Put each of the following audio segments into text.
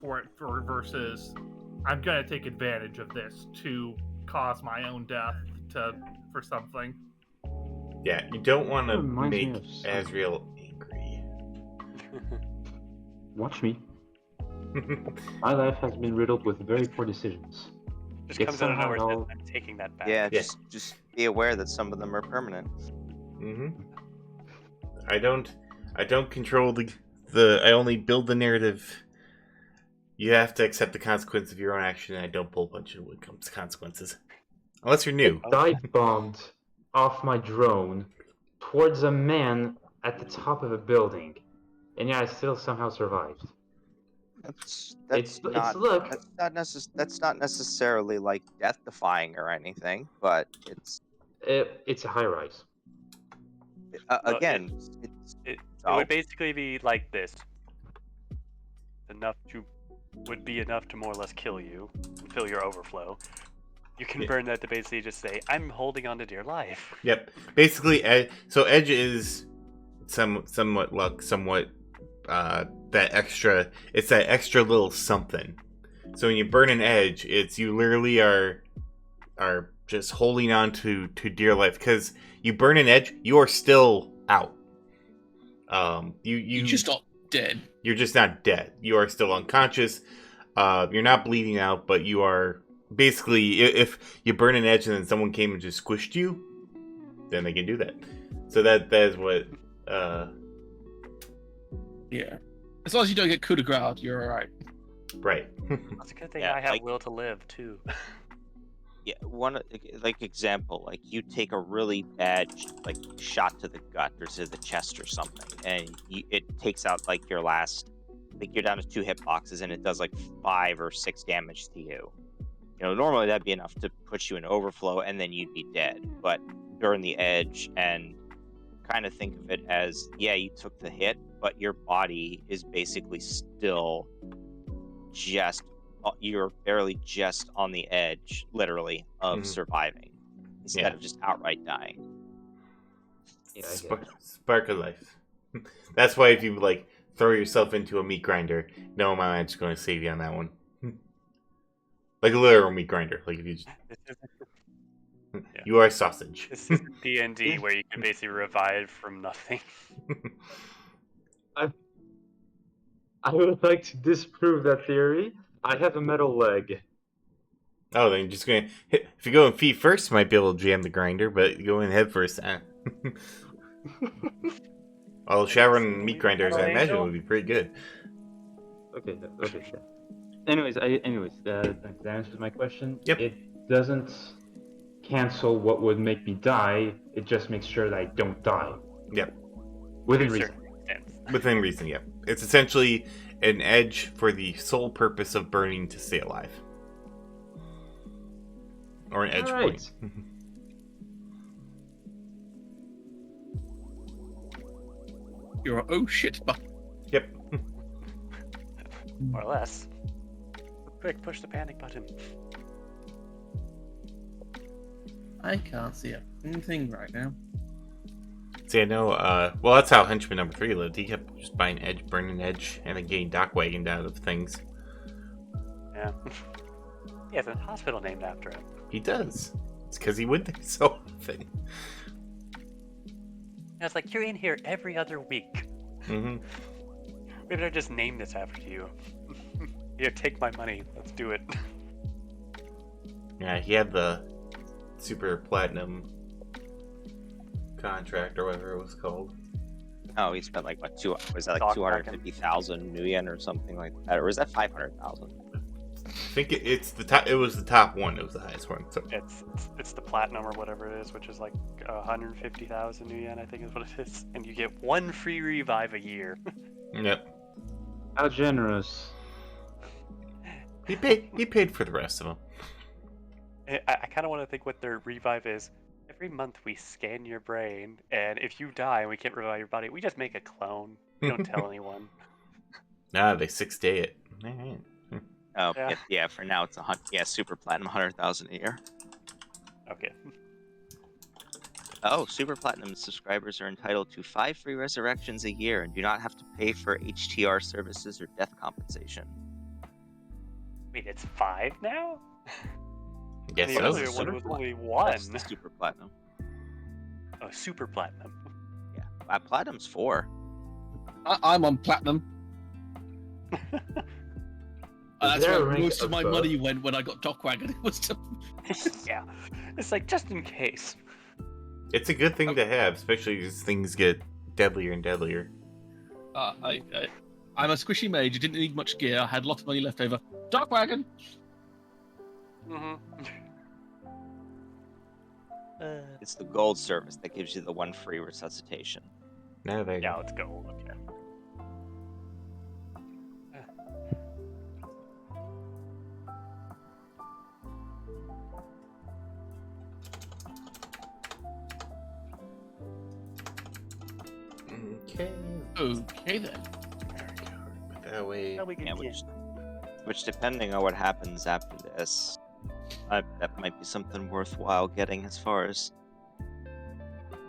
for versus I'm gonna take advantage of this to cause my own death for something. Yeah, you don't want to Reminds me make of something. Azrael angry. Watch me. My life has been riddled with very poor decisions. Just Yet comes out of somehow nowhere. it all- I'm taking that back. Yeah, Yeah. just be aware that some of them are permanent. I don't control the. I only build the narrative. You have to accept the consequence of your own action, and I don't pull a bunch of when it comes to consequences. Unless you're new. dive bombed off my drone towards a man at the top of a building, and yeah, I still somehow survived. That's It's not luck. that's not necessarily like death defying or anything, but It's a high rise. again, It Oh. would basically be like this. Would be enough to more or less kill you and fill your overflow. You can burn that to basically just say, I'm holding on to dear life. Yep. Basically, so Edge is somewhat luck, somewhat that extra. It's that extra little something. So when you burn an Edge, it's you literally are just holding on to dear life, because you burn an Edge, you are still out. You're just not dead. You're just not dead. You are still unconscious. You're not bleeding out, but you are basically, if you burn an Edge and then someone came and just squished you, then they can do that. So that is what. Yeah. As long as you don't get coup de grace, you're alright. Right. That's a good thing Yeah, I have like- will to live too. yeah, one example, like you take a really bad shot to the gut or to the chest or something, and it takes out like your last, like you're down to 2 hit boxes, and it does like 5 or 6 damage to you. You know, normally that'd be enough to put you in overflow, and then you'd be dead. But burn the Edge and kind of think of it as, yeah, you took the hit, but your body is basically still just, you're barely just on the edge, literally, of surviving instead of just outright dying. Yeah, I get it. Spark of life. That's why if you like throw yourself into a meat grinder, no amount is going to save you on that one. Like a literal meat grinder. Like if you just, you are sausage. This is D&D where you can basically revive from nothing. I would like to disprove that theory. I have a metal leg. Oh, then you're just gonna hit. If you go in feet first, you might be able to jam the grinder, but you go in head first. Although Shadowrun meat grinders, I imagine, would be pretty good. Okay, yeah. Anyways, that answers my question. Yep. It doesn't cancel what would make me die. It just makes sure that I don't die. Yep. Within reason. Within reason, yep. It's essentially an edge for the sole purpose of burning to stay alive. Or an edge point. You're a oh shit button. Yep. More or less. Quick, push the panic button. I can't see anything right now. See, I know, well, that's how Henchman number 3 lived. He kept just buying edge, burning edge, and then getting dock wagoned out of things. Yeah. He has a hospital named after him. He does. It's because he went there so often. I was like, you're in here every other week. Mm-hmm. Maybe I just name this after you. Here, take my money. Let's do it. Yeah, he had the super platinum contract or whatever it was called. Oh, he spent like what, was that like Stock 250,000 new yen or something like that, or was that 500,000? I think it's the top. It was the top one. It was the highest one. So It's the platinum or whatever it is, which is like 150,000 new yen, I think is what it is, and you get 1 free revive a year. Yep. How generous. He paid for the rest of them. I kind of want to think what their revive is. Every month we scan your brain, and if you die and we can't revive your body, we just make a clone. We don't tell anyone. Nah, they 6-day it. Alright. Oh, Yeah. yeah. For now, it's super platinum, 100,000 a year. Okay. Oh, super platinum subscribers are entitled to 5 free resurrections a year and do not have to pay for HTR services or death compensation. Wait, it's 5 now? Guess The so. earlier one Super was Plat- only 1. That's the Super Platinum. Oh, Super Platinum. Yeah, Platinum's 4. I'm on platinum. That's there a where rank most of my above? money went when I got Dockwagon. It was to... Yeah. It's like, just in case. It's a good thing to have, especially as things get deadlier and deadlier. I'm a squishy mage. I didn't need much gear. I had a lot of money left over. Dockwagon. Mm-hmm. It's the gold service that gives you the 1 free resuscitation. Now they Yeah, let's go. Okay. Okay. Okay then. Put that away. Now we can Yeah, get... which depending on what happens after this, that might be something worthwhile getting as far as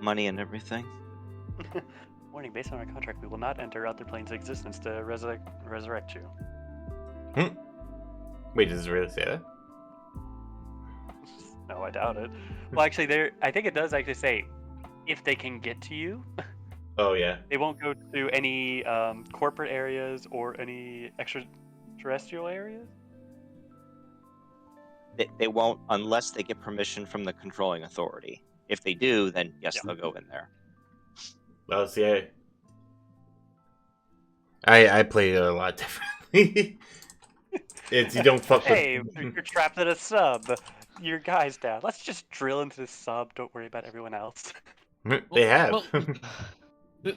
money and everything. Warning, based on our contract, we will not enter other planes of existence to resurrect you. Wait, does it really say that? No, I doubt it. Well, actually, I think it does actually say, if they can get to you, Oh yeah. they won't go to any corporate areas or any extraterrestrial areas. They won't unless they get permission from the controlling authority. If they do, then yes, Yeah. they'll go in there. Well, see, I play it a lot differently. It's you don't fuck Hey, with. you're trapped in a sub. Your guy's down. Let's just drill into this sub. Don't worry about everyone else. They have. Well,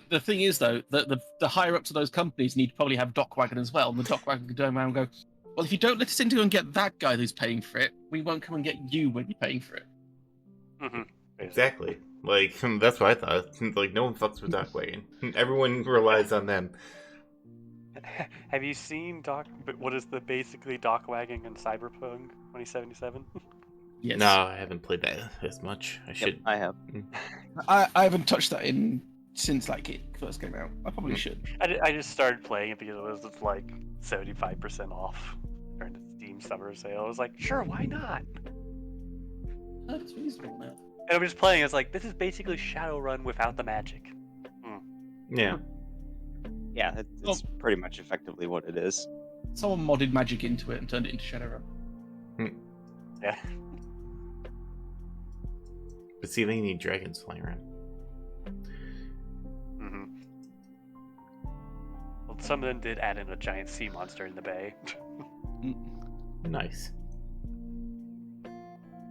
the thing is, though, that the higher ups of those companies need to probably have Dockwagon as well. And the Dockwagon can turn around and go, well, if you don't let us in to go and get that guy who's paying for it, we won't come and get you when you're paying for it. Mm-hmm. Exactly. Like that's what I thought. Like no one fucks with Dockwagon. Everyone relies on them. Have you seen what is the basically Dockwagon in Cyberpunk 2077? Yes. No, I haven't played that as much. I Yep, should. I have. I haven't touched that since like it first came out. I probably should. I just started playing it because it was like 75% off during the Steam summer sale. I was like, sure, why not? That's reasonable now. And I'm just playing. It's like, this is basically Shadowrun without the magic. Yeah. Yeah, it's pretty much effectively what it is. Someone modded magic into it and turned it into Shadowrun. Yeah. But see, they need dragons flying around. Mm-hmm. Well, some of them did add in a giant sea monster in the bay. Nice.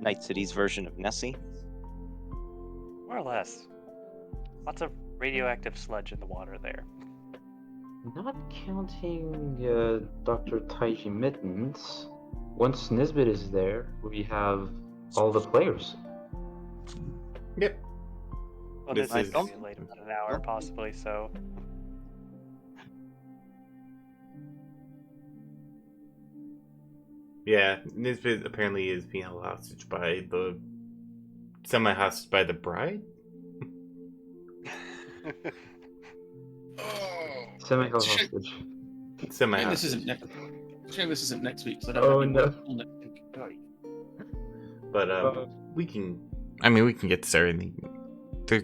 Night City's version of Nessie. More or less. Lots of radioactive sludge in the water there. Not counting Dr. Taiji Mittens, once Nisbet is there, we have all the players. Yep. Well, This this might is- be late about an hour, possibly, so... Yeah, Nisbet apparently is being held hostage by the semi-hostage by the bride. Semi-held Shit. hostage. Shame Semi-hostage. this isn't next. Shame this isn't next week. So I don't Oh, have any no. work all next week. But we can. I mean, we can get started. There's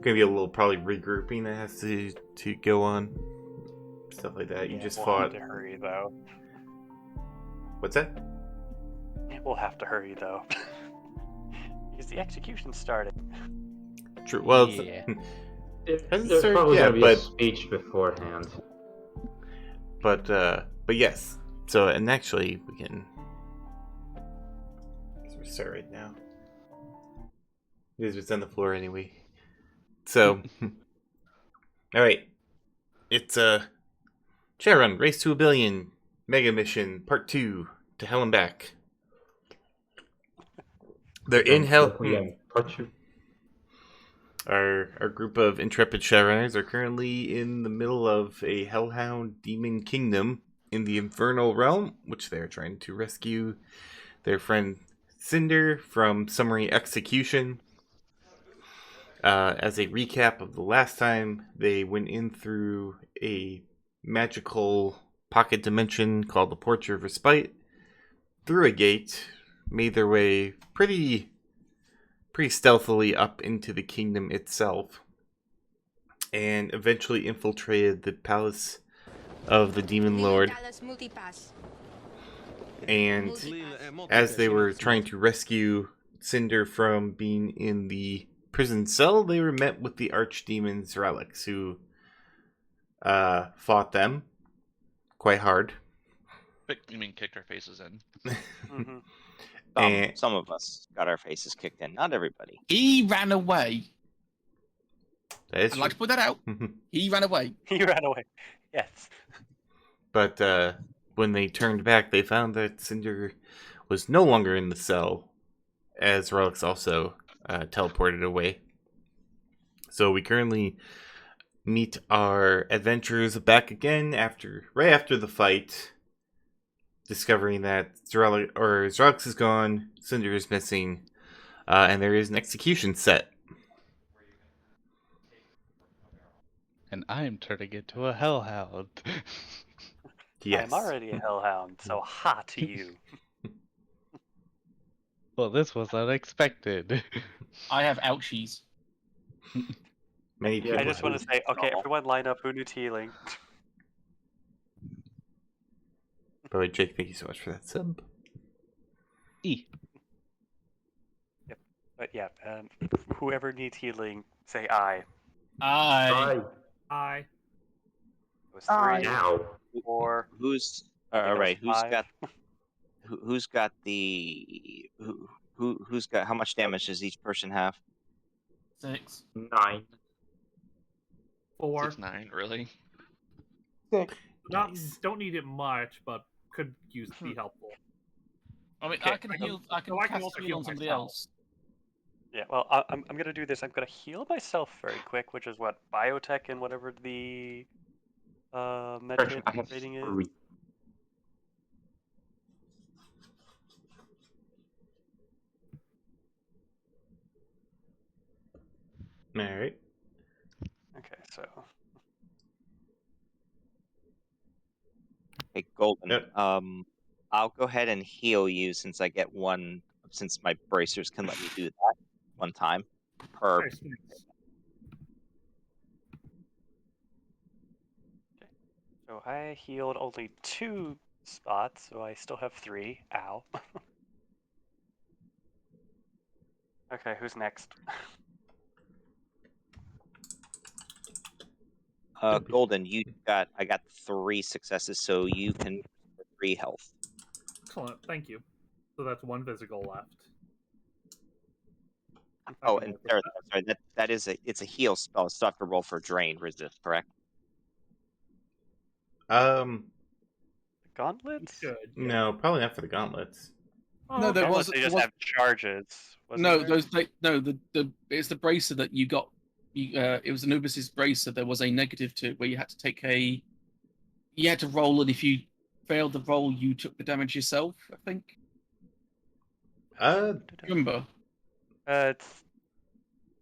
gonna be a little probably regrouping that has to go on. Stuff like that. You Yeah, just we'll fought. have to hurry, though. What's that? We'll have to hurry, though. Because the execution's starting. True. Well, Yeah. Hasn't There's started probably yet, gonna be but- a speech beforehand. but yes. So and actually we can. Let's start right now. Nisbet's on the floor anyway. So, all right. It's Shadowrun Race to a Billion Mega Mission Part 2 to Hell and Back. They're in Hell. Yeah, part 2. Our group of intrepid Shadowrunners are currently in the middle of a hellhound demon kingdom in the Infernal Realm, which they're trying to rescue their friend Cynder from summary execution. As a recap of the last time, they went in through a magical pocket dimension called the Portrait of Respite, through a gate, made their way pretty stealthily up into the kingdom itself, and eventually infiltrated the palace of the Demon Lord. And as they were trying to rescue Cynder from being in the prison cell, they were met with the archdemons relics, who fought them quite hard. You mean kicked our faces in? Mhm. And Some of us got our faces kicked in. Not everybody. He ran away. that is I'd like to true. put that out. He ran away. He ran away. Yes. But when they turned back, they found that Cynder was no longer in the cell, as relics also teleported away. So we currently meet our adventurers back again right after the fight, discovering that Zerelix is gone, Cynder is missing, and there is an execution set. And I'm turning into a hellhound. Yes. I'm already a hellhound, so ha to you. Well, this was unexpected. I have ouchies. Many Yeah, people I just want to say, okay, Oh. everyone line up. Who needs healing? By the way, Jake, thank you so much for that sub. But yeah, whoever needs healing, say I. I. I. It was Aye. 3, Now. 4. Who's I think it all was right? 5. Who's got the who's got how much damage does each person have? 6. 9. 4. 6'9", really? Don't need it much, but could be helpful. I mean, Okay, I can heal. I can so I can cast also heal heal on somebody myself. else. Yeah, well, I'm gonna do this. I'm gonna heal myself very quick, which is what biotech and whatever the med Correction, kit I have rating is. 3. All right. Okay, so Hey, Golden. Yep. I'll go ahead and heal you since I get one. Since my bracers can let me do that one time per. Nice, nice. so I healed only 2 spots, so I still have 3. Ow. Okay, who's next? Golden, I got 3 successes, so you can 3 health. Excellent, thank you. So that's 1 physical left. If I Oh, can and work with sorry, that is it's a heal spell. Still have to roll for drain resist, correct? Gauntlets? you should. Yeah. No, probably not for the gauntlets. Oh, No, okay. there Gauntlets, was- they there just was- have charges. Wasn't No, there? it's the bracer that you got. It was Anubis's bracer. There was a negative to it where you had to take a. You had to roll, and if you failed the roll, you took the damage yourself. I think. Remember? It's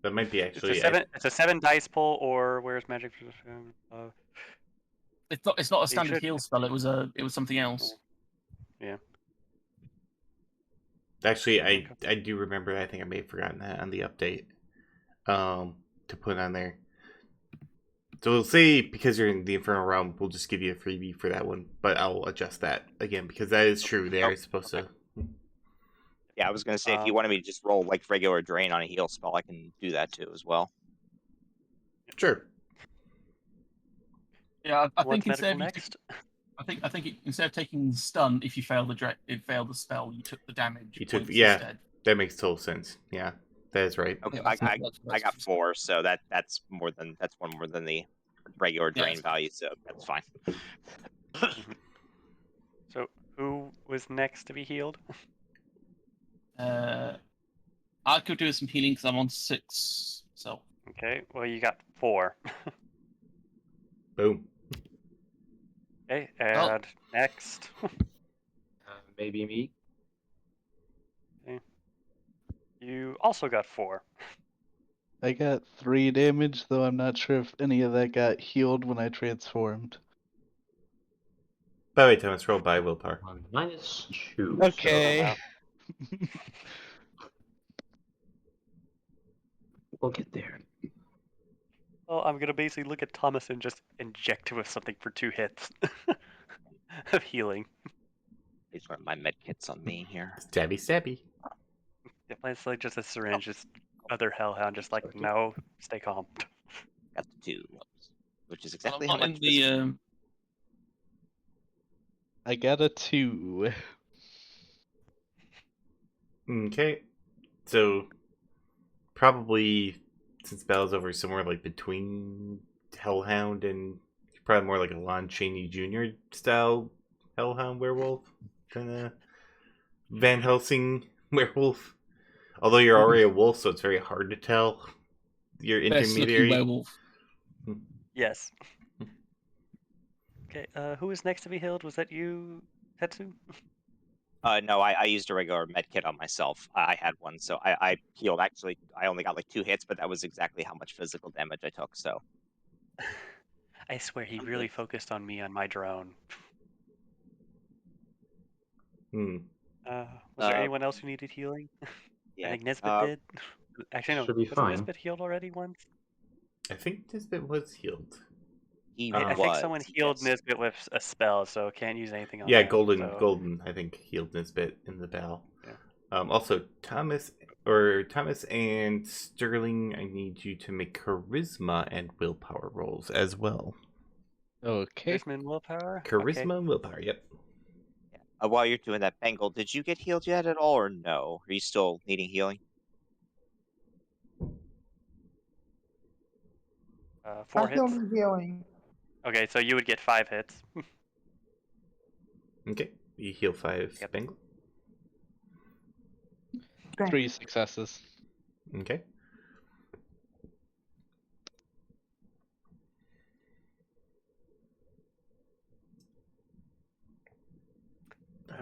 That might be it's actually. a 7. It's a 7 dice pull, or where's magic? It's not a standard should- heal spell. It was something else. Actually, I do remember. I think I may have forgotten that on the update. To put on there. So we'll say because you're in the Infernal Realm, we'll just give you a freebie for that one. But I'll adjust that again because that is true. They are supposed to. Yeah, I was gonna say if you wanted me to just roll like regular drain on a heal spell, I can do that too as well. Sure. Yeah, I What's think instead medical of next? instead of taking stun, if you fail the spell, you took the damage. You took points yeah. instead. That makes total sense. Yeah, that is right. Okay, Yeah, I got 4, so that's one more than the regular drain Yes. value, so that's fine. So who was next to be healed? I could do some healing because I'm on 6. So Okay, well you got 4. Boom. Okay, and next. Maybe me. You also got 4. I got 3 damage, though I'm not sure if any of that got healed when I transformed. By the way, Thomas, roll by willpower. -2. Okay. So we'll get there. Well, I'm gonna basically look at Thomas and just inject him with something for 2 hits of healing. These were my med kits on me here. Stabby, stabby. If it's like just a syringe, just other hellhound, just like no, stay calm. Got the 2, which is I'm exactly how not much. in the. I got a 2. Okay. So, probably, since battle's over, somewhere like between Hellhound and probably more like a Lon Chaney Jr. style Hellhound werewolf. Kind of Van Helsing werewolf. Although you're already a wolf, so it's very hard to tell. Your Best looking intermediary. werewolf. Yes. Okay, who was next to be healed? Was that you, Tetsu? No, I used a regular med kit on myself. I had one, so I healed. Actually, I only got like 2 hits, but that was exactly how much physical damage I took. So I swear he I'm really good. focused on me on my drone. Hmm. Was there anyone else who needed healing? yeah, I think Nisbet did. Actually, no. Should be Was fine. Nisbet healed already once? I think Nisbet was healed. he I was. think someone healed yes. Nisbet with a spell, so can't use anything on Yeah, him. Golden, I think, healed Nisbet in the battle. Yeah. Also, Thomas and Sterling, I need you to make charisma and willpower rolls as well. Okay. Charisma and willpower? Charisma and willpower, yep. While you're doing that, Bengal, did you get healed yet at all, or no? Are you still needing healing? 4 hits? healing. Okay, so you would get 5 hits. Okay, you heal 5, Yep. Bengal. 3 successes. Okay.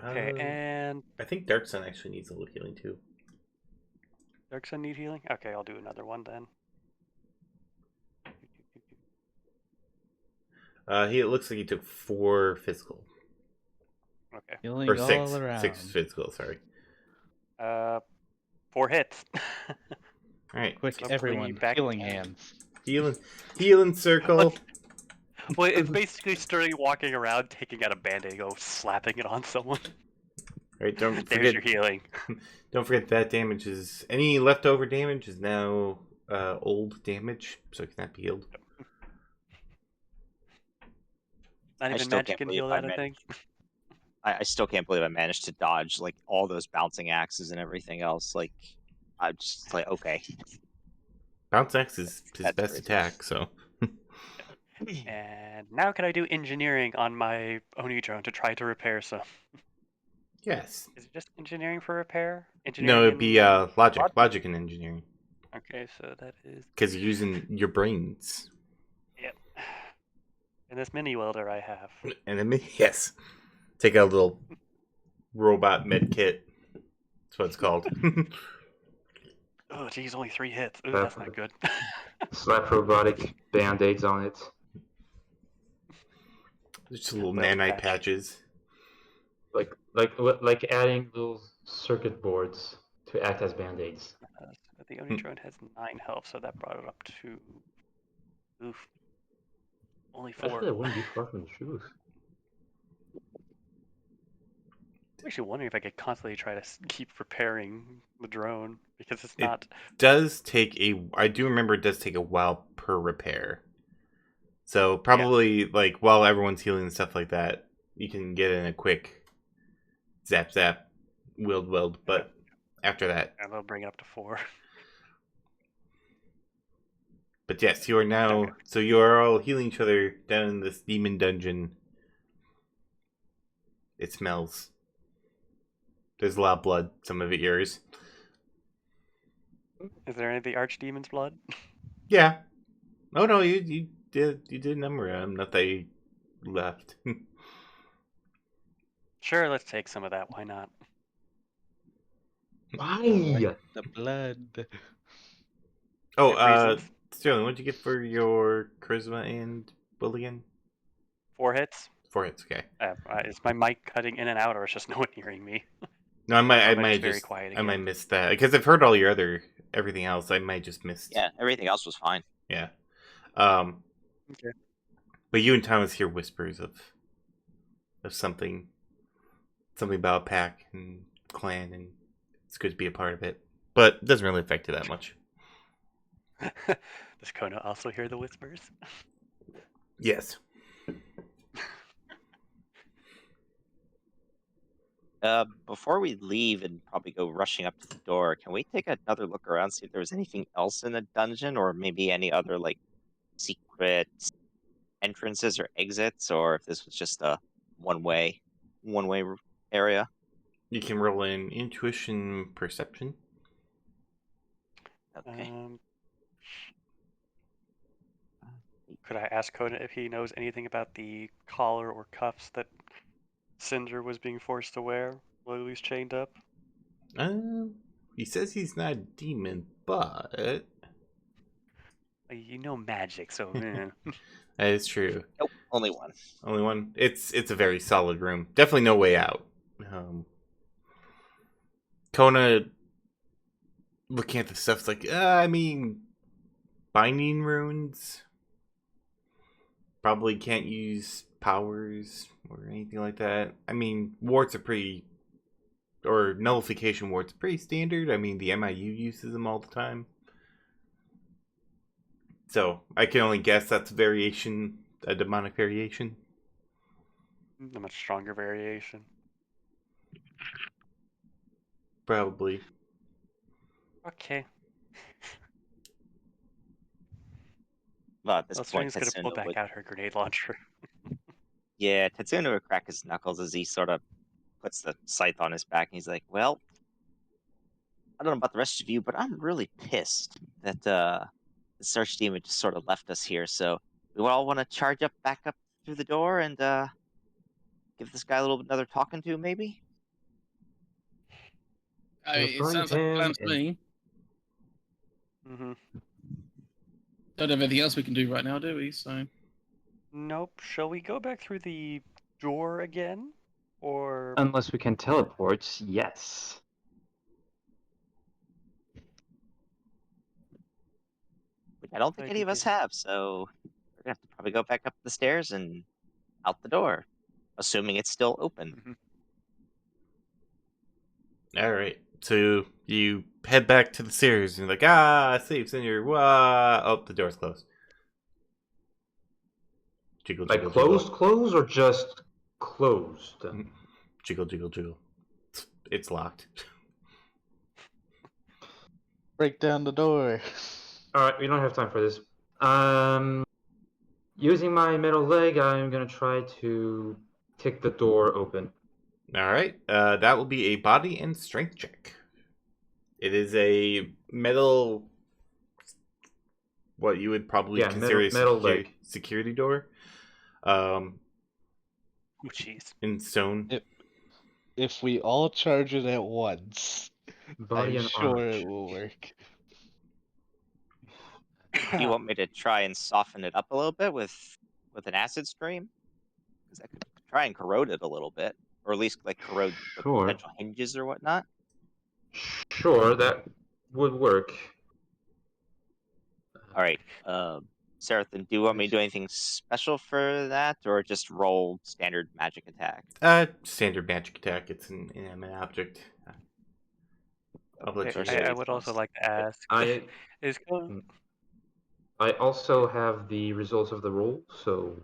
Okay, and I think Dark Sun actually needs a little healing too. Dark Sun need healing? Okay, I'll do another one then. It looks like he took 4 physical. Okay. Healing Or 6. all around. 6 physical, sorry. 4 hits. Alright. Quick, So everyone, back healing down. hands. Healing circle. Well, it's basically Sterling walking around, taking out a band-aid, go slapping it on someone. Alright, don't There's forget your healing. Don't forget that damage is any leftover damage is now old damage, so it cannot be healed. Not I even still magic can't can believe heal I that, I think. I still can't believe I managed to dodge like all those bouncing axes and everything else. Like, I'm just like, okay. Bounce X is his That's best crazy. attack, so And now can I do engineering on my Oni drone to try to repair some? yes. Is it just engineering for repair? Engineering No, it'd be and- logic and engineering Okay, so that is... because you're using your brains. Yep. And this mini welder I have. And then yes, take out a little robot med kit. That's what it's called. Oh, geez, only 3 hits. Ooh, that's not good. Slap robotic band-aids on it. Just little Well, nanite patch. patches. Like adding little circuit boards to act as band-aids. So the Oni drone has 9 health, so that brought it up to... Oof. Only 4. Actually, I wouldn't be far from the truth. I'm actually wondering if I could constantly try to keep repairing the drone, because it's It- not... I do remember it does take a while per repair. So probably like while everyone's healing and stuff like that, you can get in a quick zap, weld, but after that. And they'll bring it up to 4. But yes, you are now so you are all healing each other down in this demon dungeon. It smells. There's a lot of blood, some of it yours. Is there any of the Archdemon's blood? Yeah. Oh no, you did number them, not that you left. Sure, let's take some of that. Why not? Why? The blood. Oh, Reasons. Sterling, what'd you get for your charisma and will again? 4 hits. Forehead's okay. Is my mic cutting in and out, or is just no one hearing me? No, I Am might just very just, quiet I might again? miss that because I've heard all your everything else. I might just missed. Yeah, everything else was fine. Yeah. Okay. But you and Thomas hear whispers of something about a pack and clan, and it's good to be a part of it. But it doesn't really affect you that much. Does Kona also hear the whispers? Yes. Before we leave and probably go rushing up to the door, can we take another look around, see if there was anything else in the dungeon, or maybe any other like secret entrances or exits, or if this was just a one-way area? You can roll in intuition perception. Okay. Could I ask Kona if he knows anything about the collar or cuffs that Cynder was being forced to wear while he was chained up? He says he's not a demon, but You know magic, so that is true. Nope, only one. Only one. It's a very solid room. Definitely no way out. Kona looking at the stuff's like, I mean, binding runes. Probably can't use powers or anything like that. I mean, warts are pretty, or nullification warts are pretty standard. I mean, the MIU uses them all the time. So I can only guess that's a variation, a demonic variation. a much stronger variation. Probably. Okay. Well, at this Well, point, String's gonna pull Tetsuna back would. out her grenade launcher. Yeah, Tetsuna would crack his knuckles as he sort of puts the scythe on his back, and he's like, "Well, I don't know about the rest of you, but I'm really pissed that the search demon just sort of left us here. So we all want to charge back up through the door and give this guy a little another talking to, maybe." It sounds like a plan to me. Mm-hmm. Don't have anything else we can do right now, do we? So. Nope. Shall we go back through the door again? Or Unless we can teleport, yes. Which I don't think any of us have, so we're gonna have to probably go back up the stairs and out the door, assuming it's still open. All right. So you head back to the stairs and you're like, safe's in your. Oh, the door's closed. Jiggle, Like jiggle, closed, or just closed? Jiggle, jiggle, jiggle. It's locked. Break down the door. Alright, we don't have time for this. Using my metal leg, I'm gonna try to kick the door open. All right. That will be a body and strength check. It is a metal, what you would probably consider metal a leg. security door. Oh, jeez. In stone. If we all charge it at once, Body I'm and sure arm. it will work. Do you want me to try and soften it up a little bit with an acid stream? Because I could try and corrode it a little bit, or at least like corrode the potential hinges or whatnot. Sure, that would work. All right, Seraphim, do you want me to do anything special for that, or just roll standard magic attack? Standard magic attack. It's an inanimate object. I'll let you I would also like to ask: I also have the results of the roll, so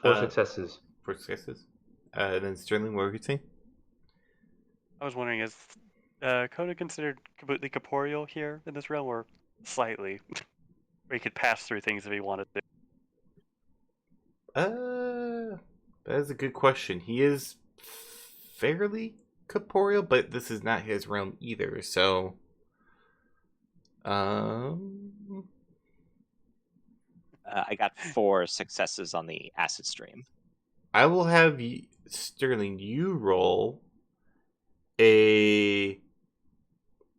4 successes. 4 successes. Then Sterling, what were you saying? I was wondering, is Kona considered completely corporeal here in this realm, or slightly? Where he could pass through things if he wanted to? That is a good question. He is fairly corporeal, but this is not his realm either, so I got 4 successes on the acid stream. I will have Sterling, you roll a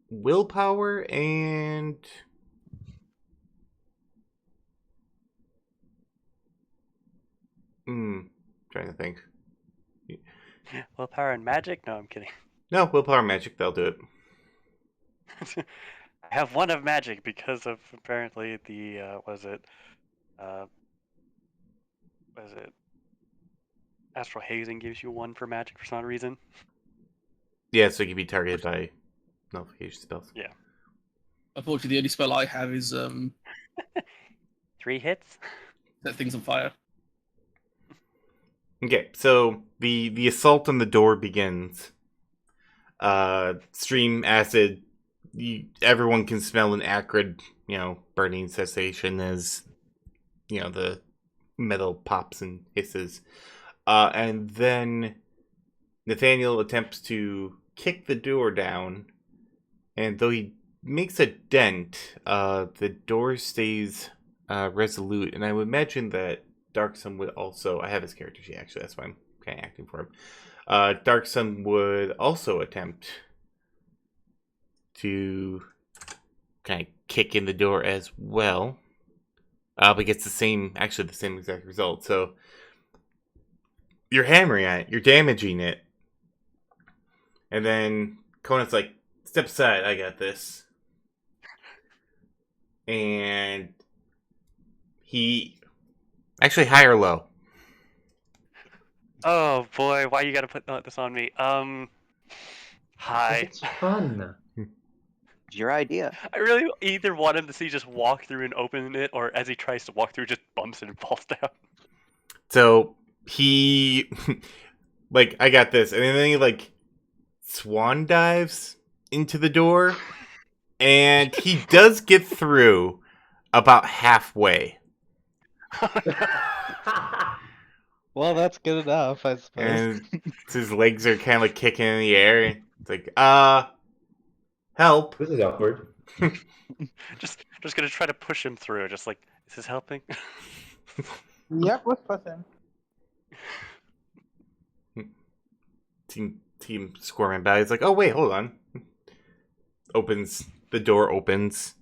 willpower and Trying to think. Willpower and magic? No, I'm kidding. No, willpower magic, they'll do it. I have one of magic because of apparently the was it astral hazing gives you one for magic for some reason. Yeah, so you can be targeted by nullification spells. Yeah. Unfortunately, the only spell I have is 3 hits. set things on fire. Okay, so the assault on the door begins. Stream acid. Everyone can smell an acrid, burning sensation as, the metal pops and hisses. And then Nathaniel attempts to kick the door down, and though he makes a dent, the door stays resolute, and I would imagine that Darksun would also... I have his character sheet, actually, that's why I'm kind of acting for him. Darksun would also attempt to kind of kick in the door as well, but gets the same exact result. So you're hammering at it, you're damaging it, and then Conan's like, step aside, I got this. And he... Actually, high or low? Oh boy, why you gotta put this on me? Hi. It's fun. Your idea. I really either want him to see just walk through and open it, or as he tries to walk through, just bumps it and falls down. So he... I got this. And then he, swan dives into the door. And he does get through about halfway. Well, that's good enough, I suppose. And his legs are kind of kicking in the air. And it's like, help. This is awkward. just gonna try to push him through. Just like, is this helping? Yep, let's push him. Team squirming by. He's like, oh wait, hold on. The door opens.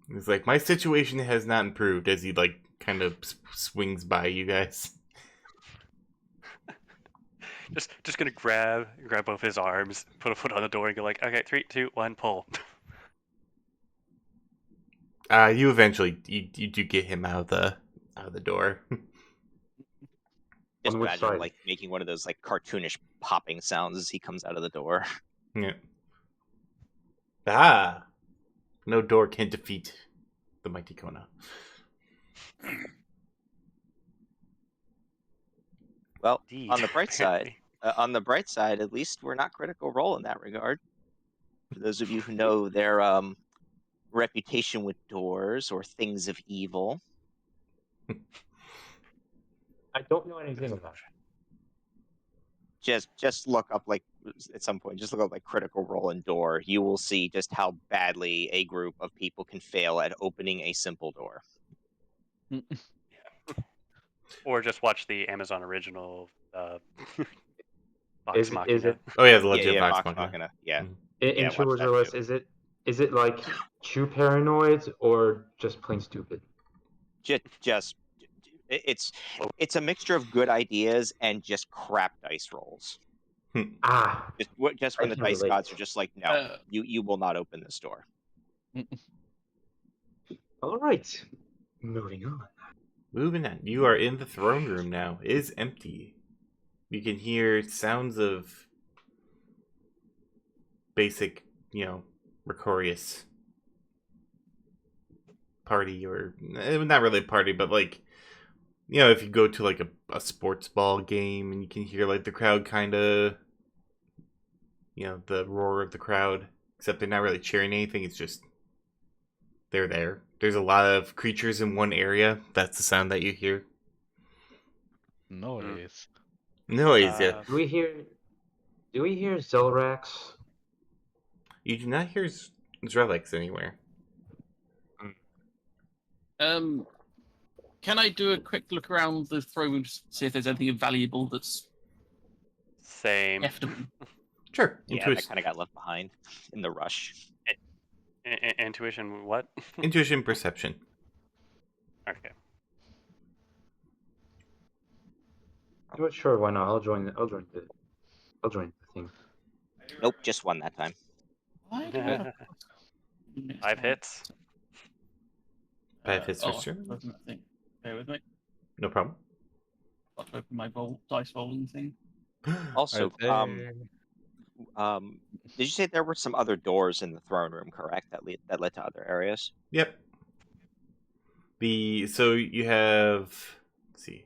He's like, my situation has not improved, as he kind of swings by you guys. Just gonna grab both his arms, put a foot on the door, and go like, okay, 3, 2, 1, pull. You eventually you do get him out of the door. Just On which imagine side? making one of those cartoonish popping sounds as he comes out of the door. Yeah. No door can defeat the mighty Kona. Well, Indeed, on the bright side, apparently. at least we're not Critical Role in that regard. For those of you who know their reputation with doors or things of evil, I don't know anything about it. just look up at some point, just look up Critical Role and door. You will see just how badly a group of people can fail at opening a simple door. Or just watch the Amazon original Vox Is Machina. it Oh yeah, the Legend yeah, of Vox Vox Machina. Machina. Yeah. in Yeah, two watch words or that less? too. Is it like true paranoid or just plain stupid? Just it's a mixture of good ideas and just crap dice rolls. Ah, Just when I the can dice relate. gods are just like, no, Uh, you will not open this door. all right. Moving on. Moving on. You are in the throne room now. It is empty. You can hear sounds of basic, Ricorious party, or not really a party, but if you go to a sports ball game and you can hear the crowd kind of, the roar of the crowd, except they're not really cheering anything. It's just they're there. There's a lot of creatures in one area. That's the sound that you hear. Noise. Noise, yeah. Do we hear Zelrax? You do not hear Zrelix anywhere. Can I do a quick look around the throne room to see if there's anything valuable that's Same. eftable? Sure. Yeah, that kind of got left behind in the rush. Intuition, what? Intuition, perception. Okay. But sure, why not? I'll join the thing. Nope, just one that time. Why do I have a 5 hits. 5 hits for oh, sure. open that thing. Bear with me. No problem. Got to open my dice rolling thing. Also, Are there- did you say there were some other doors in the throne room, correct? That led to other areas. Yep. So you have, let's see,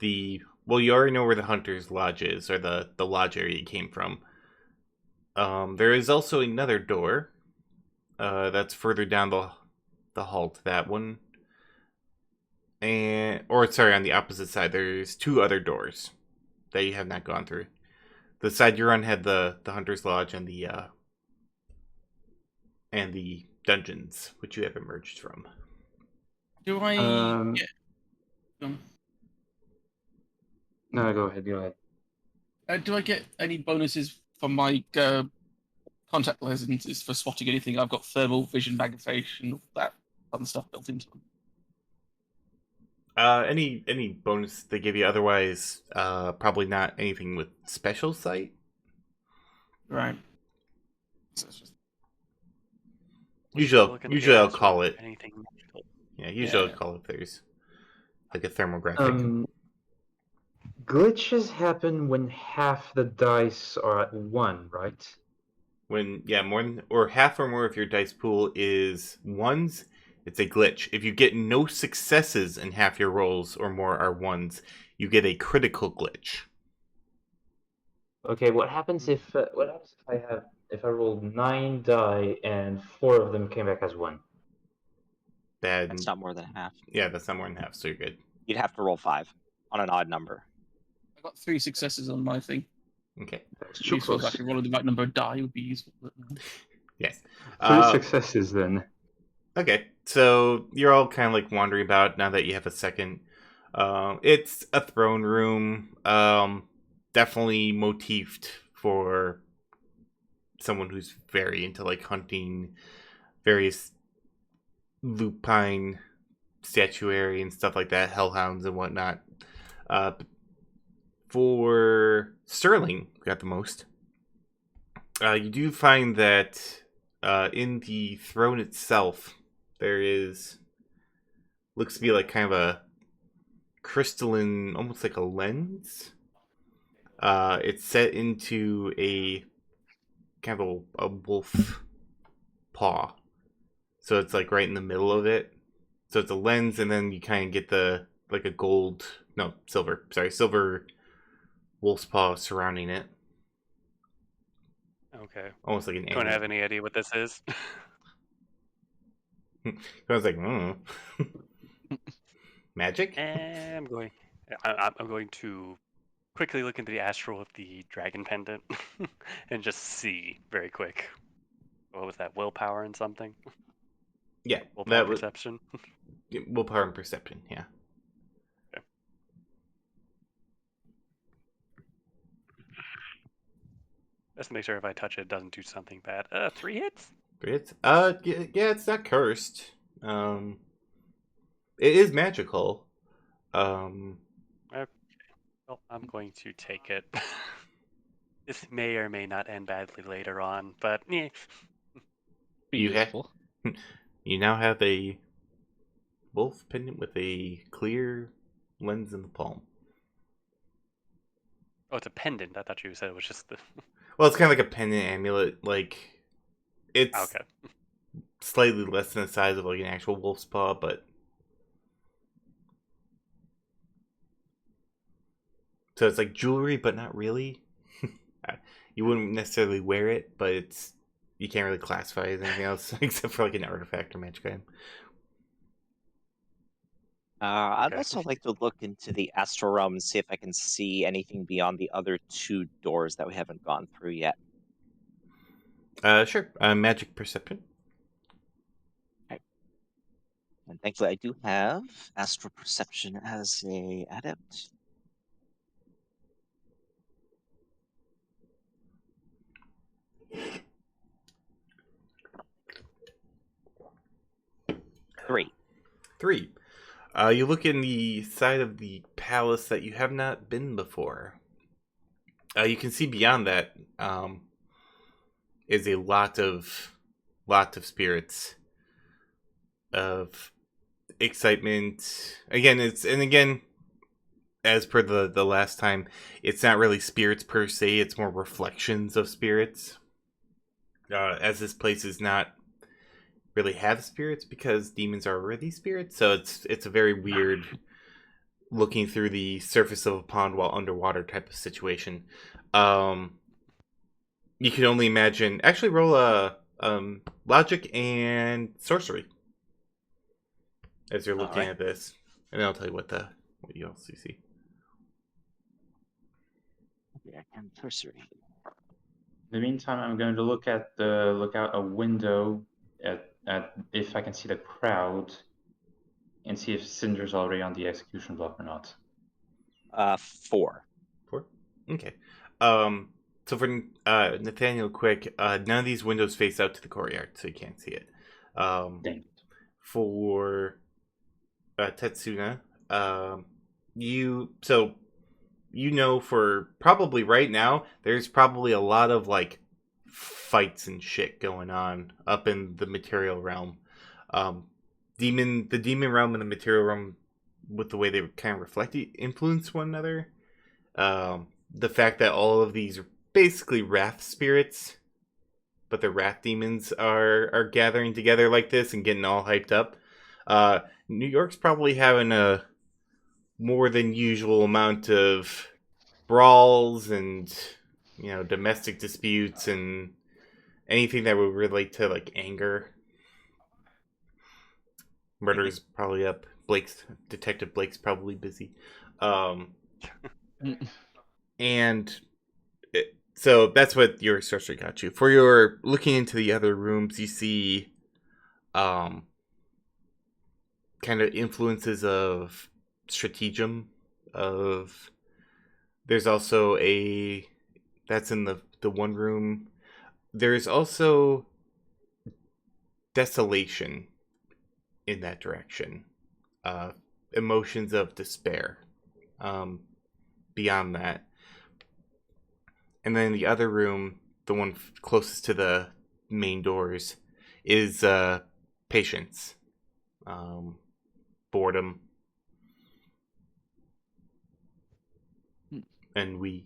you already know where the Hunter's Lodge is, or the lodge area you came from. There is also another door that's further down the hall to that one. On the opposite side, there's 2 other doors that you have not gone through. The side you're on had the Hunter's Lodge and the dungeons, which you have emerged from. Do I get... No, go ahead. do I get any bonuses from my contact lenses for spotting anything? I've got thermal vision, magnification, all that fun stuff built into them. Any bonus they give you, otherwise, probably not anything with special sight. Right. Usually I'll call it. Anything magical. Yeah, usually I'll call it if there's like a thermographic. Glitches happen when half the dice are at 1, right? When more than, or half or more of your dice pool is 1s, it's a glitch. If you get no successes and half your rolls or more are 1s, you get a critical glitch. Okay, what happens if I rolled 9 die and 4 of them came back as 1? That's not more than half. Yeah, that's not more than half, so you're good. You'd have to roll 5 on an odd number. I got 3 successes on my thing. Okay. That's too Useful if close. actually rolling the right number of die would be useful. But... Yes. 3 successes then. Okay, so you're all kind of like wandering about now that you have a second. It's a throne room, definitely motifed for someone who's very into like hunting various lupine statuary and stuff like that, hellhounds and whatnot. For Sterling, got the most. You do find that in the throne itself, there looks to be like kind of a crystalline, almost like a lens. It's set into a kind of a wolf paw. So it's like right in the middle of it. So it's a lens, and then you kind of get silver wolf's paw surrounding it. Okay. Almost like an Don't have any idea what this is. I was like, magic? I'm going to quickly look into the astral of the dragon pendant and just see very quick. What was that? Willpower and something? Yeah, Willpower perception. Willpower and perception. Yeah. Okay. Just to make sure if I touch it, it doesn't do something bad. 3 hits. 3 hits. Yeah, it's not cursed. It is magical. Okay. Well, I'm going to take it. This may or may not end badly later on, but eh. You now have a wolf pendant with a clear lens in the palm. Oh, it's a pendant. I thought you said it was just the. Well, it's kind of like a pendant amulet. Like, it's Okay. slightly less than the size of like an actual wolf's paw, but so it's like jewelry, but not really. You wouldn't necessarily wear it, but you can't really classify it as anything else except for like an artifact or magic item. I'd also like to look into the astral realm and see if I can see anything beyond the other 2 doors that we haven't gone through yet. Sure. Magic perception. Okay. And thankfully, I do have astral perception as a adept. Three. You look in the side of the palace that you have not been before. You can see beyond that is a lot of spirits of excitement. Again, as per the last time, it's not really spirits per se, it's more reflections of spirits. As this place is not really have spirits because demons are already spirits, so it's a very weird looking through the surface of a pond while underwater type of situation. You can only imagine. Actually, roll a logic and sorcery as you're looking at this, and then I'll tell you what you also see. Yeah, and sorcery. In the meantime, I'm going to look out a window at if I can see the crowd, and see if Cynder's already on the execution block or not. 4. 4? Okay. So for Nathaniel, quick, none of these windows face out to the courtyard, so you can't see it. Dang. For Tetsuna, for probably right now, there's probably a lot of like fights and shit going on up in the material realm. The demon realm and the material realm, with the way they kind of influence one another. The fact that all of these are basically wrath spirits, but the wrath demons are gathering together like this and getting all hyped up. New York's probably having a more than usual amount of brawls and domestic disputes and anything that would relate to like anger. Murder's probably up. Detective Blake's probably busy. So that's what your sorcery got you. For your looking into the other rooms, you see kind of influences of stratagem. There's also that's in the one room. There's also desolation in that direction. Emotions of despair. Beyond that. And then the other room, the one closest to the main doors, is patience. Boredom. And we.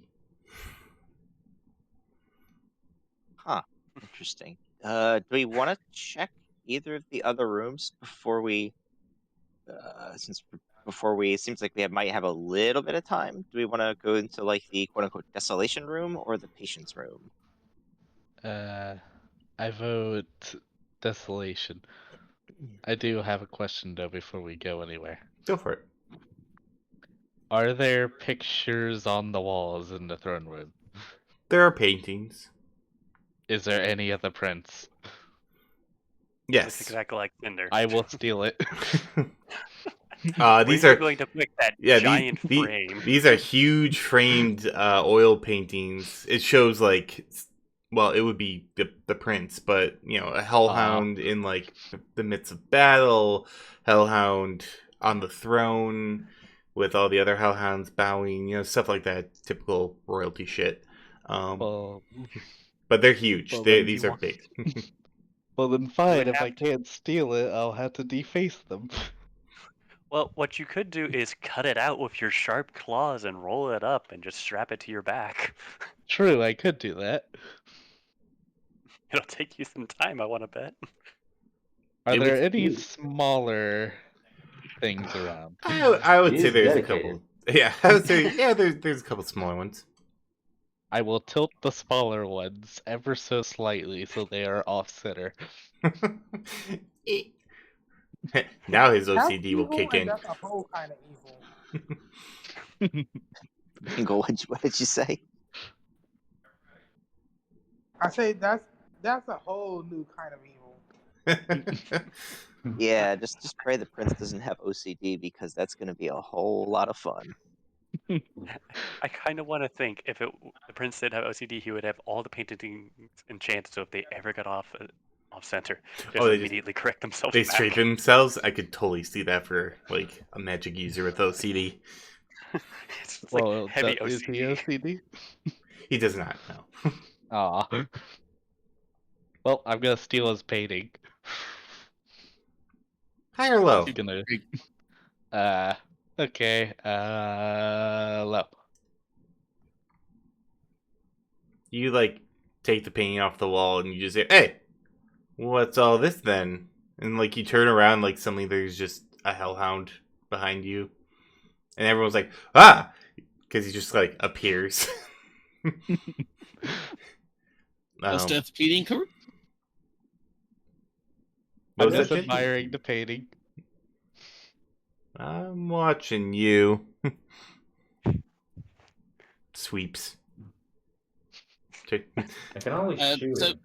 Huh. Interesting. Do we want to check either of the other rooms before we? It seems like we might have a little bit of time. Do we want to go into like the quote unquote desolation room or the patience room? I vote desolation. I do have a question though before we go anywhere. Go for it. Are there pictures on the walls in the throne room? There are paintings. Is there any of the prints? Yes. Looks exactly like Cynder. I will steal it. These Where are you going to pick that giant frame. These are huge framed oil paintings. It shows like, well, it would be the prince, but a hellhound in like the midst of battle, hellhound on the throne with all the other hellhounds bowing, stuff like that, typical royalty shit. Well, but they're huge. well, These are big. Well, then fine. If I have can't steal it, I'll have to deface them. Well, what you could do is cut it out with your sharp claws and roll it up and just strap it to your back. True, I could do that. It'll take you some time, I want to bet. Are there any smaller things around? I would He say is there's dedicated. a couple. Yeah, I would say there's a couple smaller ones. I will tilt the smaller ones ever so slightly so they are off center. Now his That's OCD will evil, kick and in. That's a whole kind of evil. Bingo, what did you say? I say that's a whole new kind of evil. Yeah, just pray the prince doesn't have OCD because that's going to be a whole lot of fun. I kind of want to think if the prince did have OCD, he would have all the paintings enchanted. So if they ever got off center, they immediately correct themselves. They back. straighten themselves. I could totally see that for like a magic user with OCD. It's like Well, heavy is he OCD. OCD? He does not know. Aw. Well, I'm gonna steal his painting. High or low? He's gonna. Okay. Low. You like take the painting off the wall and you just say, "Hey, what's all this then?" And like you turn around, like suddenly there's just a hellhound behind you, and everyone's like, "Ah!" because he just like appears. Just death cleaning crew. What I'm was just that, Jin? admiring the painting. I'm watching you. Sweeps. I can only shoot So, him.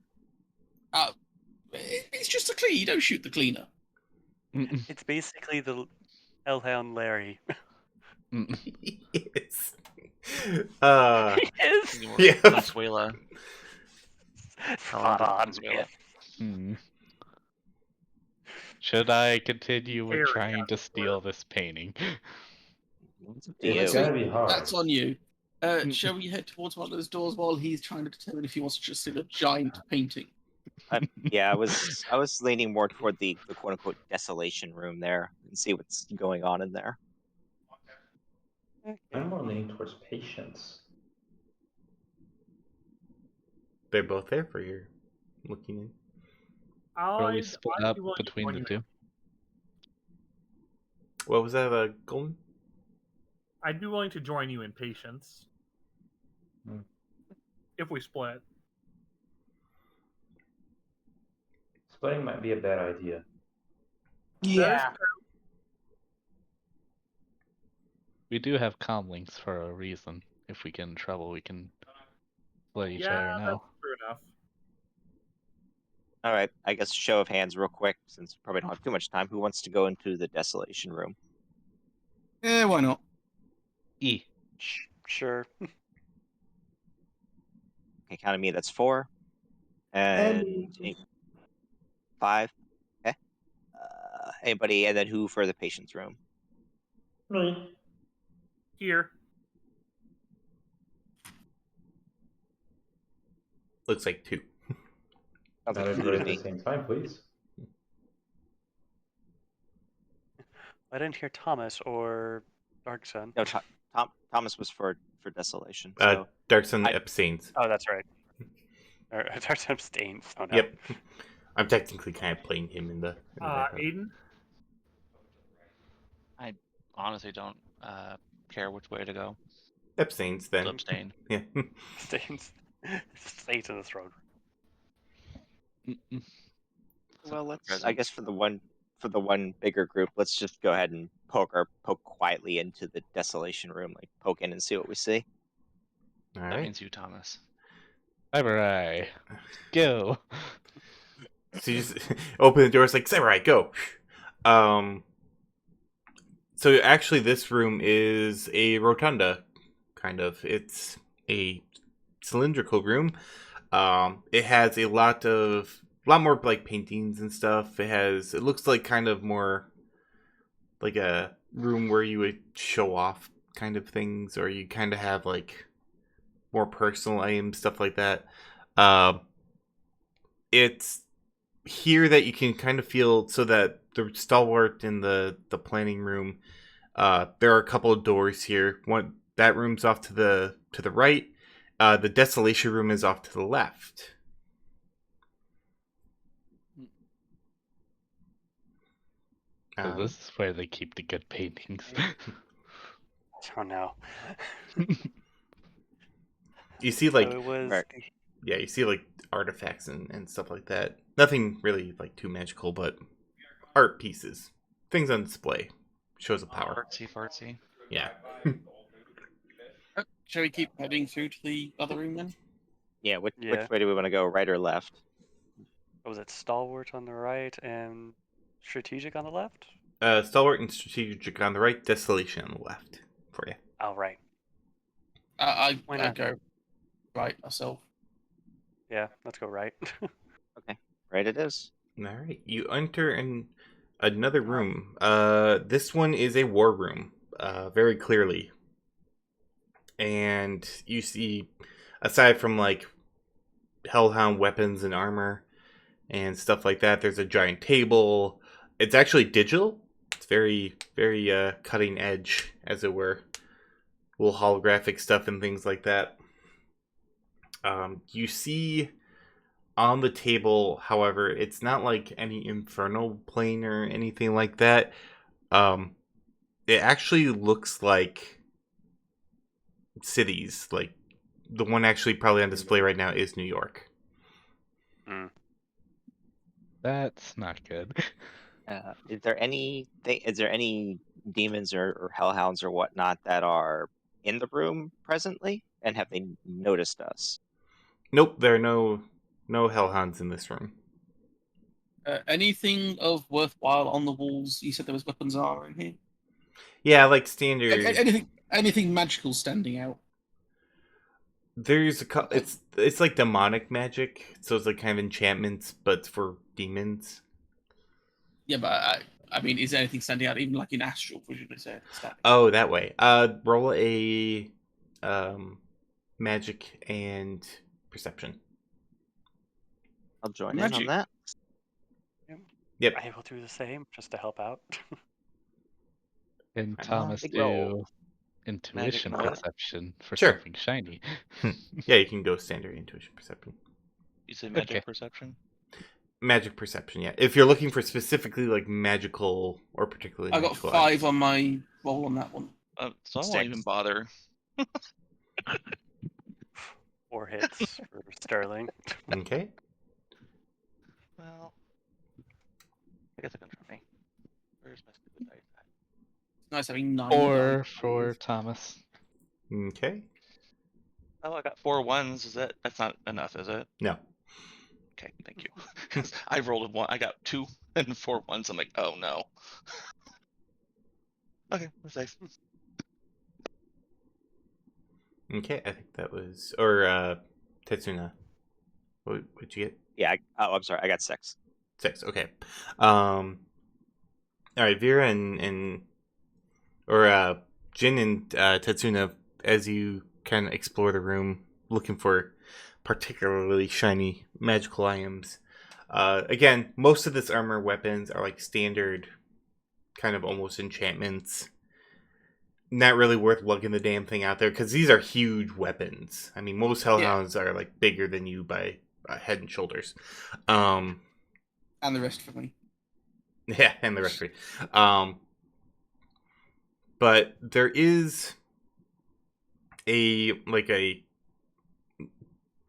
it's just a clean. You don't shoot the cleaner. It's basically the Hellhound Larry. Yes. Yes. Yeah. Consuela. Spot on. Consuela. Should I continue with Area. trying to steal this painting? It's up to Yeah, you. let's It's gotta be hard. That's on you. Shall we head towards one of those doors while he's trying to determine if he wants to just steal a giant painting? Yeah, I was leaning more toward the quote unquote desolation room there and see what's going on in there. I'm more leaning towards patience. They're both there for your looking in. Or we split I'd up be willing to between join the you. two? What was that, Golden? I'd be willing to join you in patience. Hmm. If we split. Splitting might be a bad idea. Yeah. We do have comlinks for a reason. If we get in trouble, we can let each Yeah, other that's know. true enough. All right, I guess show of hands real quick, since we probably don't have too much time. Who wants to go into the desolation room? Yeah, why not? E. Sure. Okay, count on me. That's 4. And And 5. Okay. Anybody, and then who for the patient's room? Me. Here. Looks like 2. Sounds Not like 2 everybody to at the me. same time, please. I didn't hear Thomas or Dark Sun. No, Thomas was for desolation. So Dark Sun I- abstains. Oh, that's right. Or Dark Sun abstains. Oh no. Yep. I'm technically kind of playing him in the background. Aiden? I honestly don't care which way to go. Abstains then. Abstain. Yeah. Stains. Stains in the throne. well, let's. I Present. guess for the one bigger group, let's just go ahead and poke quietly into the desolation room, like poke in and see what we see. All That right. means you, Thomas. Samurai. Go. So you just open the door. It's like, samurai, go. So actually, this room is a rotunda, kind of. It's a cylindrical room. It has a lot more like paintings and stuff. It looks like kind of more like a room where you would show off kind of things, or you kind of have like more personal items, stuff like that. It's here that you can kind of feel, so that the stalwart in the planning room, there are a couple of doors here. One, that room's off to the right. The desolation room is off to the left. So this is where they keep the good paintings. Oh no. You see like So it was. Right. yeah, you see like artifacts and stuff like that. Nothing really like too magical, but art pieces, things on display, shows of power. Fartsy, fartsy. Yeah. Shall we keep heading through to the other room then? Yeah. Which Yeah. way do we want to go? Right or left? What was it? Stalwart on the right and strategic on the left? Stalwart and strategic on the right, desolation on the left for you. Oh right. I Why not? go right myself. Yeah, let's go right. Right. It is. All right, you enter another room. This one is a war room. Very clearly, and you see, aside from like hellhound weapons and armor and stuff like that, there's a giant table. It's actually digital. It's very, very cutting edge, as it were. Little holographic stuff and things like that. You see on the table, however, it's not like any infernal plane or anything like that. It actually looks like cities. Like the one actually probably on display right now is New York. That's not good. Is there any demons or hellhounds or whatnot that are in the room presently, and have they noticed us? Nope, there are no hellhounds in this room. Anything of worthwhile on the walls? You said there was weapons and armor in here. Yeah, like standard. Anything magical standing out? There's it's like demonic magic, so it's like kind of enchantments, but for demons. Yeah, but I mean, is there anything standing out, even like in astral vision? Is there standing? Oh, that way. Roll a magic and perception. I'll join in on that. Yep. I will do the same just to help out. And Thomas big do roll. intuition Magic what? perception for Sure. something shiny. Yeah, you can go standard intuition perception. You say magic Okay. perception? Magic perception, yeah. If you're looking for specifically like magical or particularly I got magical 5 items. on my roll on that one. So I won't even bother. 4 hits for Sterling. Okay. Well, I guess I can try. Where's my stupid dice at? Nice having 9. Or for Thomas. Okay. Oh, I got 4 ones. That's not enough, is it? No. Okay, thank you. 'Cause I rolled a 1. I got 2 and 4 ones. I'm like, oh no. Okay, we're safe. Okay, I think that was Tetsuna. What'd you get? Yeah. I'm sorry. I got 6. 6. Okay. All right, Vera and Jin and Tetsuna, as you kind of explore the room, looking for particularly shiny magical items. Again, most of this armor weapons are like standard, kind of almost enchantments. Not really worth lugging the damn thing out there because these are huge weapons. I mean, most hellhounds are like bigger than you by head and shoulders. And the rest for me. Yeah, and the rest for you. But there is a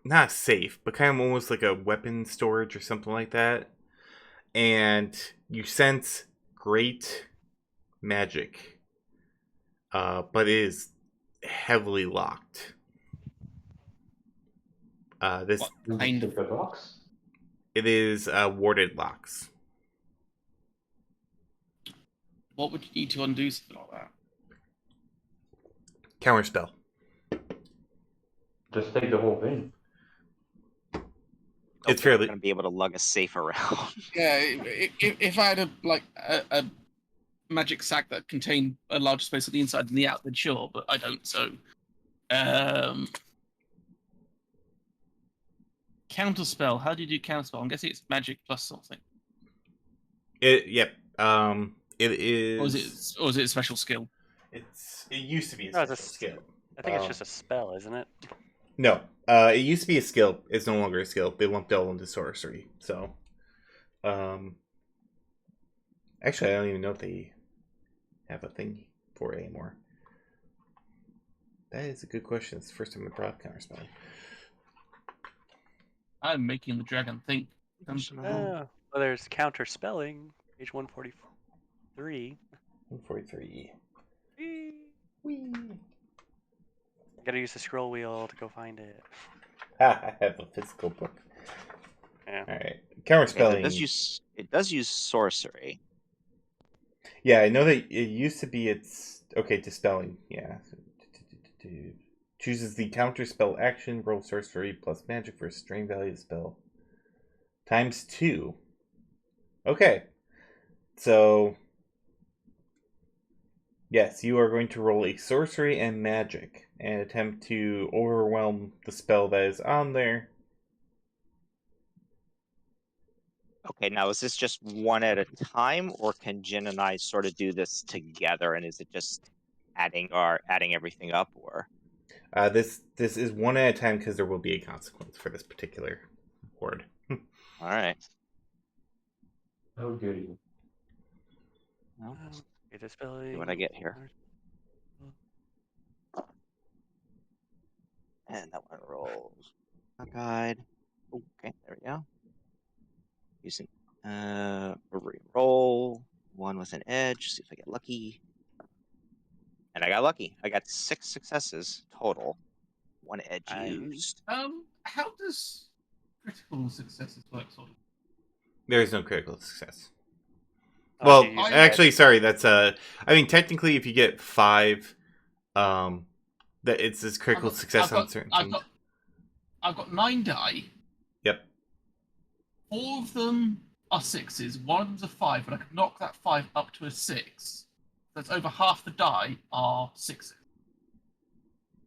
not safe, but kind of almost like a weapon storage or something like that. And you sense great magic. But it is heavily locked. This What kind of The box? it is warded locks. What would you need to undo something like that? Counterspell. Just take the whole thing. It's We're fairly. going to be able to lug a safe around. Yeah, if I had a magic sack that contained a larger space on the inside than the out, then sure, but I don't. So, counterspell. How do you do counterspell? I'm guessing it's magic plus something. Yep. It is. Or is it a special skill? It used to be a No, it's special skill. I think it's just a spell, isn't it? No. It used to be a skill. It's no longer a skill. They lumped it all into sorcery. So, actually, I don't even know if they have a thing for it anymore. That is a good question. It's the first time I brought up counterspell. I'm making the dragon think. Well, there's counter spelling, page 143. 143. Whee! Gotta use the scroll wheel to go find it. I have a physical book. Yeah. All right. Counterspelling. It does use sorcery. Yeah, I know that it used to be dispelling. Yeah. Chooses the counterspell action, roll sorcery plus magic for a strain value of the spell. Times 2. Okay. So Yes, you are going to roll a sorcery and magic and attempt to overwhelm the spell that is on there. Okay, now is this just one at a time, or can Jin and I sort of do this together? And is it just adding everything up, or? This is one at a time because there will be a consequence for this particular ward. All right. Oh, goody. Well, Okay, this spelling. see what I get here. And that one rolls. Guide. Okay, there we go. Using a re-roll. One with an edge. See if I get lucky. And I got lucky. I got 6 successes total. 1 edge Nice. used. How does critical successes work, sort of? There is no critical success. Oh, Well, you use an actually, edge. sorry. That's I mean, technically, if you get 5, that it's this critical success on certain things. I've got 9 die. Yep. 4 of them are 6s. 1 of them's a 5, but I can knock that 5 up to a 6. That's over half the die are 6s.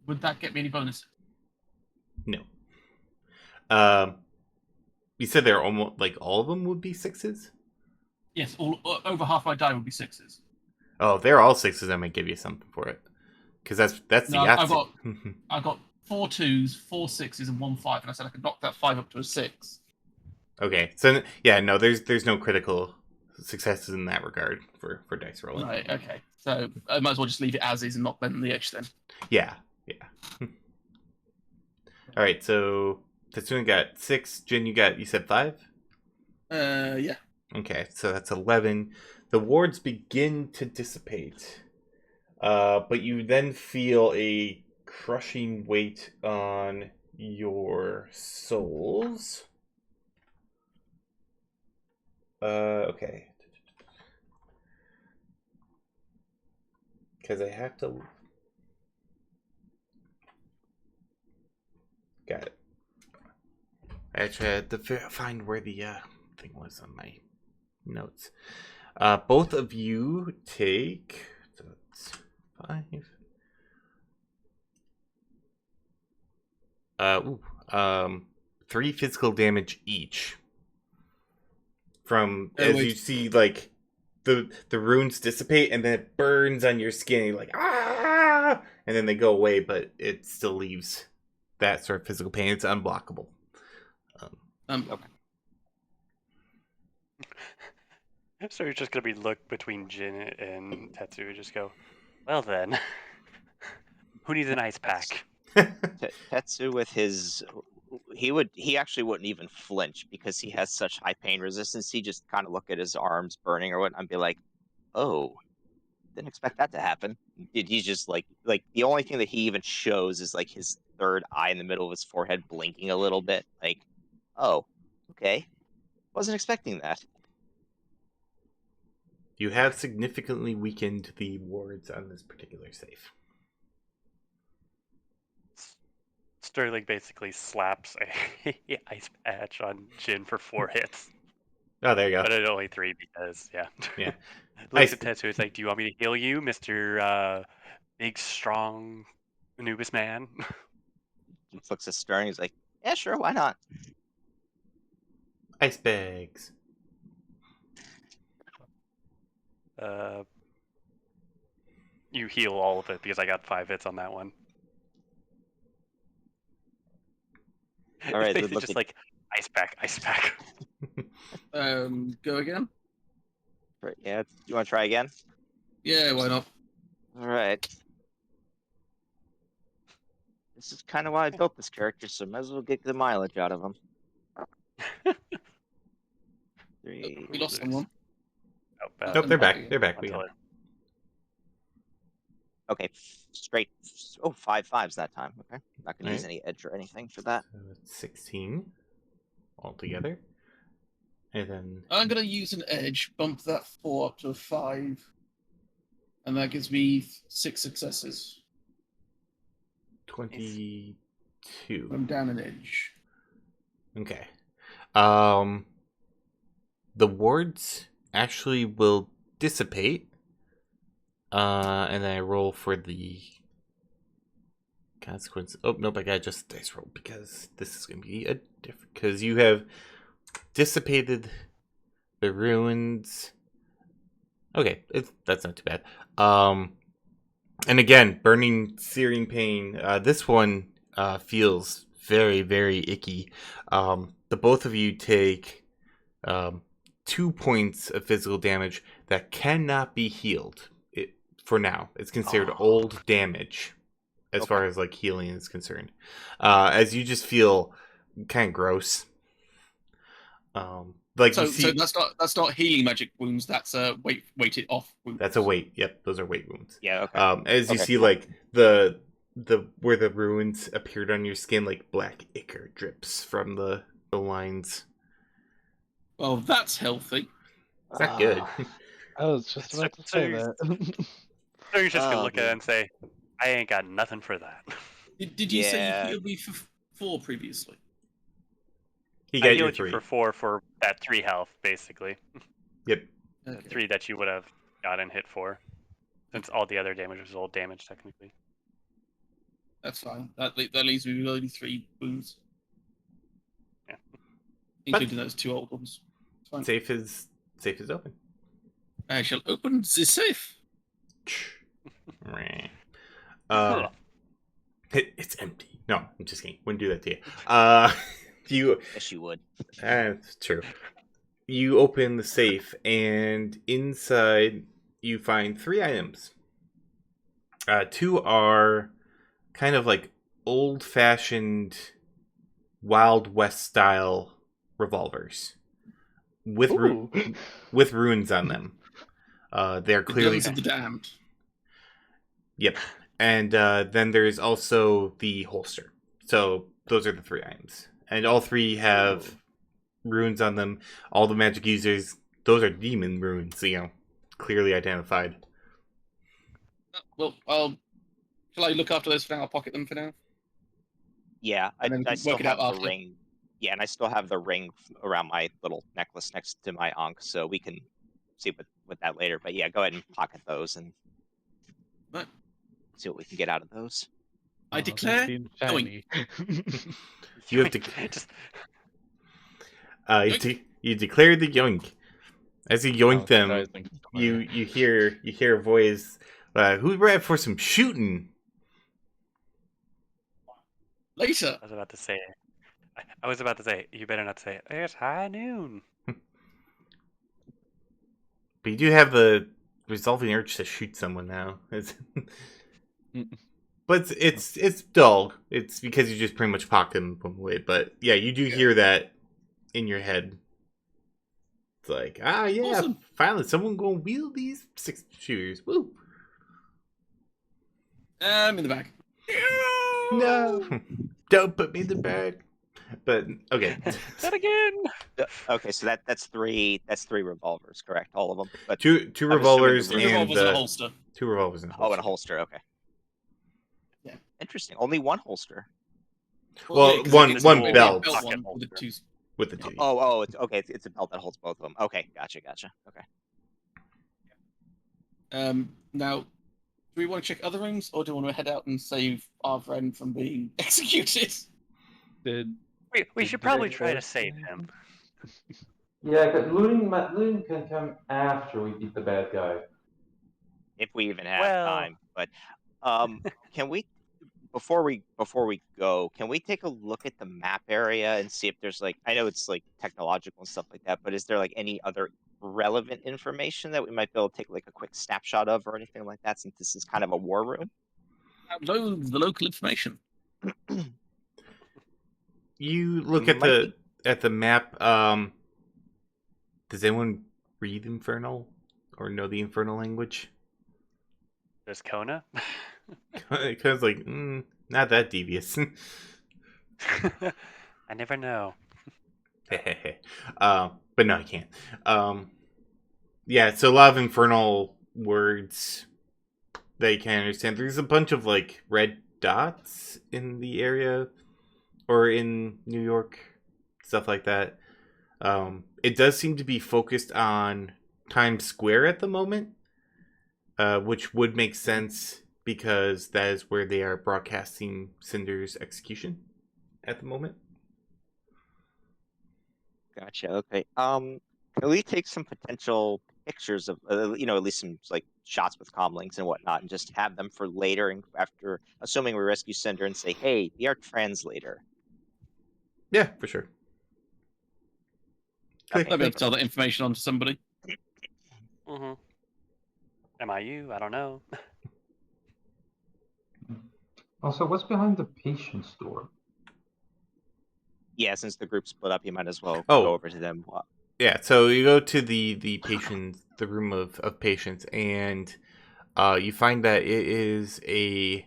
Would that get me any bonuses? No. You said they're almost like all of them would be 6s. Yes, over half my die would be 6s. Oh, if they're all 6s, I might give you something for it. Because that's No, the Yahtzee. I've got 4 2s, 4 6s, and 1 5, and I said I could knock that 5 up to a 6. Okay, so yeah, no, there's no critical successes in that regard for dice rolling. Right, okay. So I might as well just leave it as is and not bend the edge then. Yeah. All right, so Tatsuna got 6. Jin, you said 5? Yeah. Okay, so that's 11. The wards begin to dissipate, but you then feel a crushing weight on your souls. Okay. Because I have to... Got it. I actually had to find where the thing was on my notes. Both of you take... So that's 5. 3 physical damage each. From as you see, like the runes dissipate, and then it burns on your skin. And you're like, ah, and then they go away, but it still leaves that sort of physical pain. It's unblockable. Okay. So you're just gonna be look between Jin and Tetsu, just go, well then, who needs an ice pack? Tetsu with his, he actually wouldn't even flinch because he has such high pain resistance. He just kind of look at his arms burning or whatnot and be like, oh, didn't expect that to happen. He's just like the only thing that he even shows is like his third eye in the middle of his forehead blinking a little bit. Like, oh, okay, wasn't expecting that. You have significantly weakened the wards on this particular safe. Sterling basically slaps a ice patch on Jin for 4 hits. Oh, there you go. But it only 3 because, yeah. Yeah. Looks at Tetsu, it's like, do you want me to heal you, Mr. Big, strong Anubis man? He looks at Stern. He's like, yeah, sure, why not? Ice bags. You heal all of it because I got 5 hits on that one. All right, It's just like ice pack. Go again? Right, yeah, you want to try again? Yeah, why not? All right. This is kind of why I built this character, so might as well get the mileage out of him. 3. We lost someone. Nope, they're back. They're back. Okay, straight. Oh, 5 5s that time. Okay, not gonna use any edge or anything for that. So it's 16 altogether. And then I'm going to use an edge, bump that 4 up to a 5. And that gives me 6 successes. 22. I'm down an edge. Okay. The wards actually will dissipate, And then I roll for the consequence. Oh, nope, I got just dice roll because this is going to be a different. Because you have dissipated the ruins. Okay, that's not too bad. And again, burning, searing pain. This one feels very, very icky. The both of you take 2 points of physical damage that cannot be healed. For now, it's considered old damage as far as like healing is concerned. As you just feel kind of gross. Like So, you see, so that's not healing magic wounds. That's weighted off wounds. that's a weight. Yep, those are weight wounds. Yeah. Okay. As you Okay. see, like the where the ruins appeared on your skin, like black ichor drips from the lines. Well, that's healthy. It's not good. I was just So- about to so say you're- that. So you're just gonna Oh, look at it man. and say, I ain't got nothing for that. Did you say Yeah. you healed me for 4 previously? He I got your healed you 3. for 4 for that 3 health, basically. Yep. The Okay. 3 that you would have gotten hit for. Since all the other damage was old damage, technically. That's fine. That leaves me with only 3 wounds. Yeah. Including those 2 old ones. It's fine. Safe is open. I shall open the safe. It's empty. No, I'm just kidding. Wouldn't do that to you. You Yes, you would. That's true. You open the safe, and inside you find 3 items. 2 are kind of like old-fashioned Wild West style revolvers with Ooh. with runes on them. They're The clearly guns of the damned. Yep. And then there's also the holster. So those are the 3 items. And all 3 have runes on them. All the magic users, those are demon runes, clearly identified. Well, shall I look after those for now? I'll pocket them for now. Yeah, And then we I can still work it out have the after. ring. Yeah, and I still have the ring around my little necklace next to my ankh, so we can see with that later. But yeah, go ahead and pocket those and Right. see what we can get out of those. I declare Seems going. shiny. You have to Just you declare the yoink. As you yoink them, Apologizing. you hear a voice, who's ready for some shooting? Later. I was about to say, you better not say it. It's high noon. But you do have the resolving urge to shoot someone now. But it's dull. It's because you just pretty much pocket them away. But yeah, you do hear that in your head. It's like, yeah, Awesome. finally someone gonna wield these 6 shooters. Woo! In the back. No, don't put me in the bag. But okay, That again. Okay, so that's 3 revolvers, correct? All of them. But two assuming revolvers the Two and revolvers and a holster. 2 revolvers and a oh, holster. and a holster. Okay. Yeah. Interesting. Only 1 holster. Well, 'cause one it's one a belt one Pocket with the holster. 2. with the 2. Oh, it's okay. It's a belt that holds both of them. Okay, gotcha. Okay. Now, do we want to check other rooms, or do we want to head out and save our friend from being executed? We should probably try to save him. Yeah, because looting can come after we beat the bad guy. If we even have Well- time. But can we before we go, can we take a look at the map area and see if there's like, I know it's like technological and stuff like that, but is there like any other relevant information that we might be able to take like a quick snapshot of or anything like that, since this is kind of a war room? The local information. You look at Might the map. Does anyone read Infernal or know the Infernal language? There's Kona. Because like, not that devious. I never know. But no, I can't. Yeah, so a lot of Infernal words that you can't understand. There's a bunch of like red dots in the area, or in New York, stuff like that. It does seem to be focused on Times Square at the moment. which would make sense because that is where they are broadcasting Cynder's execution at the moment. Gotcha. Okay. Can we take some potential pictures of, at least some like shots with comlinks and whatnot, and just have them for later, and after, assuming we rescue Cynder, and say, "Hey, be our translator." Yeah, for sure. Okay. I'll be able to tell that information on to somebody. Mm-hmm. Am I you? I don't know. Also, what's behind the patient's door? Yeah, since the group split up, you might as well Oh. go over to them. Yeah, so you go to the patient, the room of patients, and you find that it is a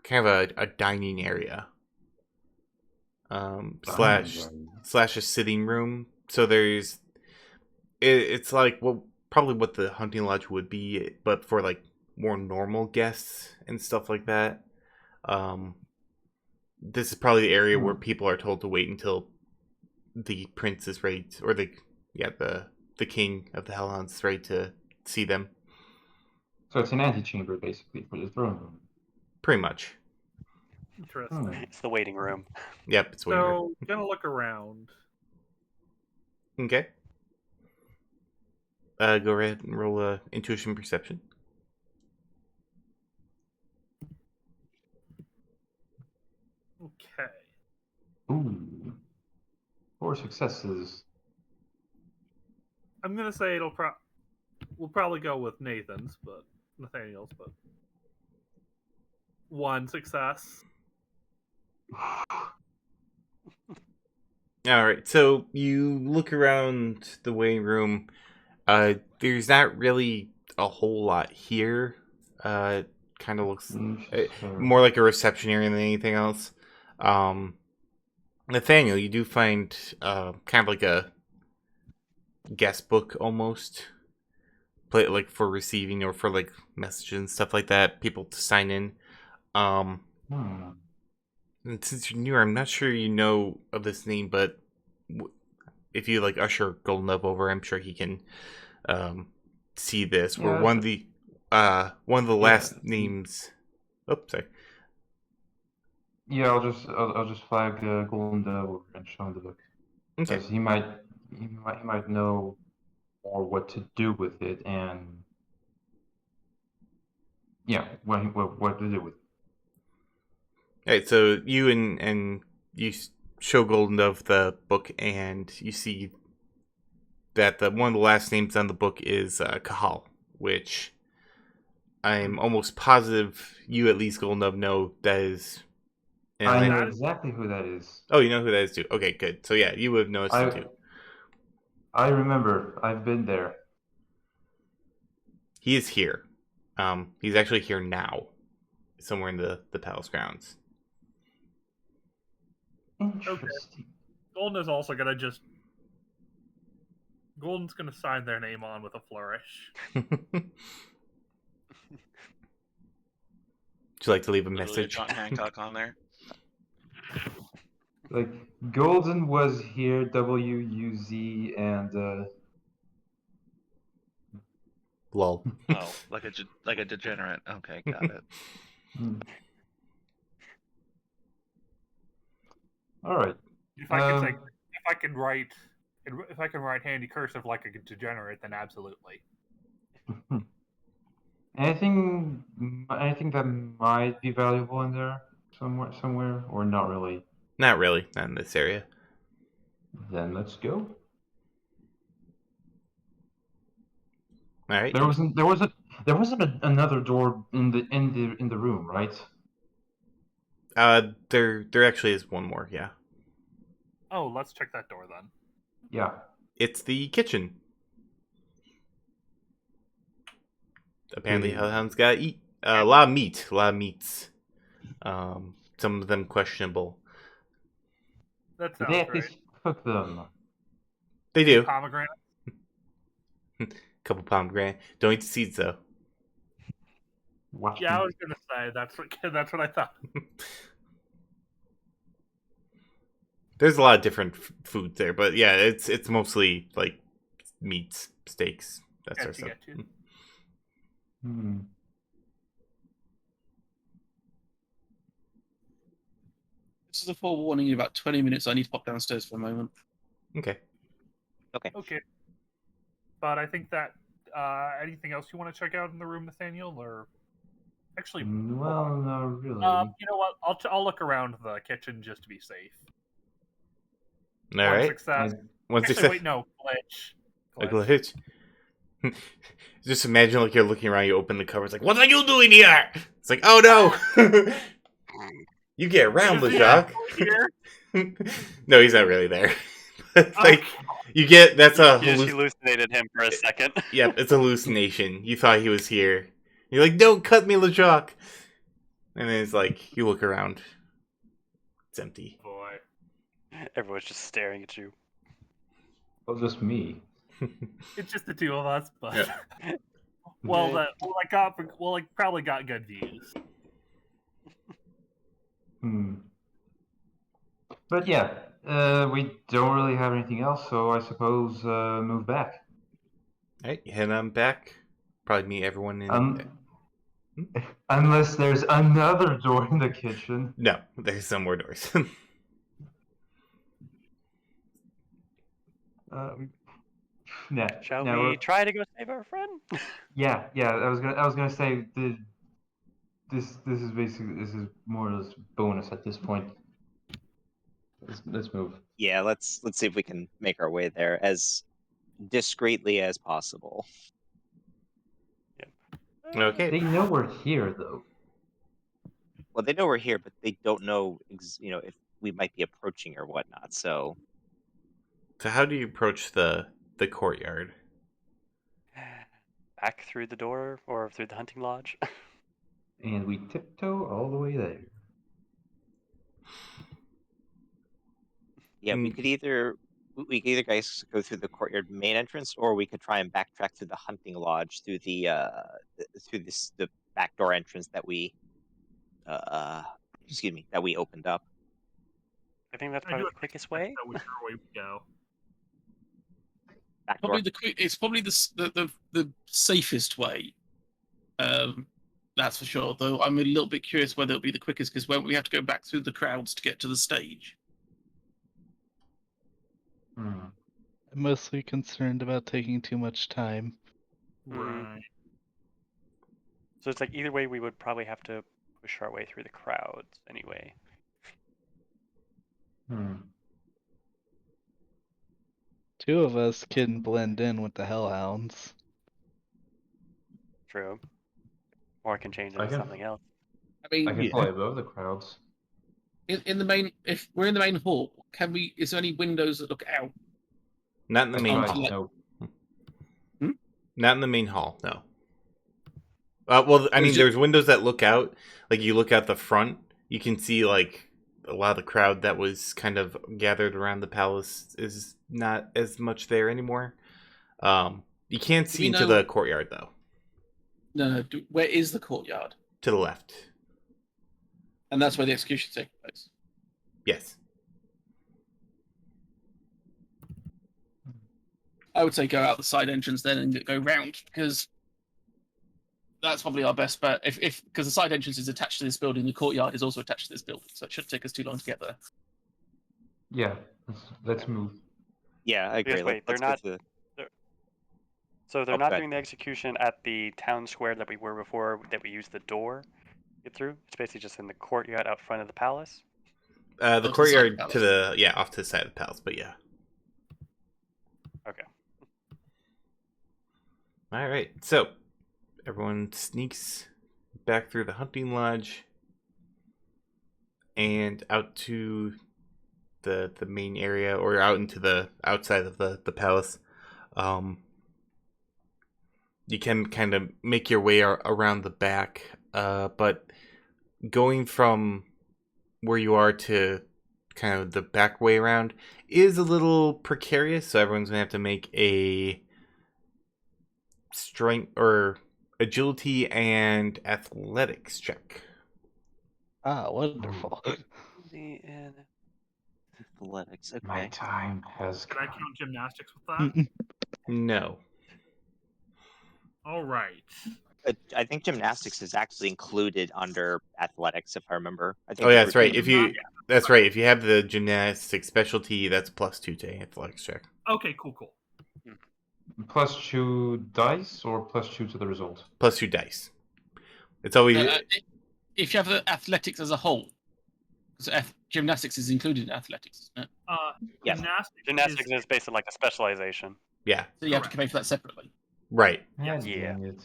kind of a dining area, slash a sitting room. So there's it's like probably what the hunting lodge would be, but for like more normal guests and stuff like that. This is probably the area where people are told to wait until the prince is ready, or the king of the hellhounds is ready to see them. So it's an antechamber, basically, for the throne room. Pretty much. Interesting. It's the waiting room. Yep, it's waiting room. So, gonna look around. Okay. Go ahead and roll a intuition perception. Okay. Ooh. 4 successes. I'm gonna say we'll probably go with Nathaniel's, but 1 success. All right, so you look around the waiting room. There's not really a whole lot here. Kind of looks more like a reception area than anything else. Nathaniel, you do find kind of like a guest book almost, like for receiving or for like messages and stuff like that, people to sign in. And since you're newer, I'm not sure you know of this name, but if you like usher Golden Love over, I'm sure he can see this. Yeah, one of the last names. Oh, sorry. Yeah, I'll just flag Golden Dove over and show him the book. Okay. Because he might know more what to do with it, and yeah, what to do with it. Alright, so you and you show Golden Dove the book, and you see that one of the last names on the book is Kahal, which I'm almost positive you, at least, Golden Dove, know that is. I know exactly who that is. Oh, you know who that is too. Okay, good. So yeah, you would have noticed him too. I remember. I've been there. He is here. He's actually here now, somewhere in the palace grounds. Interesting. Golden is also gonna Golden's gonna sign their name on with a flourish. Would you like to leave a Literally message? John Hancock on there. Like, Golden was here, WUZ, and Lol. Oh, like a degenerate. Okay, got it. All right. If I can write handy cursive like a degenerate, then absolutely. Anything that might be valuable in there somewhere, or not really? Not really. Not in this area. Then let's go. All right. There wasn't another door in the room, right? There actually is one more. Yeah. Oh, let's check that door then. Yeah. It's the kitchen. Apparently, hellhounds gotta eat a lot of meats. Some of them questionable. That Did sounds they at great. least cook them? They do. Pomegranate. Couple pomegranate. Don't eat the seeds though. Watch Yeah, I me. was gonna say that's what I thought. There's a lot of different food there, but yeah, it's mostly like meats, steaks, that sort of stuff. Hmm. This is a forewarning. In about 20 minutes, I need to pop downstairs for a moment. Okay. Okay. But I think that anything else you want to check out in the room, Nathaniel, or actually, hold Well, on. not really. You know what? I'll look around the kitchen just to be safe. All One right. success. One Actually, success. wait, no, glitch. A glitch. Just imagine like you're looking around, you open the cupboards, like, what are you doing here? It's like, oh no! You get around, Is he LeJacques. actually here? No, he's not really there. Like, you get that's a You just hallucinated him for a second. Yep, it's a hallucination. You thought he was here. You're like, don't cut me, LeJacques. And then it's like, you look around. It's empty. Boy. Everyone's just staring at you. Well, just me. It's just the two of us, but Yeah. I probably got good views. But yeah, we don't really have anything else, so I suppose move back. Alright, head on back. Probably meet everyone in. Unless there's another door in the kitchen. No, there's some more doors. Shall we try to go save our friend? Yeah. I was gonna say this is more or less bonus at this point. Let's move. Yeah, let's see if we can make our way there as discreetly as possible. Okay. They know we're here, though. Well, they know we're here, but they don't know, if we might be approaching or whatnot. So how do you approach the courtyard? Back through the door or through the hunting lodge? And we tiptoe all the way there. yeah, we could either guys go through the courtyard main entrance, or we could try and backtrack through the hunting lodge through the back door entrance that we that we opened up. I think that's probably the quickest way. Whichever way we go. Back Probably door. it's probably the safest way. That's for sure. Though I'm a little bit curious whether it'll be the quickest, because we have to go back through the crowds to get to the stage. I'm mostly concerned about taking too much time. Right. So it's like either way, we would probably have to push our way through the crowds anyway. Two of us can blend in with the hellhounds. True. Or it can change into something else. I mean, I can fly above the crowds. In the main, if we're in the main hall, can we? Is there any windows that look out? Not in the main hall. No. Not in the main hall, no. Well, I mean, there's windows that look out. Like, you look out the front, you can see, like, a lot of the crowd that was kind of gathered around the palace is not as much there anymore. You can't see into the courtyard, though. No. Where is the courtyard? To the left. And that's where the execution takes place. Yes. I would say go out the side entrance then and go round, because that's probably our best bet. Because the side entrance is attached to this building, the courtyard is also attached to this building, so it shouldn't take us too long to get there. Yeah, let's move. Yeah, I agree. Wait, they're not. So they're Oh, not go ahead. doing the execution at the town square that we were before, that we used the door to get through. It's basically just in the courtyard out front of the palace. The courtyard to the off to the side of the palace, but yeah. Okay. All right, so everyone sneaks back through the hunting lodge and out to the main area, or out into the outside of the palace. You can kind of make your way around the back, but going from where you are to kind of the back way around is a little precarious, so everyone's gonna have to make a strength or agility and athletics check. Wonderful. Athletics. Okay. My time has Can I come. count gymnastics with that? No. All right. I think gymnastics is actually included under athletics, if I remember. I think Oh they yeah, were that's right. doing- That's right. If you have the gymnastics specialty, that's +2 to athletics check. Okay, cool. +2 dice or +2 to the result? +2 dice. It's always If you have the athletics as a whole, because gymnastics is included in athletics, isn't it? Yeah. Gymnastics is basically like a specialization. yeah, So you have to pay for that separately. right. Yes. Yeah. Dang it.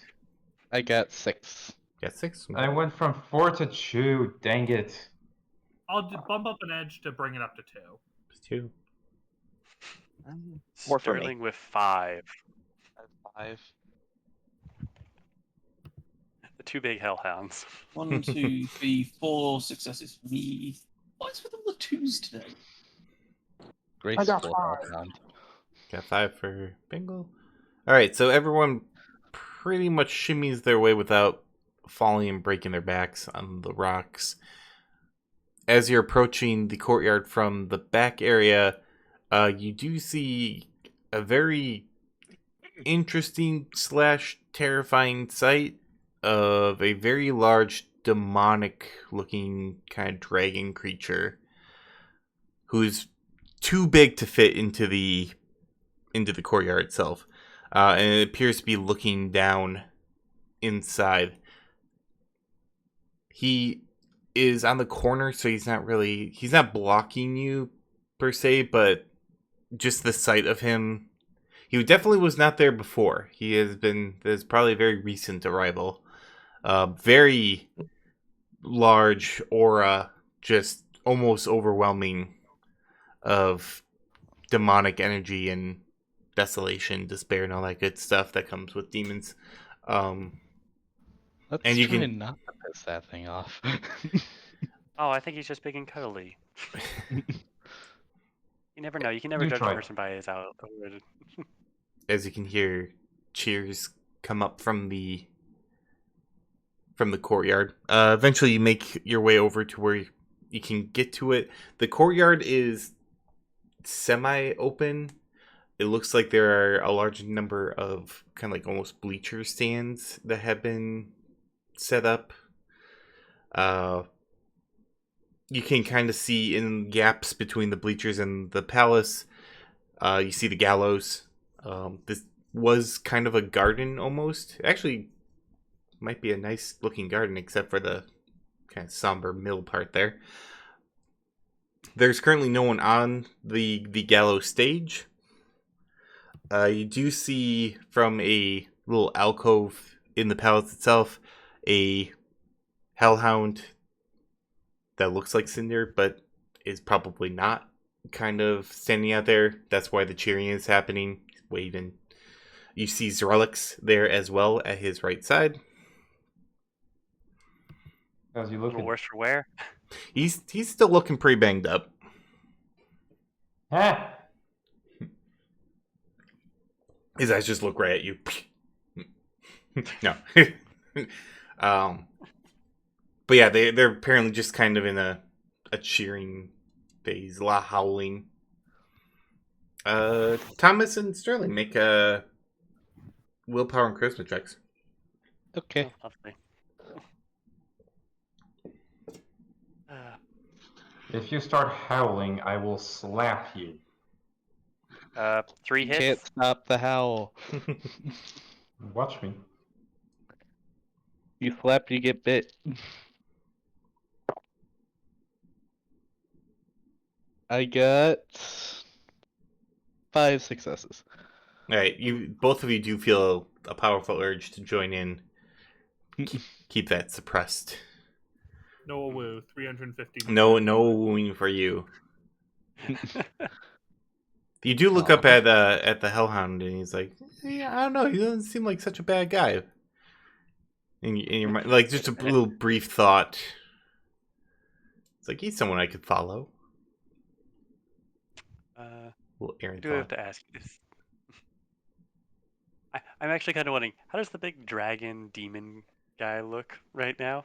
I got 6. Got 6. I went from 4 to 2. Dang it. I'll bump up an edge to bring it up to 2. 2. More for me. Sterling with 5. 5. The 2 big hellhounds. 1, 2, 3, 4 successes for me. What's with all the 2s today? Great I got score, 5. Hellhound. Got 5 for Bingo. All right, so everyone pretty much shimmies their way without falling and breaking their backs on the rocks. As you're approaching the courtyard from the back area, you do see a very interesting / terrifying sight of a very large demonic looking kind of dragon creature who's too big to fit into the courtyard itself, and it appears to be looking down inside. He is on the corner, so he's not blocking you per se, but just the sight of him, he definitely was not there before. There's probably a very recent arrival. Very large aura, just almost overwhelming, of demonic energy and desolation, despair, and all that good stuff that comes with demons. Let's And you try can- not to piss that thing off. Oh, I think he's just big and cuddly. You never know. You can never You judge a tried. person by his outward. As you can hear cheers come up from the courtyard. Eventually you make your way over to where you can get to it. The courtyard is semi-open. It looks like there are a large number of kind of like almost bleacher stands that have been set up. You can kind of see in gaps between the bleachers and the palace. You see the gallows. This was kind of a garden almost. Actually, might be a nice looking garden except for the kind of somber mill part there. There's currently no one on the gallows stage. You do see from a little alcove in the palace itself a hellhound that looks like Cynder, but is probably not, kind of standing out there. That's why the cheering is happening. He's waving. You see Zerelix there as well at his right side. How's he A little looking? worse for wear. He's still looking pretty banged up. Ah! His eyes just look right at you. No. But yeah, they're apparently just kind of in a cheering phase, a lot of howling. Thomas and Sterling, make willpower and charisma checks. Okay. Oh, lovely. If you start howling, I will slap you. 3 hits. Can't stop the howl. Watch me. You slap, you get bit. I got 5 successes. All right, both of you do feel a powerful urge to join in. Keep that suppressed. No woo, 350. No wooing for you. You do look up at the Hellhound, and he's like, "Yeah, I don't know. He doesn't seem like such a bad guy." In your mind, like just a little brief thought. It's like he's someone I could follow. Little errant Do I have thought. to ask you this? I'm actually kind of wondering, how does the big dragon demon guy look right now?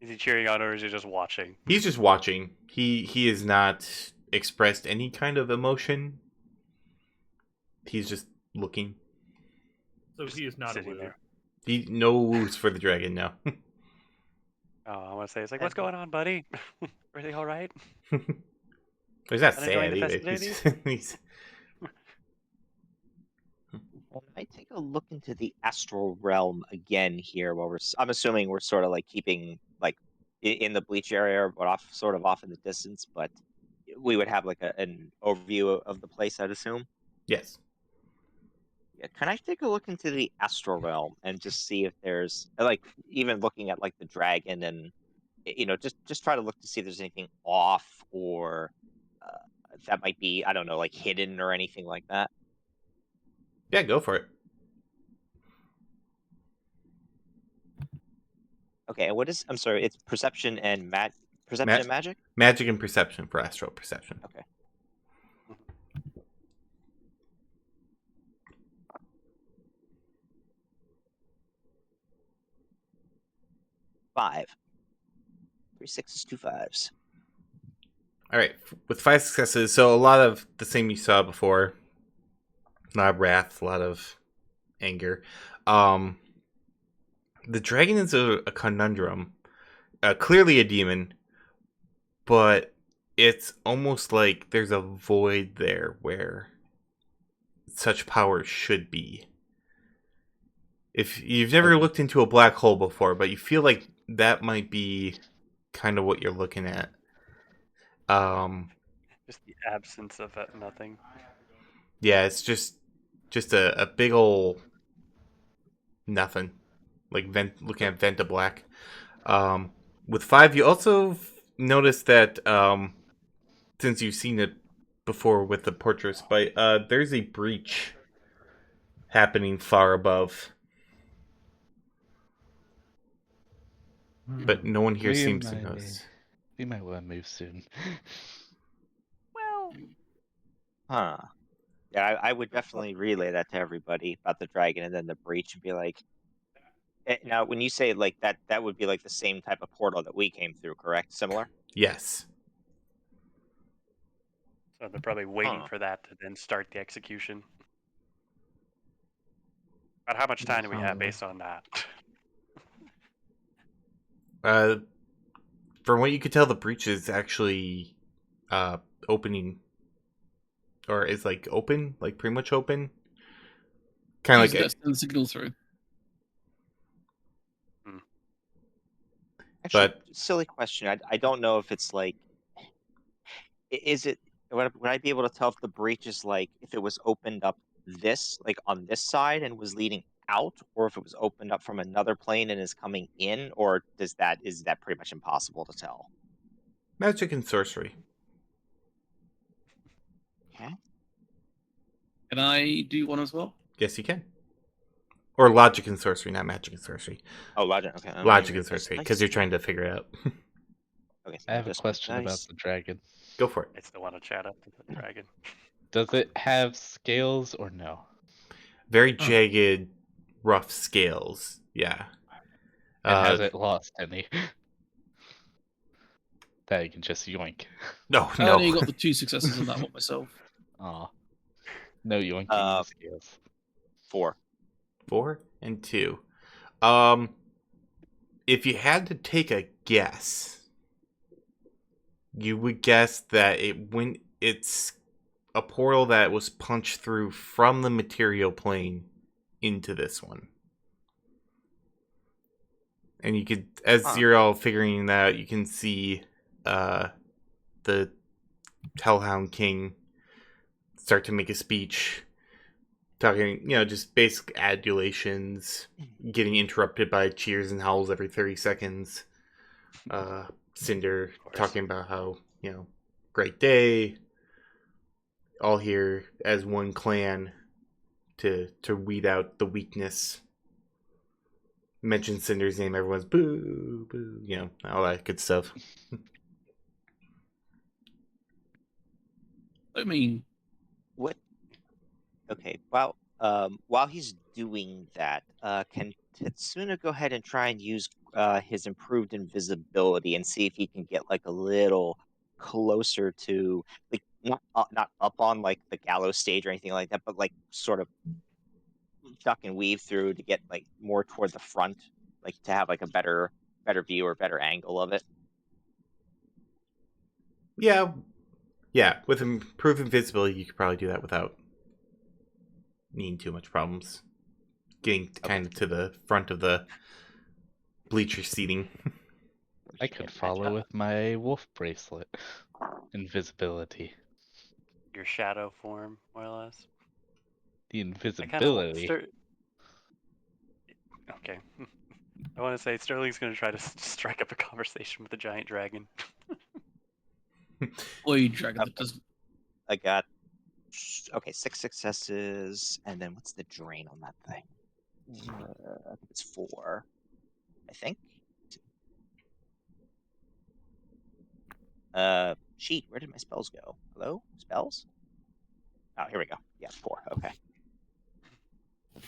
Is he cheering on, or is he just watching? He's just watching. He has not expressed any kind of emotion. He's just looking. So he is not a Sitting woo. there. No woos for the dragon, no. Oh, I want to say it's like, what's going on, buddy? Everything all right? He's not Not enjoying sad the either. festivities? Well, I take a look into the astral realm again here. While I'm assuming we're sort of like keeping like in the bleach area, but off in the distance. But we would have like an overview of the place, I'd assume. Yes. Yeah, can I take a look into the astral realm and just see if there's like even looking at like the dragon and just try to look to see if there's anything off or that might be, I don't know, like hidden or anything like that. Yeah, go for it. Okay, and what is? I'm sorry, it's perception and perception and magic. Magic and perception for astral perception. Okay. Five. 3 6s, 2 5s. All right, with 5 successes, so a lot of the same you saw before. A lot of wrath, a lot of anger. The dragon is a conundrum. Clearly a demon, but it's almost like there's a void there where such power should be. If you've never looked into a black hole before, but you feel like that might be kind of what you're looking at. Just the absence of nothing. Yeah, it's just a big ol' nothing. Like looking at Venta Black. With 5, you also notice that since you've seen it before with the portrait, but there's a breach happening far above. But no one here seems to notice. We might want to move soon. Well, Huh. Yeah, I would definitely relay that to everybody about the dragon and then the breach and be like, now when you say like that would be like the same type of portal that we came through, correct? Similar? Yes. So they're probably waiting for that to then start the execution. But how much time do we have based on that? From what you could tell, the breach is actually opening, or is like open, like pretty much open. Kind of like the signal through. Actually, but silly question. I don't know if it's like, is it? Would I be able to tell if the breach is like if it was opened up like on this side and was leading out, or if it was opened up from another plane and is coming in, or is that pretty much impossible to tell? magic and sorcery. Okay. Can I do one as well? Yes, you can. Or logic and sorcery, not magic and sorcery. Oh, logic. Okay. Logic and sorcery, because you're trying to figure it out. Okay. I have a question about the dragon. Go for it. I still want to chat up with the dragon. Does it have scales or no? Very jagged, rough scales. Yeah. And has it lost any? That you can just yoink. No. I only got the 2 successes on that one myself. Aw. No yoinking the scales. 4. 4 and 2. If you had to take a guess, you would guess that it's a portal that was punched through from the material plane into this one. And you could, as you're all figuring that out, you can see the Hellhound King start to make a speech, talking, just basic adulations, getting interrupted by cheers and howls every 30 seconds. Cynder talking about how, great day, all here as one clan to weed out the weakness. Mention Cynder's name, everyone's boo, boo, all that good stuff. I mean, what? Okay. Well, while he's doing that, can Tetsuna go ahead and try and use his improved invisibility and see if he can get like a little closer to, like, not up on like the gallows stage or anything like that, but like sort of duck and weave through to get like more toward the front, like to have like a better view or better angle of it? Yeah, with improved invisibility, you could probably do that without needing too much problems. Getting kind of to the front of the bleacher seating. I could follow with my wolf bracelet. Invisibility. Your shadow form, more or less. The I kind of invisibility. Okay. I want to say Sterling's going to try to strike up a conversation with the giant dragon. Oi, dragon. Okay. That doesn't. I got 6 successes, and then what's the drain on that thing? I think it's 4. I think. Sheet. Where did my spells go? Hello, spells. Oh, here we go. Yeah, 4. Okay. 1,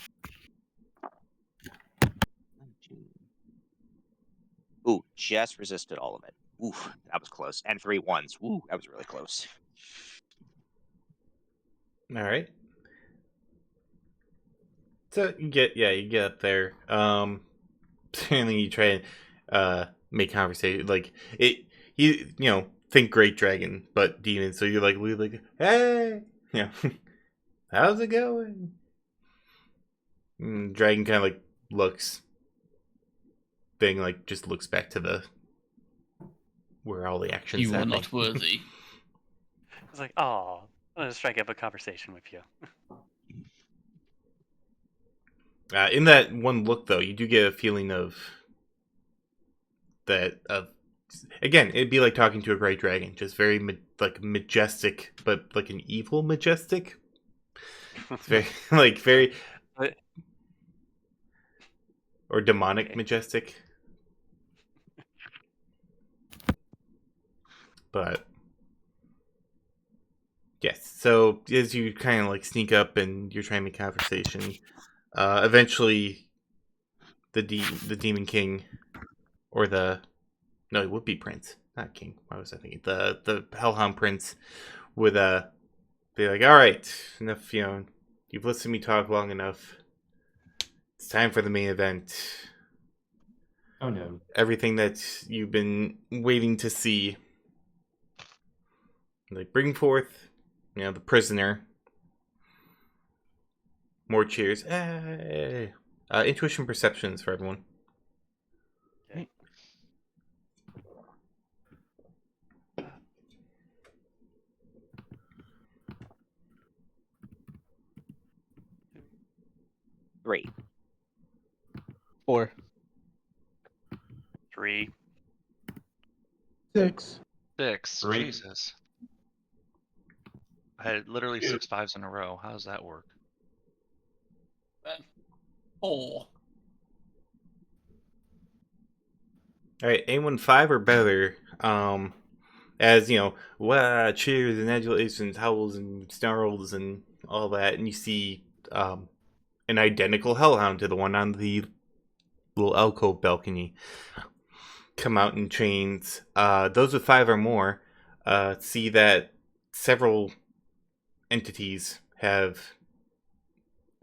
2. Ooh, just resisted all of it. Ooh, that was close. And 3 ones. Ooh, that was really close. All right. So you get up there. Apparently you try and make conversation like it. You think great dragon, but demon. So you're like, hey, how's it going? And dragon kind of like looks. Thing like just looks back to the where all the actions. You are not worthy. It's like, oh, I'm gonna strike up a conversation with you. In that one look, though, you do get a feeling of that. Again, it'd be like talking to a great dragon, just very majestic, but like an evil majestic. It's very very or demonic majestic. But yes, so as you kind of like sneak up and you're trying to make conversation, eventually the demon king, or it would be prince, not king. Why was I thinking the hellhound prince would be like, all right, enough. You've listened to me talk long enough. It's time for the main event. Oh no! Everything that you've been waiting to see. Like, bring forth, the prisoner. More cheers. Hey. Intuition perceptions for everyone. Okay. Great. 4. 3. 6. 6. 3. Jesus. I had literally 6 5s in a row. How does that work? 4. All right, anyone 5 or better? As cheers and adulations, howls and snarls and all that, and you see an identical hellhound to the one on the little alcove balcony come out in chains. Those with 5 or more see that several entities have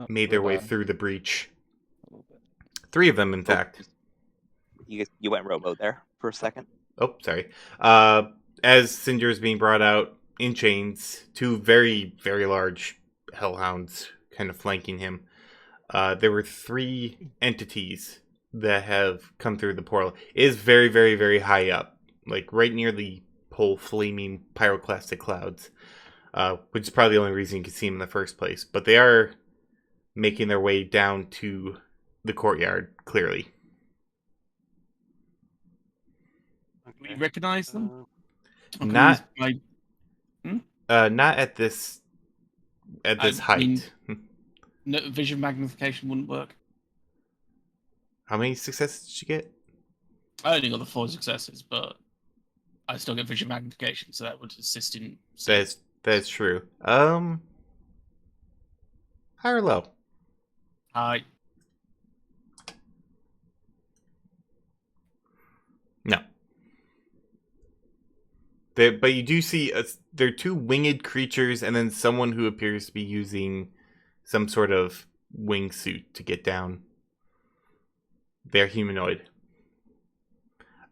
made their way through the breach. 3 of them, in fact. You went robo there for a second. Oh, sorry. As Cynder is being brought out in chains, 2 very, very large hellhounds kind of flanking him. There were 3 entities that have come through the portal. It is very, very, very high up, like right near the whole flaming pyroclastic clouds, which is probably the only reason you can see them in the first place. But they are making their way down to the courtyard, clearly. Do you recognize them? Not Not at this height. No, vision magnification wouldn't work. How many successes did you get? I only got the 4 successes, but I still get vision magnification, so that would assist in. That's true. High or low? High. No. But you do see there are 2 winged creatures and then someone who appears to be using some sort of wingsuit to get down. They're humanoid.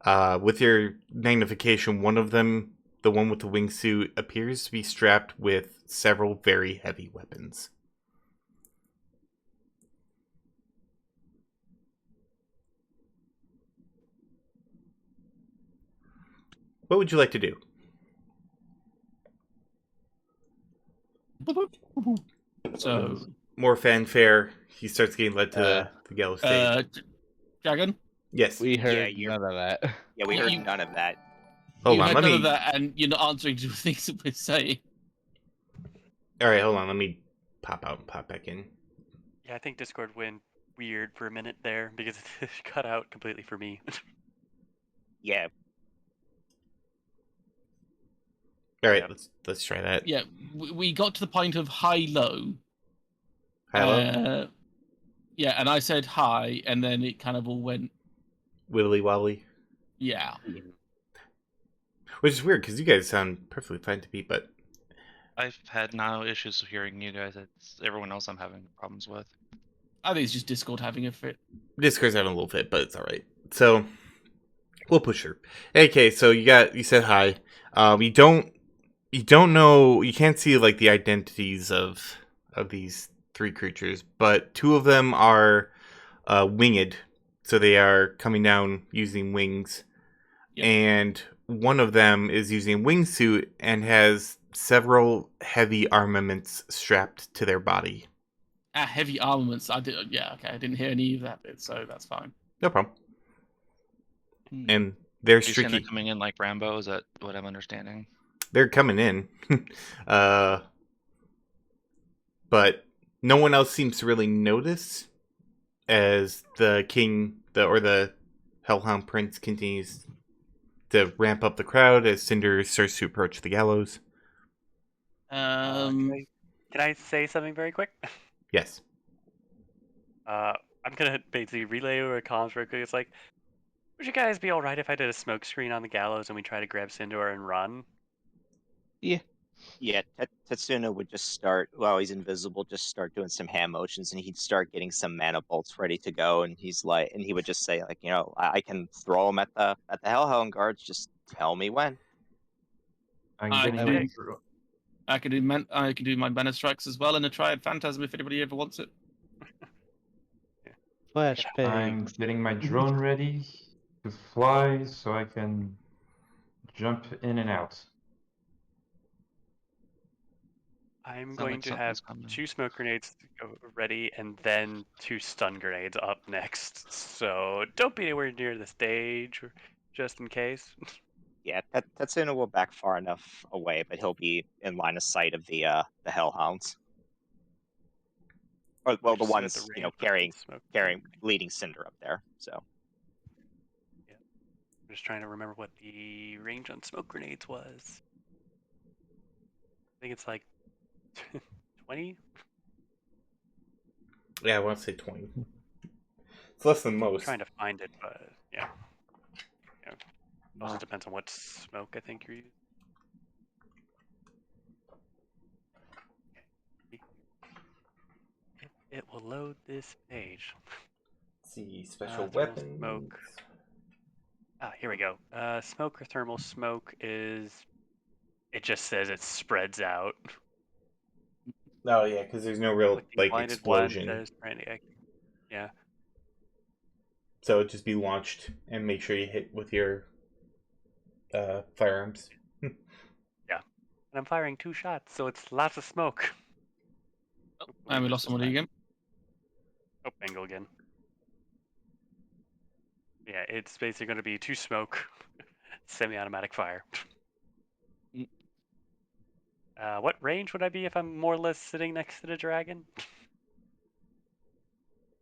With your magnification, one of them, the one with the wingsuit, appears to be strapped with several very heavy weapons. What would you like to do? So, More fanfare. He starts getting led to the gallows stage. Dragon? Yes. We heard you're- none of that. Yeah, we heard none of that. Hold you on, had let none me. of that, and you're not answering to things that we're saying. All right, hold on. Let me pop out and pop back in. Yeah, I think Discord went weird for a minute there because it cut out completely for me. Yeah, All right, Yep. let's try that. Yeah, we got to the point of high-low. Hello, Yeah, and I said hi, and then it kind of all went, wibbly wobbly. yeah. Which is weird because you guys sound perfectly fine to me, but I've had no issues hearing you guys. It's everyone else I'm having problems with. I think it's just Discord having a fit. Discord's having a little fit, but it's all right. So we'll push her. Okay, so you said hi. You don't know, you can't see like the identities of these three creatures, but two of them are winged, so they are coming down using wings. Yep. And one of them is using a wingsuit and has several heavy armaments strapped to their body. Heavy armaments. I didn't hear any of that bit, so that's fine. No problem. Hmm. And they're You're saying they're streaky. coming in like Rambo? Is that what I'm understanding? They're coming in. But no one else seems to really notice as the king, the Hellhound Prince continues to ramp up the crowd as Cynder starts to approach the gallows. Can I say something very quick? Yes. I'm gonna basically relay over comms real quick. It's like, would you guys be alright if I did a smoke screen on the gallows and we try to grab Sindor and run? yeah. Tetsuna would just start while he's invisible, just start doing some hand motions, and he'd start getting some mana bolts ready to go. And he would just say, like, I can throw them at the Hellhound guards. Just tell me when. I'm I getting can my do- I can do my mana strikes as well in a Triad Phantasm if anybody ever wants it. Flashbang. I'm getting my drone ready to fly so I can jump in and out. I'm Sound going like to something's have coming. 2 smoke grenades ready and then 2 stun grenades up next. So don't be anywhere near the stage, just in case. Yeah, Tetsuna will back far enough away, but he'll be in line of sight of the Hellhounds. Or, well, the Just so at the ones range of carrying, smoke. leading Cynder up there. So I'm just trying to remember what the range on smoke grenades was. I think it's like 20. Yeah, I want to say 20. It's less than I'm most. trying to find it, but yeah. It also depends on what smoke I think you're using. It will load this page. Let's see, special Thermal weapons. smoke. Here we go. Smoke or thermal smoke is. It just says it spreads out. Oh yeah, because there's no real like Blinded one explosion. says frantic. Yeah. So it'd just be launched and make sure you hit with your firearms. Yeah. And I'm firing 2 shots, so it's lots of smoke. And we lost somebody again. Oh, Bengal again. Yeah, it's basically going to be 2 smoke, semi-automatic fire. What range would I be if I'm more or less sitting next to the dragon?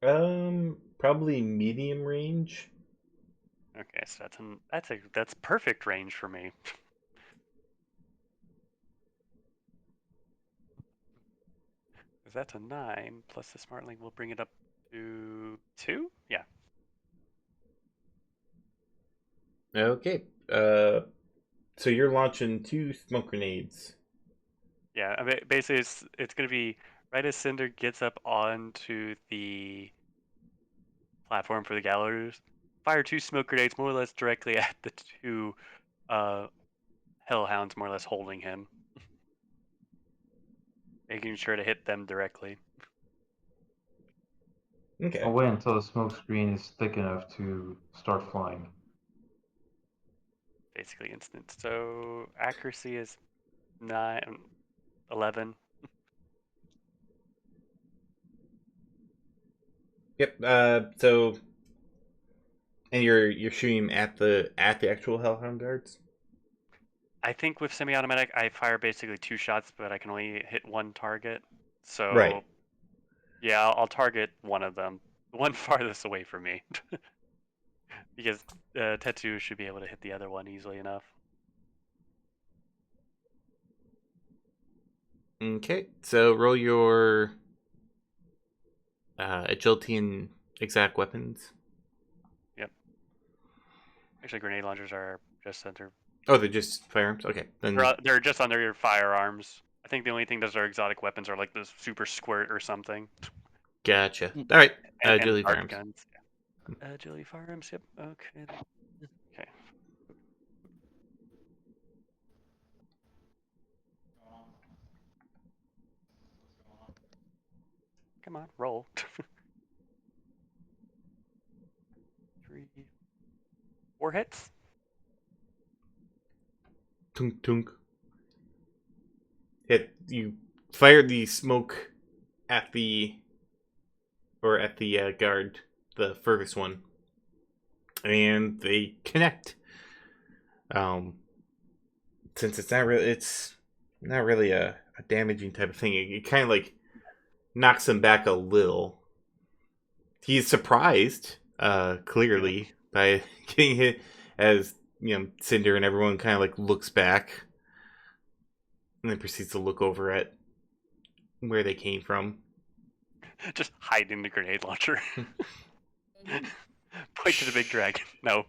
Probably medium range. Okay, so that's perfect range for me. Because that's a 9 plus the smart link will bring it up to 2. Yeah. Okay. So you're launching 2 smoke grenades. Yeah. I mean, basically, it's going to be right as Cynder gets up onto the platform for the gallows, fire 2 smoke grenades more or less directly at the 2 hellhounds, more or less holding him, making sure to hit them directly. Okay. I'll wait until the smoke screen is thick enough to start flying. Basically instant. So accuracy is 11. Yep. So, and you're shooting at the actual hellhound guards. I think with semi-automatic, I fire basically 2 shots, but I can only hit 1 target. So, Right. yeah, I'll target one of them, the one farthest away from me, because Tetsu should be able to hit the other one easily enough. Okay. So roll your agility and exact weapons. Yep. Actually, grenade launchers are just under. Oh, they're just firearms. Okay, then They're just under your firearms. I think the only thing those are exotic weapons are like the super squirt or something. gotcha. All right, And agility dart firearms. guns. Yeah. Agility firearms. Yep. Okay. Okay. Come on, roll. 3, 4 hits. Tunk tunk. Hit you. Fire the smoke at the guard, the furthest one, and they connect. Since it's not really a damaging type of thing. It kind of like knocks him back a little. He's surprised, clearly, by getting hit, as Cynder and everyone kind of like looks back, and then proceeds to look over at where they came from. Just hide in the grenade launcher. Point to the big dragon. No.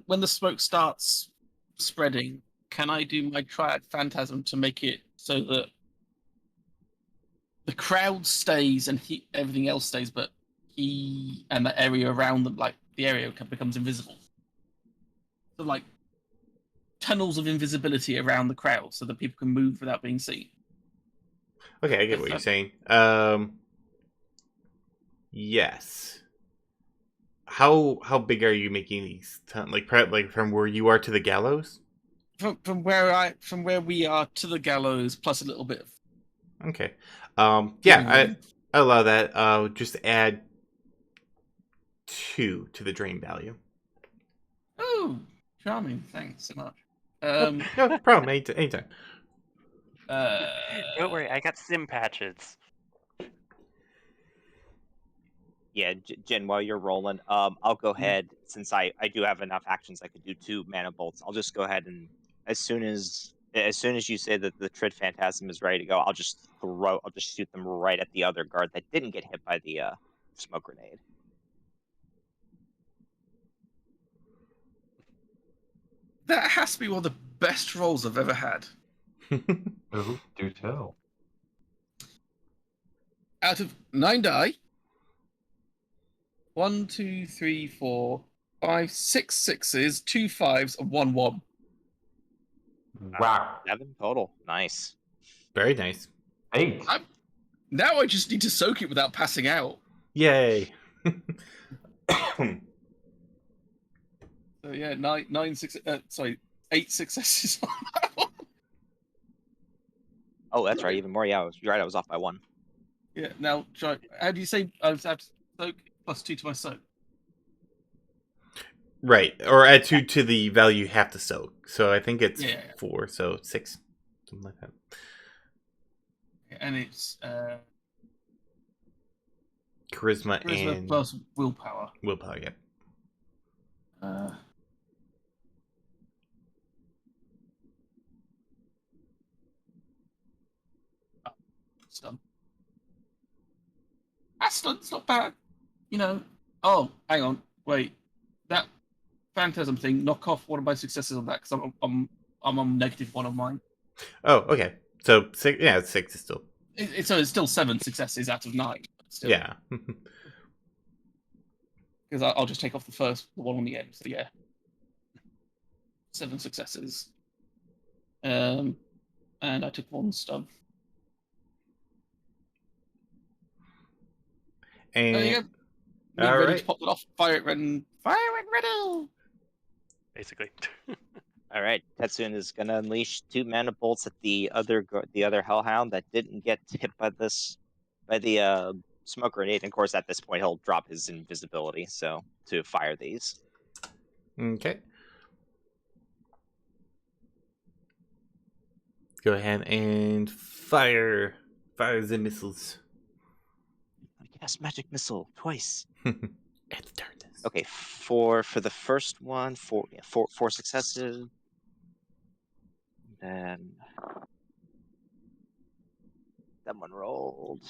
when the smoke starts spreading, can I do my triad phantasm to make it so that the crowd stays and everything else stays, but he and the area around them, like the area, becomes invisible? So like tunnels of invisibility around the crowd, so that people can move without being seen. Okay, I get what you're saying. Yes. How big are you making these? Like from where you are to the gallows? From where we are to the gallows, plus a little bit of. Okay. Yeah, I allow that. Just add 2 to the drain value. Oh, charming! Thanks so much. No problem. Anytime. Don't worry, I got sim patches. Yeah, Jen, while you're rolling, I'll go ahead, since I do have enough actions I could do 2 mana bolts. I'll just go ahead and as soon as you say that the Trid Phantasm is ready to go, I'll just shoot them right at the other guard that didn't get hit by the smoke grenade. That has to be one of the best rolls I've ever had. Oh, do tell. Out of 9 die, 1, 2, 3, 4, 5, 6 sixes, 2 5s, and 1 1. Wow. 7 total. Nice. Very nice. 8. Now I just need to soak it without passing out. Yay. So yeah, 8 successes on that one. Oh, that's right. Even more. Yeah, you're right. I was off by 1. Yeah. Now, how do you say I have to soak plus 2 to my soak? Right, or add 2 to the value you have to soak. So I think it's 4, so 6, something like that. And it's charisma and plus willpower. Willpower, yep. Stun. That's not bad. Oh, hang on, wait. That phantasm thing, knock off one of my successes on that, because I'm on -1 on mine. Oh, okay. So 6, yeah, 6 is still So it's still 7 successes out of 9. Still. Yeah. Because I'll just take off the one on the end. So yeah, 7 successes. And I took 1 stun. And There you go. all Ready right. to pop it off. Fire it when ready. Basically. All right, Tetsuen is going to unleash 2 mana bolts at the other hellhound that didn't get hit by the smoke grenade. And of course, at this point, he'll drop his invisibility to fire these. Okay. Go ahead and fire the missiles. Cast magic missile twice. At the darkness. Okay, 4 for the first one. 4 successes. Then that one rolled.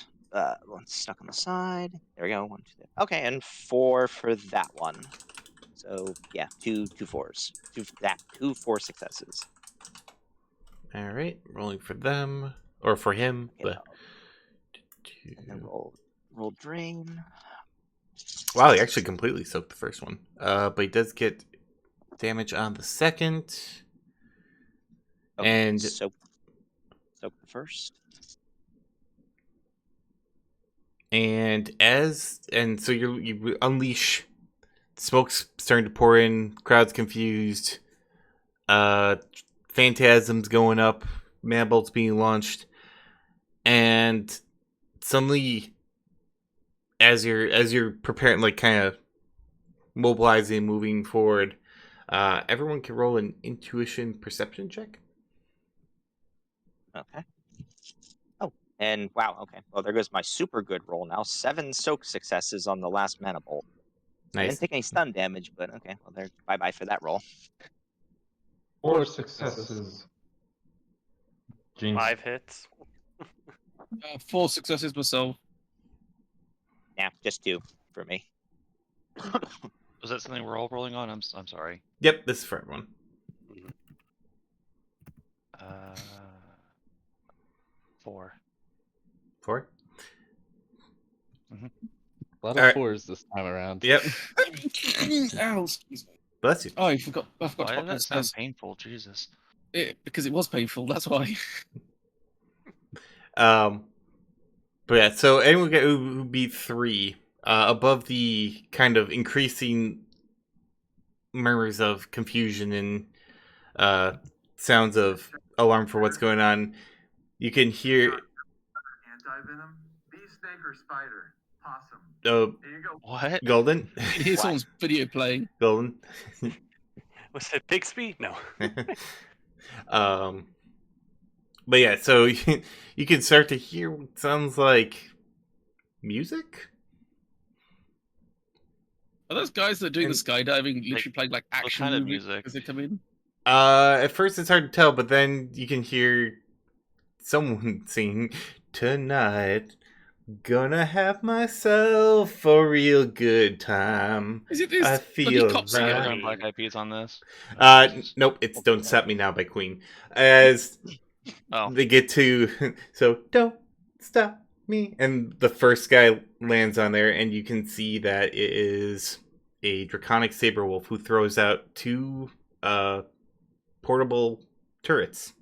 One's stuck on the side. There we go. 1, 2, 3. Okay, and 4 for that one. So yeah, two 4s. 2 4 successes. All right, rolling for them or for him, Okay, but and then roll drain. wow, he actually completely soaked the first one. But he does get damage on the second. Okay, And soak the first. And so you unleash, smoke's starting to pour in, crowd's confused, phantasms going up, mana bolts being launched, and suddenly, as you're preparing, like kind of mobilizing, moving forward, everyone can roll an intuition perception check. Okay. Oh, and wow. Okay. Well, there goes my super good roll now. 7 soak successes on the last mana bolt. I Nice. didn't take any stun damage, but okay. Well, there. Bye for that roll. 4 successes. Jinx. 5 hits. 4 successes myself. Yeah, just 2 for me. Was that something we're all rolling on? I'm sorry. Yep, this is for everyone. Uh, 4. 4? A lot of Alright. 4s this time around. Yep. Ow, excuse me. Bless you. Oh, I forgot Why to pop did that this. sound painful? Jesus. Because it was painful, that's why. But yeah, so anyone who beat 3, above the kind of increasing murmurs of confusion and sounds of alarm for what's going on, you can hear Anti-venom, bee, snake, or spider, possum. Oh, Here you go. What? Golden. You can hear someone's video playing. Golden. Was it Bixby? No. But yeah, so you can start to hear what sounds like music. Are those guys that are doing the skydiving literally Like, playing like what action kind of music music? as they come in? At first it's hard to tell, but then you can hear someone sing, "Tonight, gonna have myself a real good time. Is it this I bloody feel cop Are you singer? doing Black Eyed Peas on this? Nope, it's "Don't Stop Me Now" by Queen. As Oh. they get to, so don't stop me, and the first guy lands on there, and you can see that it is a draconic saber wolf who throws out 2 portable turrets.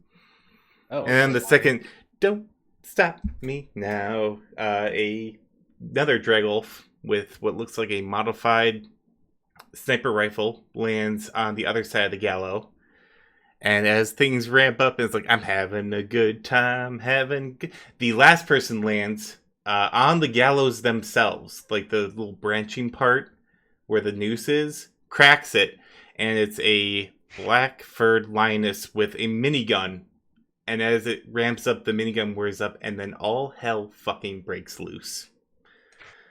Oh, And then the second, "Don't stop me now," another dragolf with what looks like a modified sniper rifle lands on the other side of the gallows. And as things ramp up, it's like, "I'm having a good time, The last person lands on the gallows themselves, like the little branching part where the noose is, cracks it, and it's a black-furred lioness with a minigun. And as it ramps up, the minigun wears up, and then all hell fucking breaks loose.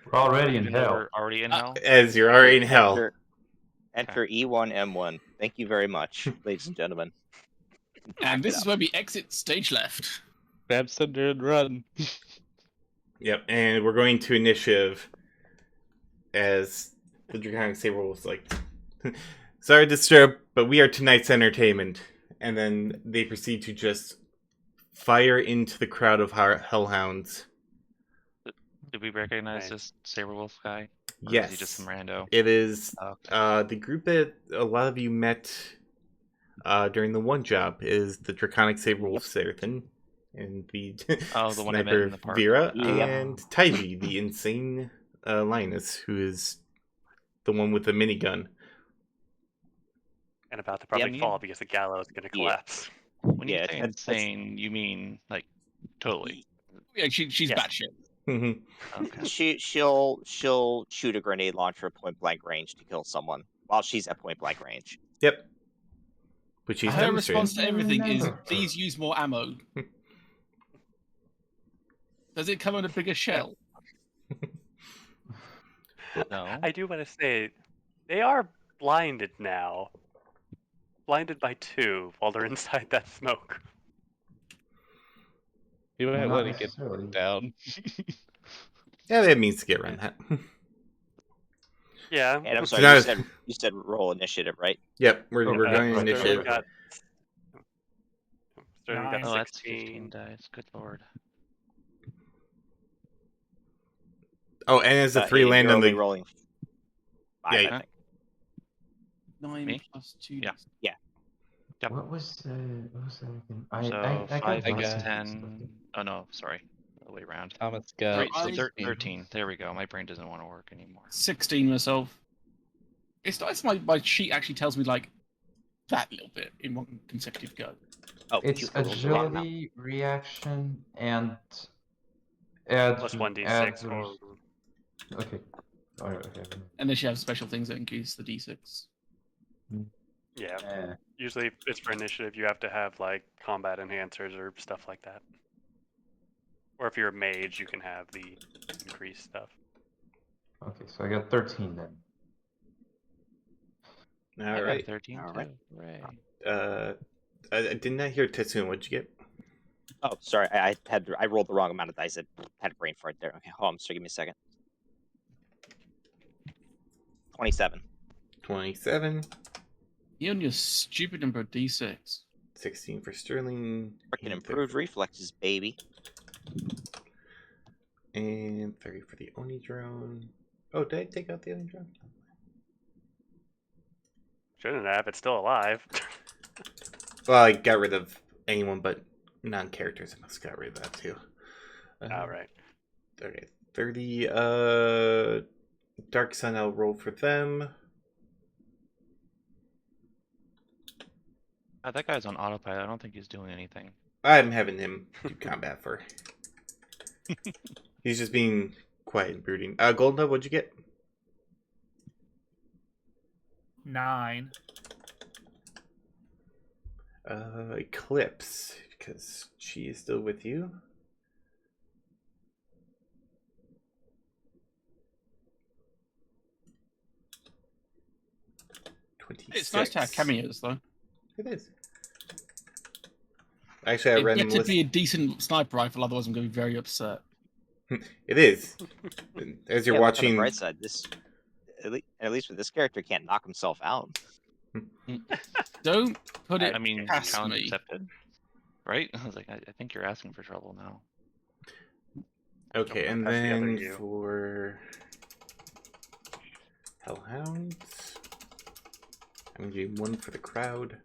We're already in Even though hell. we're already in hell? As you're already in hell. Enter E1M1. Thank you very much, ladies and gentlemen. And this is where we exit stage left. grab Cynder and run. Yep, and we're going to initiative as the Draconic Saber Wolf's like, "Sorry to disturb, but we are tonight's entertainment." And then they proceed to just fire into the crowd of hellhounds. Did we recognize Right. this Saberwolf guy? Or Yes. is he just some rando? It is Okay. the group that a lot of you met during the one job is the Draconic Saberwolf Seraphon and the Oh, the one I met sniper in the park. Vera Yep. and Taiji, the insane Linus, who is the one with the minigun. And about to probably Yeah. fall because the gallows is going to collapse. When you Yeah, say that's- insane, you mean like totally? Yeah, she's Yes. batshit. Okay. She'll shoot a grenade launcher at point blank range to kill someone while she's at point blank range. Yep. Which he's Her demonstrated. response to everything is, Remember. please use more ammo. Does it come in a bigger shell? No. I do want to say, they are blinded now. Blinded by 2 while they're inside that smoke. You might Not want to get necessarily. down. Yeah, that means to get around that. Yeah. And I'm So sorry, now- you said roll initiative, right? Yep, we're Oh, going right. initiative. Sterling got Nine. Oh, that's 16. 15 dice. Good lord. Oh, and as the 3 You're land on only the rolling 5, Yeah, I think. 9 Me? plus 2. Yeah. Yep. What was that again? So I 5 got plus lost in 10. Oh no, sorry. The other way around. Thomas got Right, So I- 13. There we go. My brain doesn't want to work anymore. 16 myself. It's nice my sheet actually tells me like that little bit in one consecutive go. Oh, It's you rolled the wrong amount. agility, reaction, and add Plus 1d6. add or- Okay. Alright, okay. And then she has special things that increase the d6. Yeah. Eh. Usually, if it's for initiative, you have to have like combat enhancers or stuff like that. Or if you're a mage, you can have the increased stuff. Okay, so I got 13 then. All I got right. 13 All too. right. Hooray. I did not hear Tetsuya. What'd you get? Oh, sorry, I rolled the wrong amount of dice. I had a brain fart there. Okay, hold on, so give me a second. 27. 27. You and your stupid number of d6. 16 for Sterling. Freaking and improved reflexes, baby. And 30 for the Oni drone. Oh, did I take out the Oni drone? Shouldn't have. It's still alive. Well, I got rid of anyone but non-characters. I must have got rid of that too. All right. Okay, 30. Dark Sun, I'll roll for them. That guy's on autopilot. I don't think he's doing anything. I'm having him do combat for. He's just being quiet and brooding. Golda, what'd you get? 9. Eclipse, because she is still with you. It's nice to have cameos, though. It is. Actually, I ran It the to list. be a decent sniper rifle, otherwise I'm going to be very upset. It is. As you're Yeah, look on the watching, bright side, this at least with this character can't knock himself out. Don't put it I mean, past challenge me. accepted. Right? I was like, I think you're asking for trouble now. okay, and That's the other then you. for hellhounds, I'm gonna do 1 for the crowd.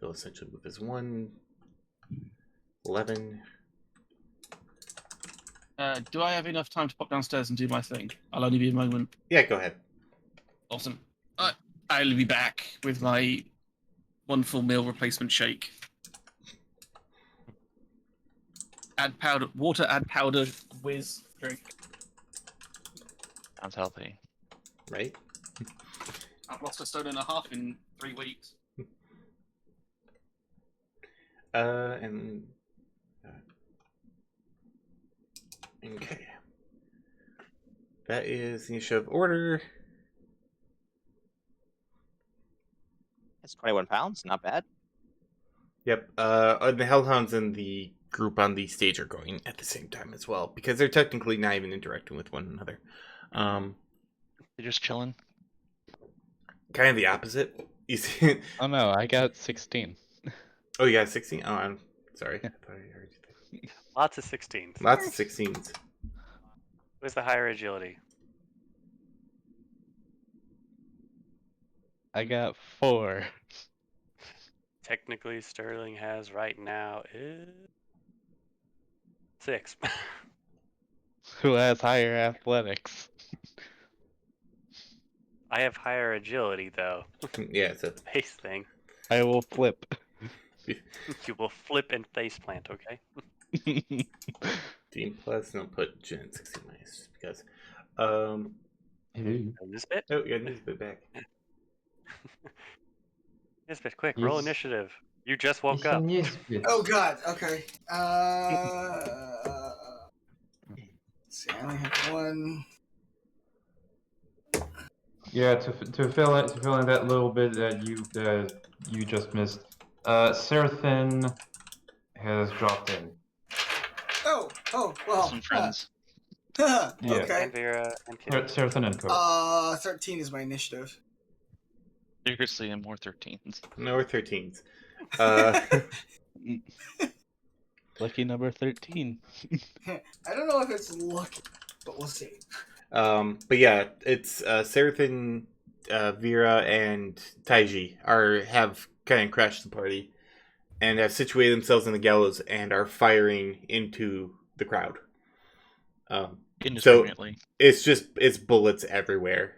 He'll essentially move as 1. 11. Do I have enough time to pop downstairs and do my thing? I'll only be a moment. Yeah, go ahead. Awesome. I'll be back with my wonderful meal replacement shake. Add powder, water, add powder, whiz, drink. Sounds healthy. Right? I've lost 1.5 stone in 3 weeks. And okay, that is the initiative order. That's 21 pounds, not bad. Yep. The hellhounds and the group on the stage are going at the same time as well because they're technically not even interacting with one another. They're just chilling. Kind of the opposite. You see? Oh no, I got 16. Oh, you got 16? Oh, I'm sorry. I thought I heard you. Lots of 16s. Lots of 16s. What's the higher agility? I got 4. Technically, Sterling has right now is 6. Who has higher athletics? I have higher agility though. Yeah, so Face thing. I will flip. You will flip and face plant, okay? Team plus, and I'll put Gen 16 minus because This bit? oh, you got Nisbet back. This bit, quick, roll Yes. initiative. You just woke It's a up. Nisbet. Oh God. Okay. Let's see. I only have one. Yeah, to fill in that little bit that you just missed, Serathin has dropped in. Oh. Well. Some friends. Yeah. Okay. And Vera and Kitty. Serathin and Co. 13 is my initiative. Seriously, and more 13s. No, we're 13s. Lucky number 13. I don't know if it's lucky, but we'll see. But yeah, it's Serathin, Vera, and Taiji have kind of crashed the party and have situated themselves in the gallows and are firing into the crowd. So Indiscriminately. it's bullets everywhere.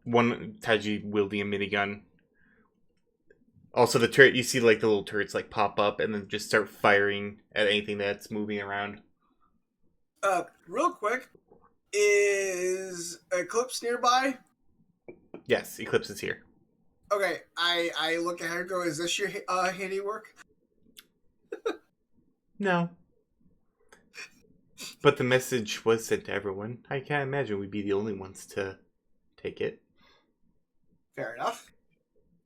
One Taiji wielding a minigun. Also, the turret, you see like the little turrets like pop up and then just start firing at anything that's moving around. Real quick, is Eclipse nearby? Yes, Eclipse is here. Okay, I look at her and go, is this your handiwork? No. But the message was sent to everyone. I can't imagine we'd be the only ones to take it. Fair enough.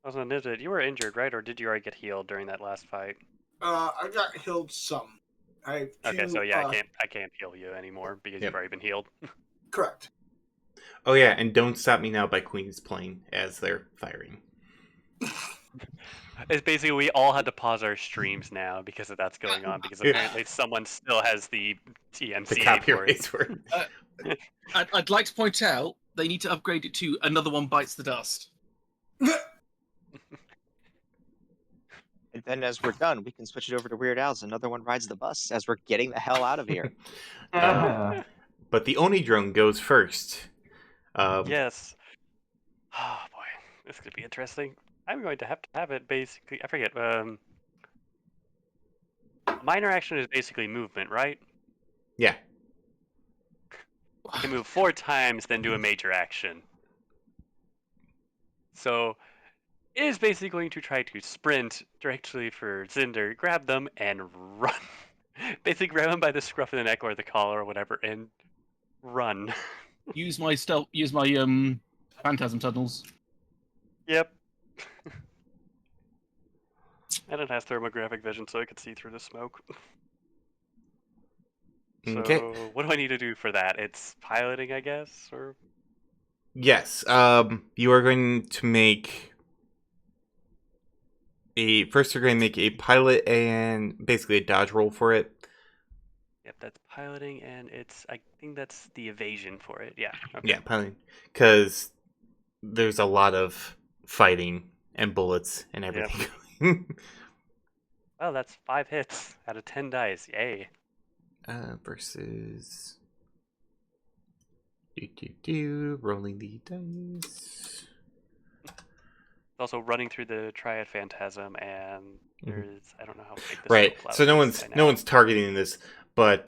Wasn't it? You were injured, right? Or did you already get healed during that last fight? I got healed some. Okay, so yeah, I can't heal you anymore because you've already been healed. Correct. Oh yeah, and Don't Stop Me Now by Queen is playing as they're firing. It's basically we all had to pause our streams now because of that's going on because apparently someone still has the TMCA The copyrights for were. I'd like to point out they need to upgrade it to Another One Bites the Dust. And then as we're done, we can switch it over to Weird Al's. Another one rides the bus as we're getting the hell out of here. But the Oni drone goes first. Yes. Oh boy, this could be interesting. I'm going to have it basically. I forget. Minor action is basically movement, right? Yeah. You can move 4 times, then do a major action. So it is basically going to try to sprint directly for Cynder, grab them, and run. Basically grab them by the scruff of the neck or the collar or whatever, and run. Use my phantasm tunnels. Yep. And it has thermographic vision, so it could see through the smoke. So, Okay. what do I need to do for that? It's piloting, I guess, or Yes. You are going to make first. You're going to make a pilot and basically a dodge roll for it. yep, that's piloting, and I think that's the evasion for it. Yeah. Okay. Yeah, piloting, because there's a lot of fighting and bullets and everything. Well, that's 5 hits out of 10 dice. Yay. Versus rolling the dice. Also running through the Triad Phantasm, and there's I don't know how big this Right. cloud So is by now. no one's targeting this, but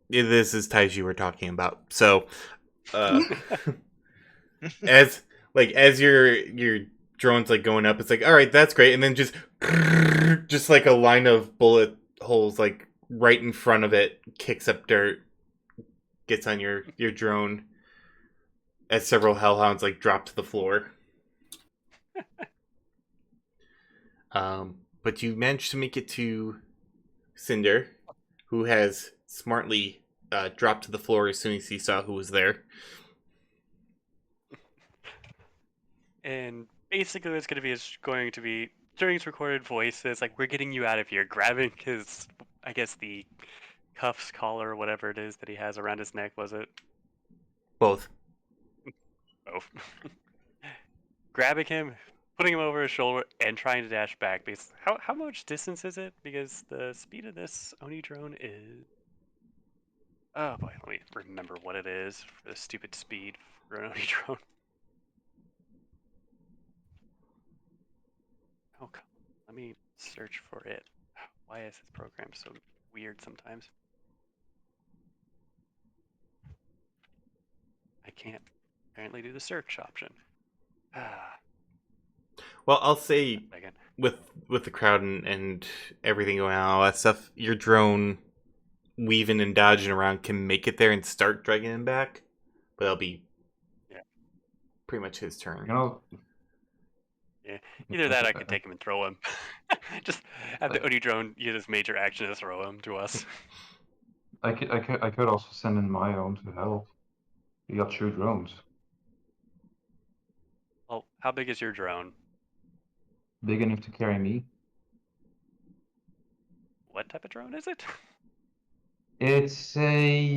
this is Taiji we're talking about. So as your drone's like going up, it's like, all right, that's great, and then just like a line of bullet holes like right in front of it kicks up dirt, gets on your drone as several hellhounds like drop to the floor. But you managed to make it to Cynder, who has smartly dropped to the floor as soon as he saw who was there. And basically, what's going to be during his recorded voices, like, we're getting you out of here, grabbing his, I guess, the cuffs, collar, whatever it is that he has around his neck, was it? Both. Both. Grabbing him, putting him over his shoulder, and trying to dash back. Because how much distance is it? Because the speed of this Oni drone is... Oh boy, let me remember what it is for the stupid speed for an Oni drone. Oh, come on. Let me search for it. Why is this program so weird sometimes? I can't apparently do the search option. Well, I'll say with the crowd and everything going on, all that stuff, your drone weaving and dodging around can make it there and start dragging him back, but that'll be pretty much his turn. Yeah, either that, or I could take him and throw him. Just have the Oni drone use his major action to throw him to us. I could also send in my own to help. You got 2 drones. Well, how big is your drone? Big enough to carry me. What type of drone is it? It's a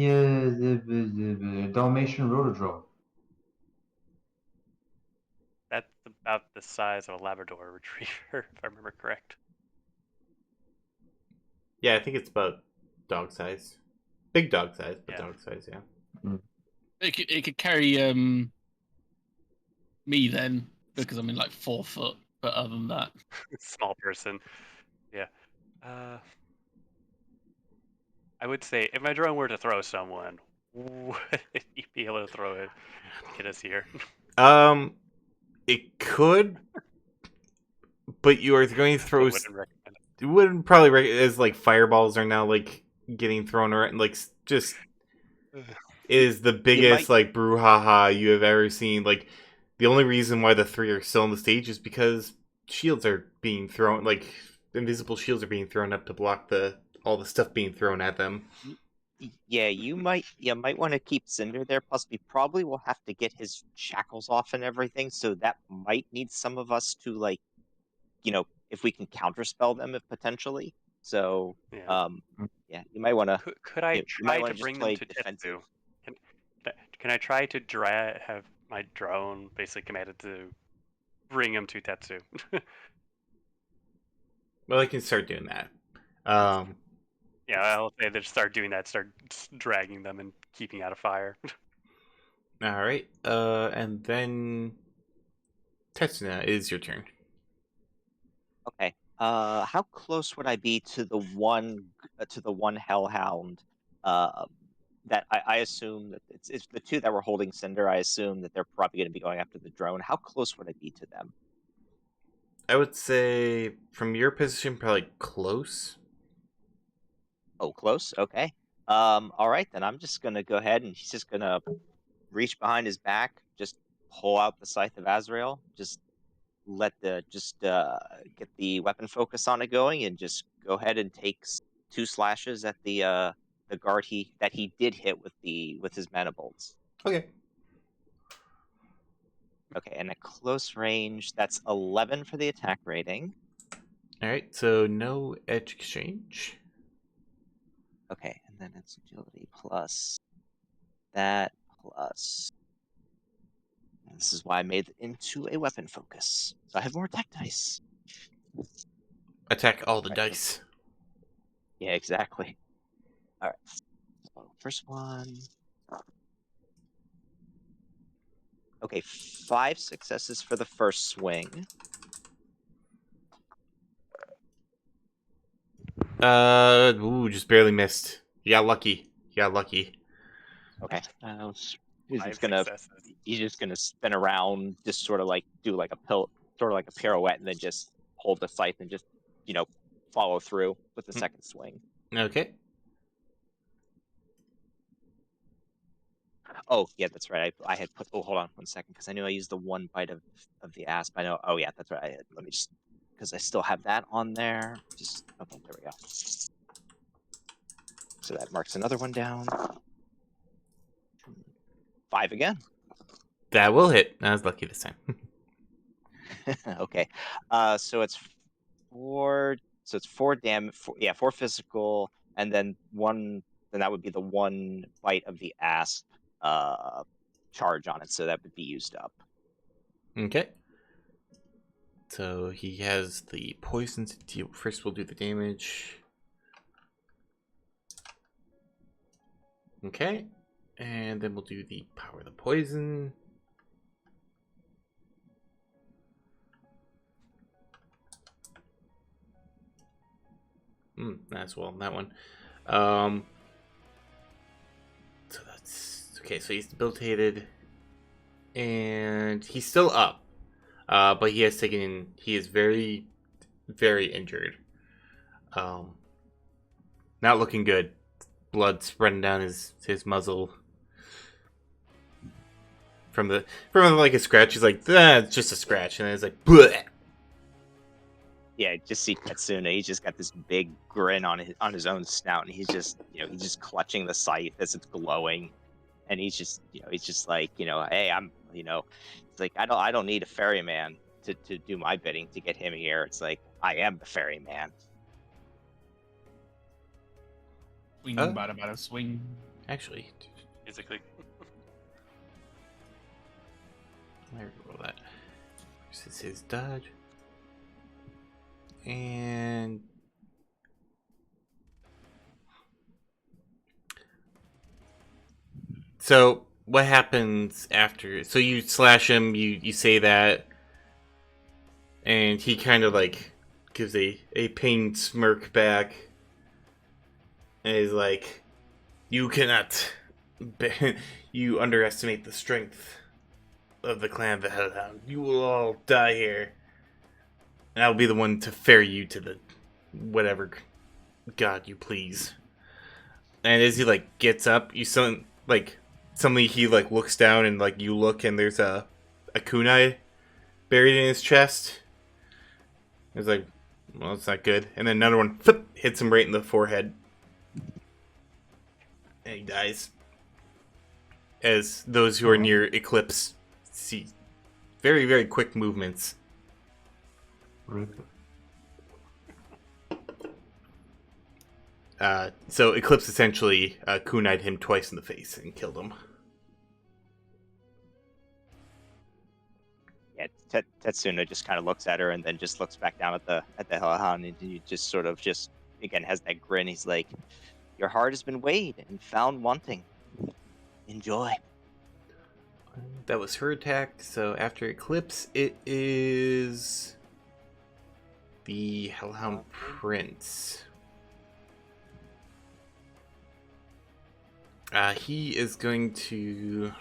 Dalmatian rotodrone. That's about the size of a Labrador Retriever, if I remember correct. Yeah, I think it's about dog size. Big dog size, but dog size, yeah. It could carry me then, because I'm in like 4 foot, but other than that. Small person. Yeah. I would say if my drone were to throw someone, would you be able to throw it to get us here? It could, but you are going to throw. Wouldn't recommend it. You wouldn't probably as like fireballs are now like getting thrown around. Like just is the biggest like brouhaha you have ever seen. Like the only reason why the 3 are still on the stage is because shields are being thrown. Like invisible shields are being thrown up to block all the stuff being thrown at them. Yeah, you might want to keep Cynder there. Plus, we probably will have to get his shackles off and everything, so that might need some of us to like, if we can counterspell them, if potentially. So, yeah, you might want to. Could I try to bring them to Tetsu? Can I try to have my drone basically commanded to bring him to Tetsu? Well, I can start doing that. Yeah, I'll say they start doing that. Start dragging them and keeping out of fire. All right, and then Tetsuna, it is your turn. Okay. How close would I be to the one hellhound? That I assume that it's the 2 that were holding Cynder. I assume that they're probably going to be going after the drone. How close would I be to them? I would say from your position, probably close. Oh, close. Okay. All right, then I'm just gonna go ahead and he's just gonna reach behind his back, just pull out the Scythe of Azrael, just get the weapon focus on it going, and just go ahead and take 2 slashes at the guard that he did hit with his mana bolts. Okay. Okay, and at close range, that's 11 for the attack rating. All right, so no edge exchange. Okay, and then it's agility plus that plus. And this is why I made it into a weapon focus. So I have more attack dice. Attack all the dice. Yeah, exactly. All right. So first one. Okay, 5 successes for the first swing. Just barely missed. You got lucky. Okay. He's just gonna spin around, just sort of like do like a pirouette, and then just hold the scythe and just follow through with the second swing. Okay. Oh yeah, that's right. I had put. Oh, hold on 1 second, because I knew I used the 1 bite of the asp. I know. Oh yeah, that's right. Let me just, because I still have that on there. Just okay. There we go. So that marks another one down. 5 again. That will hit. I was lucky this time. Okay. So it's 4. So it's 4 damage. 4 physical, and then 1. Then that would be the 1 bite of the asp charge on it. So that would be used up. Okay. So he has the poison to deal. First, we'll do the damage. Okay. And then we'll do the power of the poison. That's well, that one. So that's okay. So he's debilitated, and he's still up, but he has taken. He is very, very injured. Not looking good. Blood spreading down his muzzle. From like a scratch, he's like, it's just a scratch, and then it's like, bleh. Yeah, just see Katsuna. He's just got this big grin on his own snout, and he's just clutching the scythe as it's glowing, and he's just like, hey, I'm, it's like I don't need a ferryman to do my bidding to get him here. It's like I am the ferryman. Swing, bada, swing. Actually, Physically. I roll that. This is his dodge. And so what happens after? So you slash him, you say that, and he kind of like gives a pained smirk back, and he's like, you cannot, you underestimate the strength of the clan of the Hellhound. You will all die here. And I'll be the one to ferry you to the whatever god you please. And as he like gets up, you suddenly he like looks down, and like you look, and there's a kunai buried in his chest. It's like, well, it's not good. And then another one hits him right in the forehead, and he dies. As those who are near Eclipse see very, very quick movements. So Eclipse essentially kunai'd him twice in the face and killed him. Yeah, Tetsuna just kind of looks at her and then just looks back down at the Hellhound, and he just sort of just again has that grin. He's like, "Your heart has been weighed and found wanting. Enjoy." That was her attack. So after Eclipse, it is the Hellhound Prince. He is going to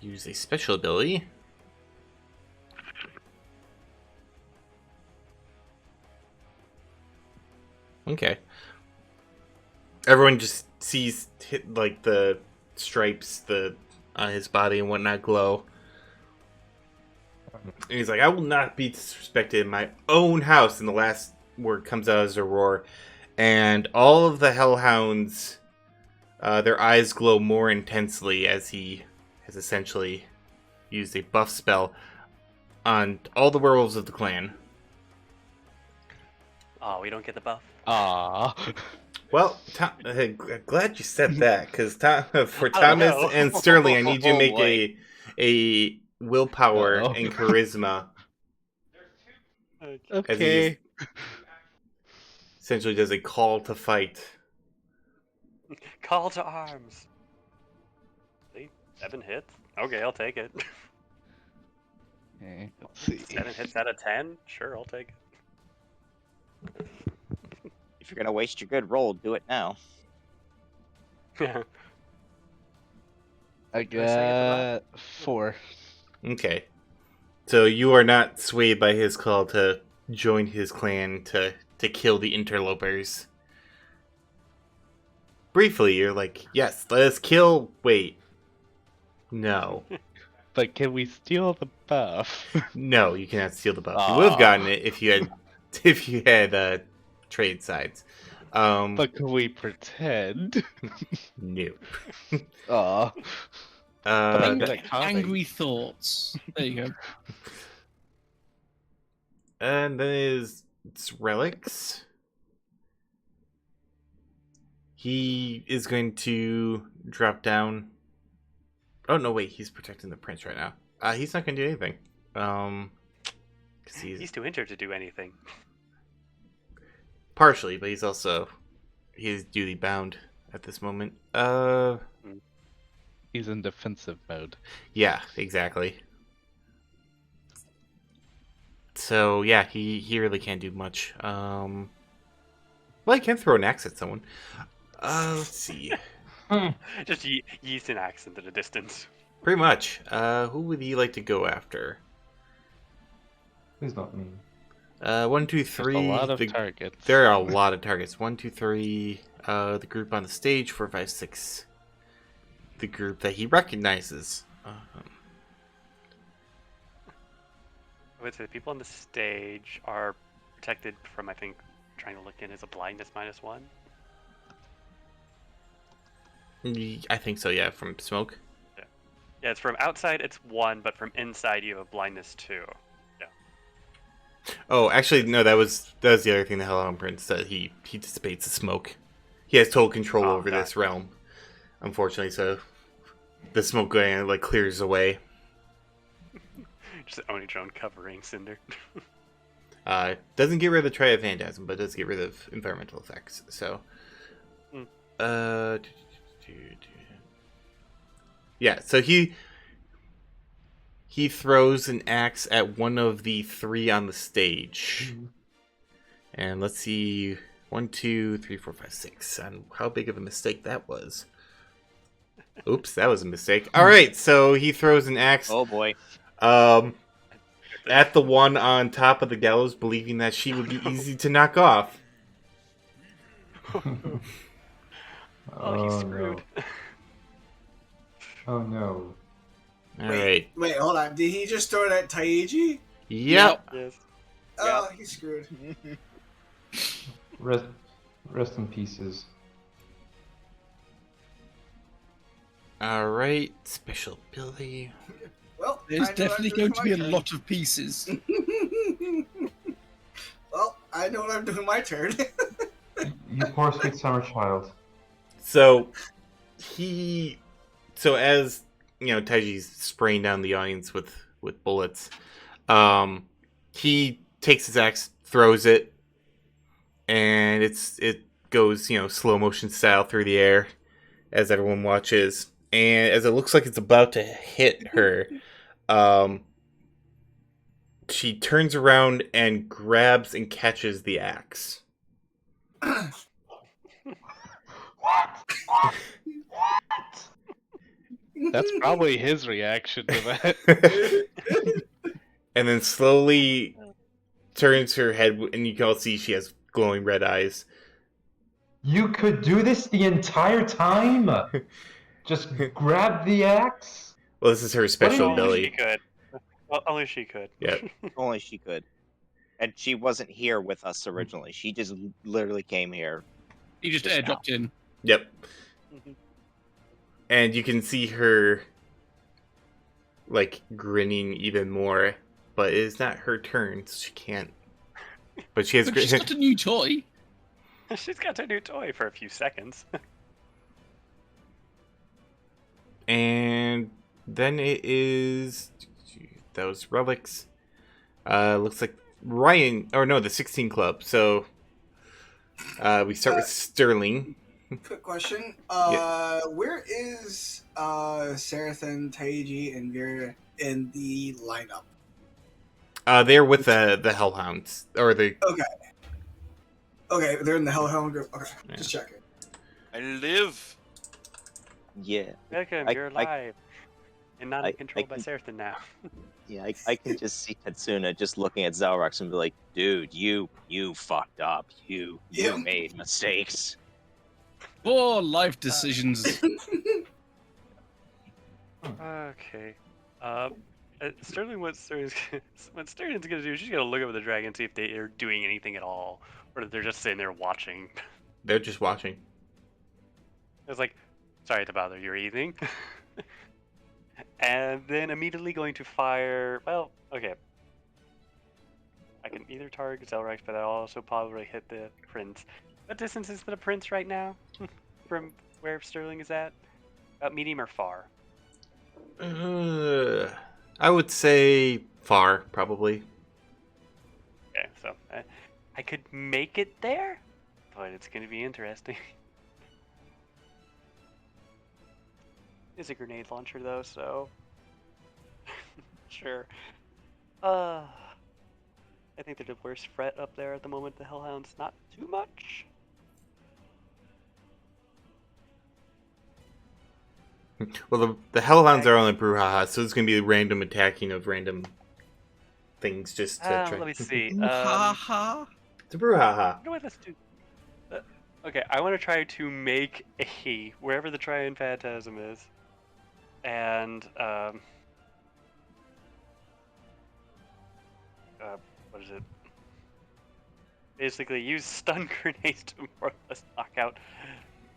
use a special ability. Okay. Everyone just sees like the stripes on his body and whatnot glow. And he's like, I will not be disrespected in my own house. And the last word comes out as a roar. And all of the Hellhounds, their eyes glow more intensely as he has essentially used a buff spell on all the werewolves of the clan. Oh, we don't get the buff? Aww. Well, glad you said that, because for Thomas and Sterling, I need you to make a willpower and charisma. Okay. As he essentially does a call to fight. Call to arms. See? 7 hits. Okay, I'll take it. Okay, let's see. 7 hits out of 10? Sure, I'll take it. If you're gonna waste your good roll, do it now. I got 4. Okay. So you are not swayed by his call to join his clan to kill the interlopers. Briefly, you're like, yes, let us kill... Wait. No. But can we steal the buff? No, you cannot steal the buff. You would have gotten it if you had trade sides. But can we pretend? No. Aw. Angry thoughts. There you go. And then it's Relics. He is going to drop down. Oh no, wait, he's protecting the prince right now. He's not going to do anything. 'Cause He's too injured to do anything. Partially, but he's duty bound at this moment. He's in defensive mode. Yeah, exactly. So yeah, he really can't do much. Well, he can throw an axe at someone. Let's see. Just yeast an axe into the distance. Pretty much. Who would he like to go after? Please not me. 1, 2, 3. There's a lot of targets. There are a lot of targets. 1, 2, 3. The group on the stage. 4, 5, 6. The group that he recognizes. I would say the people on the stage are protected from, I think, trying to look in as a blindness -1. I think so, yeah, from smoke. Yeah, it's from outside it's 1, but from inside you have a blindness 2. Yeah. Oh, actually, no, that was the other thing the Hellhound Prince said. He dissipates the smoke. He has total control over this realm, unfortunately, so the smoke going like clears away. Just the Oni drone covering Cynder. Doesn't get rid of the Triad Phantasm, but does get rid of environmental effects. So, yeah. So he throws an axe at one of the 3 on the stage, and let's see, 1, 2, 3, 4, 5, 6. And how big of a mistake that was. Oops, that was a mistake. All right, so he throws an axe. Oh boy. At the one on top of the gallows, believing that she would be easy to knock off. Oh, he's screwed. No. Oh no. Alright. Wait, hold on. Did he just throw it at Taiji? Yep. Yes. Oh, he's screwed. Rest in pieces. Alright, special ability. Well, There's definitely going to be a lot of pieces. Well, I know what I'm doing my turn. You poor sweet summer child. So as you know, Taiji's spraying down the audience with bullets. He takes his axe, throws it, and it goes, slow motion style through the air as everyone watches. And as it looks like it's about to hit her, she turns around and grabs and catches the axe. That's probably his reaction to that. And then slowly turns her head, and you can all see she has glowing red eyes. You could do this the entire time? Just grab the axe? Well, this is her special Only ability. she could. Well, only she could. Yeah. Only she could. And she wasn't here with us originally. She just literally came here. He just Just airdropped in. Yep. And you can see her, like, grinning even more. But it is not her turn, so she can't. But she has But she's got a new toy. She's got her new toy for a few seconds. And then it is those relics. Looks like Ryan, or no, the 16 Club. So we start with Sterling. Quick question. Yeah. Where is Sarathan, Taiji, and Vera in the lineup? They're with the Hellhounds, or the. Okay, they're in the Hellhound group. Okay, Yeah. just checking. I live. Yeah. Welcome, you're alive. And not in control by can- Sarathan now. Yeah, I can just see Katsuna just looking at Zelrax and be like, dude, you fucked up. You made mistakes. Poor life decisions. Okay. Sterling, what Sterling's gonna do is she's gonna look over the dragon and see if they are doing anything at all, or if they're just sitting there watching. They're just watching. It's like, sorry to bother your evening. And then immediately going to fire. Well, okay. I can either target Zelrex, but I'll also probably hit the prince. What distance is the prince right now from where Sterling is at? About medium or far? I would say far, probably. Okay, so I could make it there, but it's going to be interesting. It's a grenade launcher though, so sure. I think they're the worst threat up there at the moment. The hellhounds, not too much. Well, the hellhounds are on the brouhaha, so it's gonna be random attacking of random things just to try. Let me see. Brouhaha. It's a brouhaha. You know what? Let's do. Okay, I want to try to make a wherever the Triune Phantasm is, and what is it? Basically, use stun grenades to more or less knock out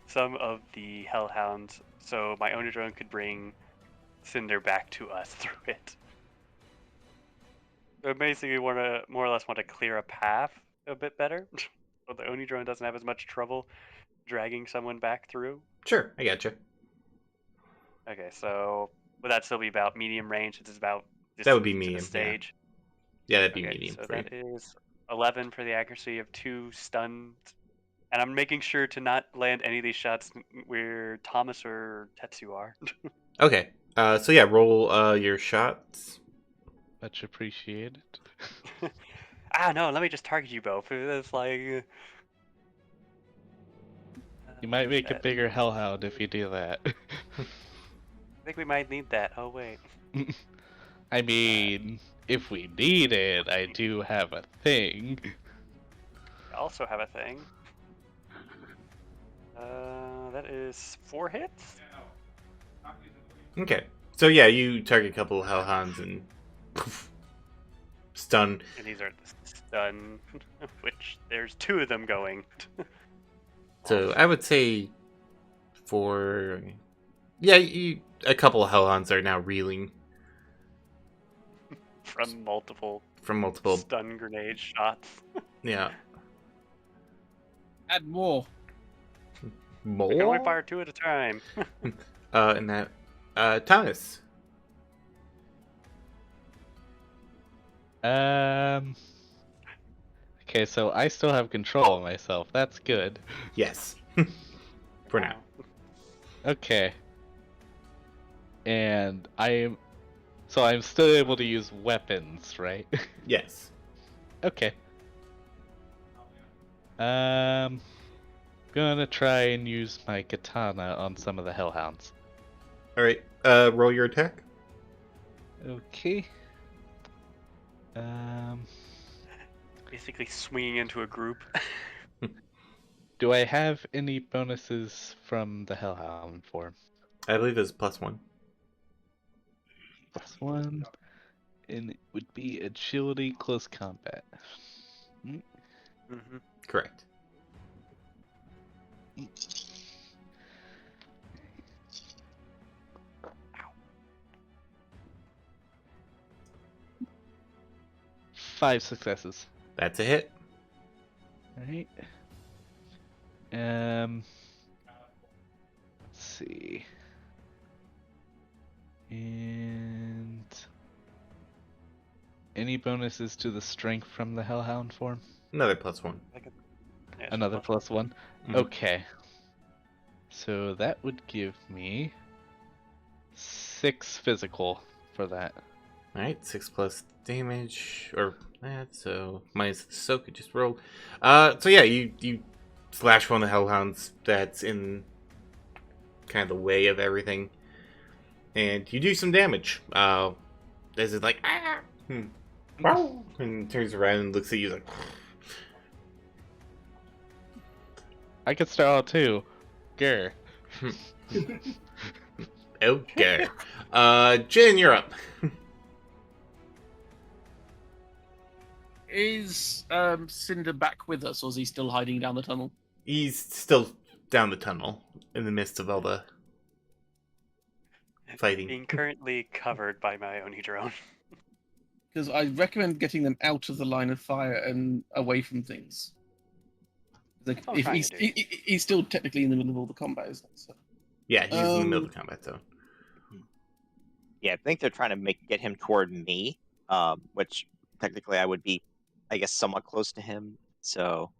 some of the hellhounds, so my Oni drone could bring Cynder back to us through it. So I basically more or less want to clear a path a bit better, so the Oni drone doesn't have as much trouble dragging someone back through. Sure, I gotcha. Okay, so would that still be about medium range? It's about that would be distance to the medium. stage. Yeah, that'd be Okay, medium. so for that you. is 11 for the accuracy of 2 stunned. And I'm making sure to not land any of these shots where Thomas or Tetsu are. Okay. So yeah, roll your shots. Much appreciated. No, let me just target you both. It's like... You might make a bigger hellhound if you do that. I think we might need that. Oh, wait. I mean, if we need it, I do have a thing. I also have a thing. That is 4 hits? Okay. So yeah, you target a couple of hellhounds and poof, stun. And these are the stun, which there's 2 of them going. So I would say a couple of hellhounds are now reeling From multiple stun grenade shots. Yeah. Add more. More? I can only fire 2 at a time. And that Thomas. Okay, so I still have control of myself. That's good. Yes. For now. Okay. And I'm still able to use weapons, right? Yes. Okay. Gonna try and use my katana on some of the hellhounds. All right. Roll your attack. Okay. Basically swinging into a group. Do I have any bonuses from the hellhound form? I believe it's +1. +1, and it would be agility, close combat. Mm-hmm. Correct. Five successes. That's a hit. Alright. Let's see. And any bonuses to the strength from the hellhound form? Another +1. Another +1? Mhm. Okay. So that would give me 6 physical for that. Alright, 6 plus damage, or that, so minus the soak, it just rolled. So yeah, you slash one of the hellhounds that's in kind of the way of everything, and you do some damage. As it's like, and turns around and looks at you like, I could start out too. Grr. okay. Jin, you're up. Is Cynder back with us, or is he still hiding down the tunnel? He's still down the tunnel in the midst of all the fighting. Being currently covered by my Oni drone. Because I recommend getting them out of the line of fire and away from things. Like, That's what I'm if trying he's, to do. he's still technically in the middle of all the combat, isn't he? So. Yeah, he's in the middle of the combat zone. Yeah, I think they're trying to get him toward me, which technically I would be, I guess, somewhat close to him. So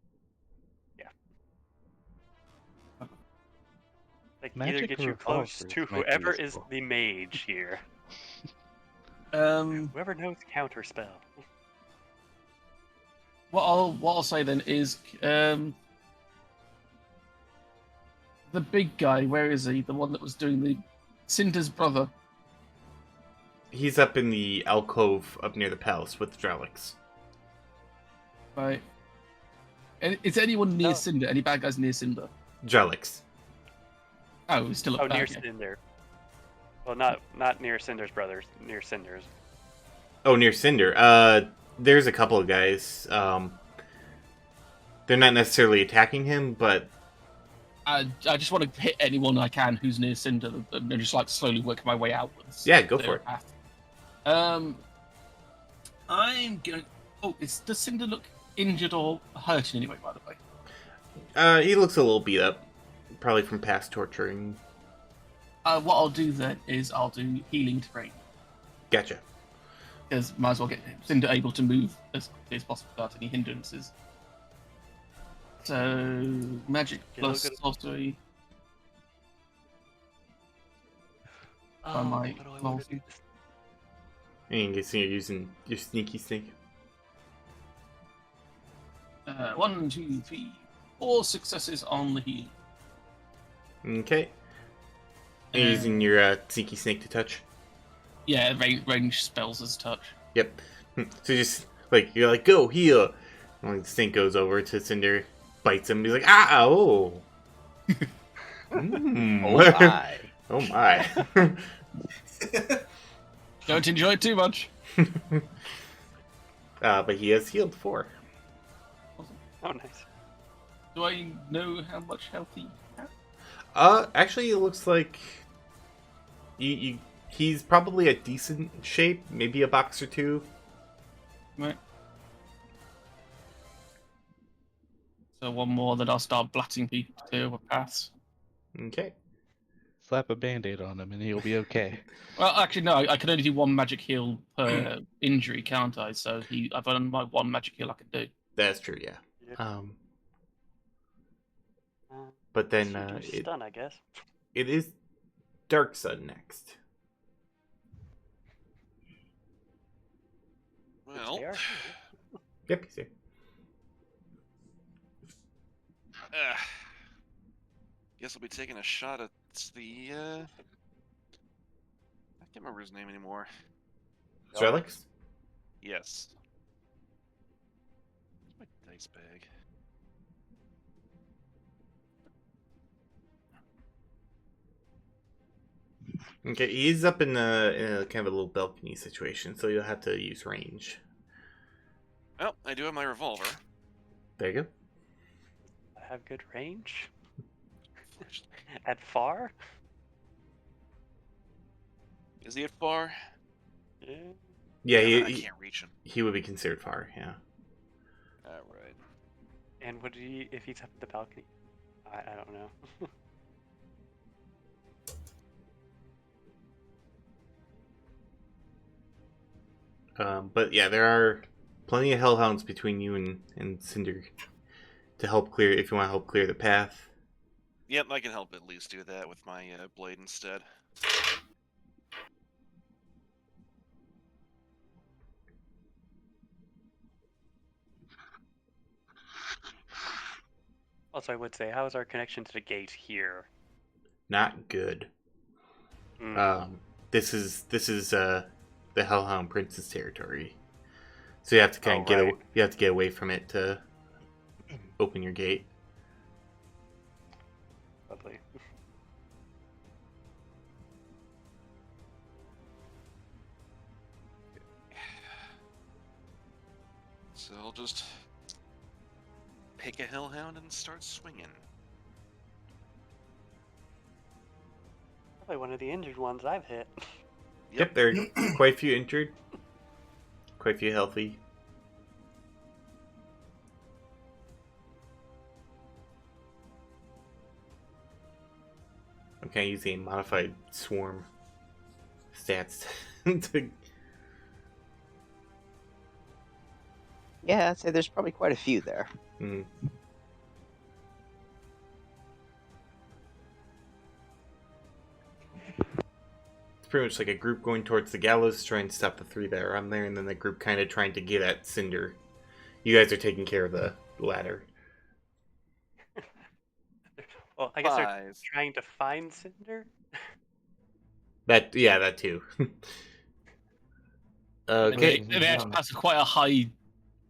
Like Magic either get you close revolvers to might be whoever is useful. the mage here. Um, Whoever knows counterspell. what I'll say then is, the big guy. Where is he? The one that was doing the Cinder's brother. He's up in the alcove up near the palace with the Drelix. Right. And is anyone near Oh. Cynder? Any bad guys near Cynder? Drelix. Oh, he's still up Oh, there. near Okay. Cynder. Well, not near Cinder's brothers. Near Cinder's. Oh, near Cynder. There's a couple of guys. They're not necessarily attacking him, but I just want to hit anyone I can who's near Cynder and just like slowly work my way outwards. Yeah, go for it. Path. I'm going. Oh, does Cynder look injured or hurt in any way? By the way. He looks a little beat up, probably from past torturing. What I'll do then is I'll do healing terrain. Gotcha. Because might as well get Cynder able to move as quickly as possible without any hindrances. So magic plus sorcery. Oh, my what do I want to do? And you can see you're using your sneaky snake. 1, 2, 3, 4 successes on the heal. Okay. And you're using your sneaky snake to touch. Yeah, range spells as touch. Yep. So just like you're like, go heal. And like the snake goes over to Cynder, bites him. He's like, ah, oh. Mm. oh my. Oh my. Don't enjoy it too much. But he has healed 4. Oh, nice. Do I know how much health he has? Actually, it looks like he's probably a decent shape, maybe a box or 2. Right. So one more that I'll start blatting people to clear a pass. Okay. Slap a band-aid on him and he'll be okay. Well, actually, no. I can only do 1 magic heal per injury, can't I? So I've done my 1 magic heal I can do. That's true, yeah. Yeah. But then stun, I guess. it is Dark Sun next. Well, Yep, he's here. guess I'll be taking a shot at the. I can't remember his name anymore. Strelix? Yes. Where's my dice bag? Okay, he's up in a kind of a little balcony situation, so you'll have to use range. Well, I do have my revolver. There you go. I have good range. At far? Is he at far? Yeah. Yeah, I can't reach him. he would be considered far, yeah. Alright. And would he, if he's up the balcony? I don't know. But yeah, there are plenty of hellhounds between you and Cynder to help clear, if you want to help clear the path. Yep, I can help at least do that with my blade instead. Also, I would say, how is our connection to the gate here? Not good. This is the Hellhound Prince's territory, so you have to kind of you have to get away from it to open your gate. Lovely. So I'll just pick a hellhound and start swinging. Probably one of the injured ones I've hit. Yep, there are quite a few injured. quite a few healthy. I'm kind of using modified swarm stats to... Yeah, I'd say there's probably quite a few there. Mm. It's pretty much like a group going towards the gallows trying to stop the 3 that are on there, and then the group kind of trying to get at Cynder. You guys are taking care of the ladder. Well, I guess they're trying to find Cynder. That too. Okay. They actually pass quite a high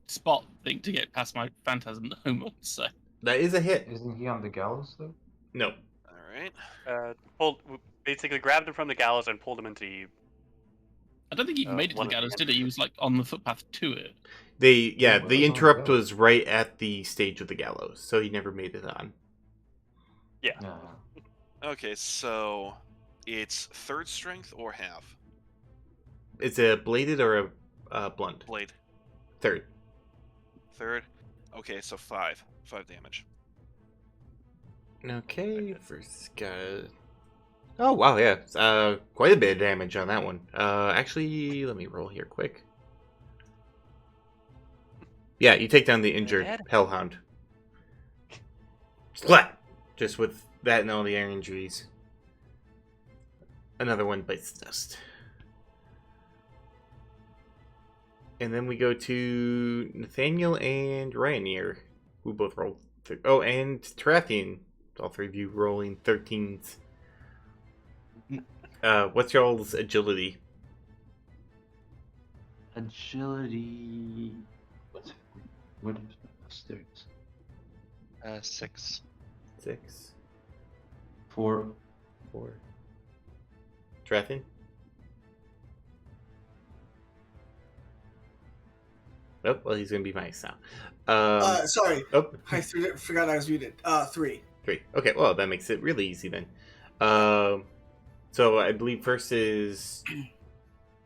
spot thing to get past my phantasm moment. So that is a hit. Isn't he on the gallows though? No. All right. Basically grabbed him from the gallows and pulled him into you. I don't think he made it to the gallows, did he? He was like on the footpath to it. The interrupt was right at the stage of the gallows, so he never made it on. Yeah. Okay, so it's 3rd strength or half? Is it a bladed or a blunt? Blade. 3rd. 3rd? Okay, so 5. 5 damage. Okay, first guy. Oh, wow, yeah. Quite a bit of damage on that one. Actually, let me roll here quick. Yeah, you take down the injured hellhound. Splat! Just with that and all the air injuries. Another one bites the dust. And then we go to Nathaniel and Ryanair, who both rolled. Oh, and Tarathian. All 3 of you rolling 13s. What's y'all's agility? Agility. What is there? 6. 6. 4. 4. Tarathian? Oh, well, he's gonna be nice now. Sorry. Oh. I forgot I was muted. 3. 3. Okay, well, that makes it really easy then. So I believe first is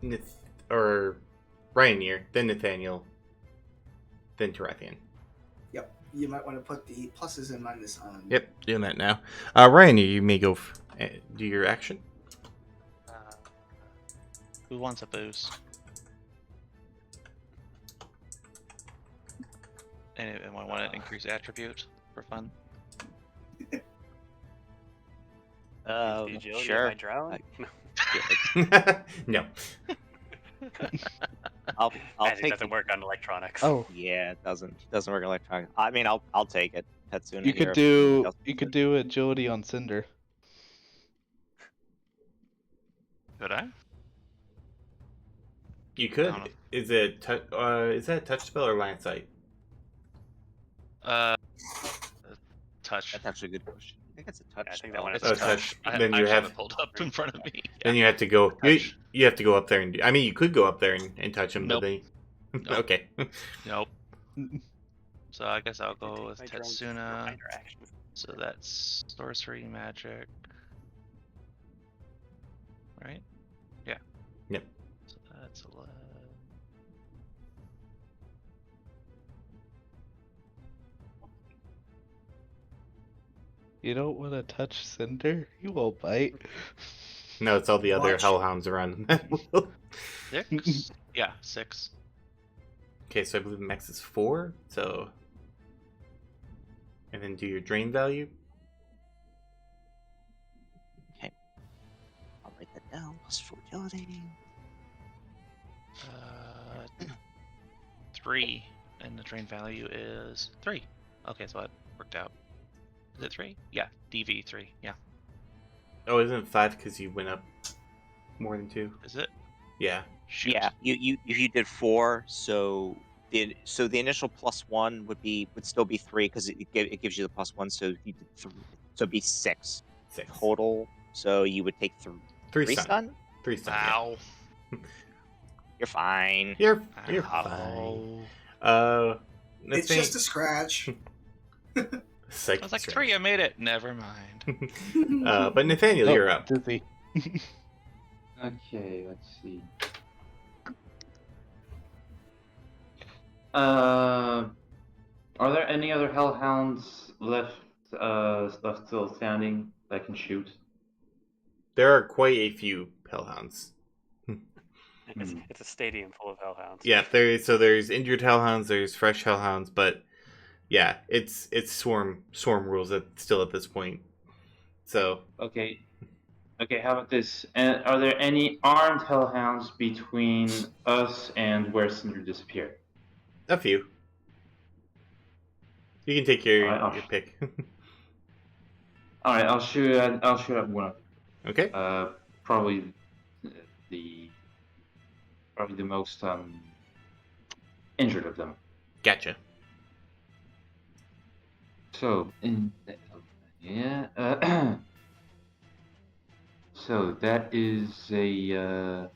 Ryanair, then Nathaniel, then Tarathian. Yep. You might want to put the pluses and minuses on. Yep, doing that now. Ryanair, you may go do your action. Who wants a boost? Anyone want to increase attribute for fun? Sure. No. I'll Magic take. doesn't work on electronics. Oh yeah, it doesn't work electronic. I mean, I'll take it. Tetsuna You here. could do agility on Cynder. Could I? You could. Is that a touch spell or line of sight? Touch. That's actually a good question. I think it's a touch. I think spell. that one is Oh, touch. Then you have have it pulled up in front of me. Then you have to go. You have to go up there and. I mean, you could go up there and touch him, Nope. but then. Nope. Okay. Nope. So I guess I'll go with My drone does Tetsuna. minor actions. So that's sorcery magic. Right? Yeah. Yep. So that's 11. You don't want to touch Cynder? He won't bite. No, it's all the other Watch. hellhounds around him. 6? Yeah, 6. Okay, so I believe max is 4. So. And then do your drain value. Okay. I'll write that down. +4 agility. 3. And the drain value is 3. Okay, so that worked out. Is it 3? Yeah, DV 3. Yeah. Oh, isn't it 5 because you went up more than 2? Is it? Yeah. Shoot. Yeah, you did 4, so the initial +1 would still be 3 because it gives you the +1, so you did 3, so it'd be 6 total. So you would take 3 stun. 3 stun. Ow. Yeah. You're fine. You're Ow. fine. It's just a scratch. I was like 3, I made it. Never mind. But Nathaniel, you're up. Dizzy. Okay, let's see. Are there any other hellhounds left still standing that I can shoot? There are quite a few hellhounds. It's a stadium full of hellhounds. Yeah, there's injured hellhounds, there's fresh hellhounds, but yeah, it's swarm rules still at this point. So Okay, how about this? And are there any armed hellhounds between us and where Cynder disappeared? a few. You can take your pick. All right, I'll shoot at one of them. Okay. Probably the most injured of them. Gotcha. So so that is a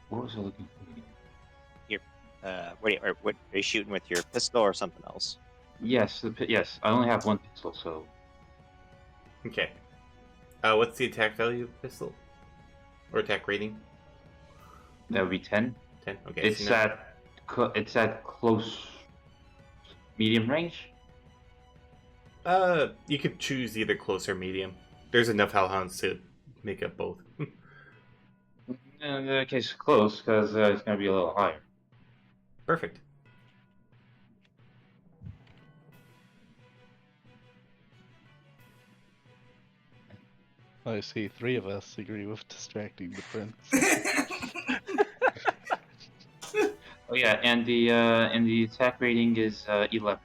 what was I looking for? What are you shooting with, your pistol or something else? Yes, yes. I only have one pistol, so. Okay. What's the attack value of the pistol? Or attack rating? That would be 10. 10. Okay. It's at close, medium range. You could choose either close or medium. There's enough hellhounds to make up both. In that case, close, because it's going to be a little higher. Perfect. I see 3 of us agree with distracting the prince. Oh yeah, and the attack rating is 11.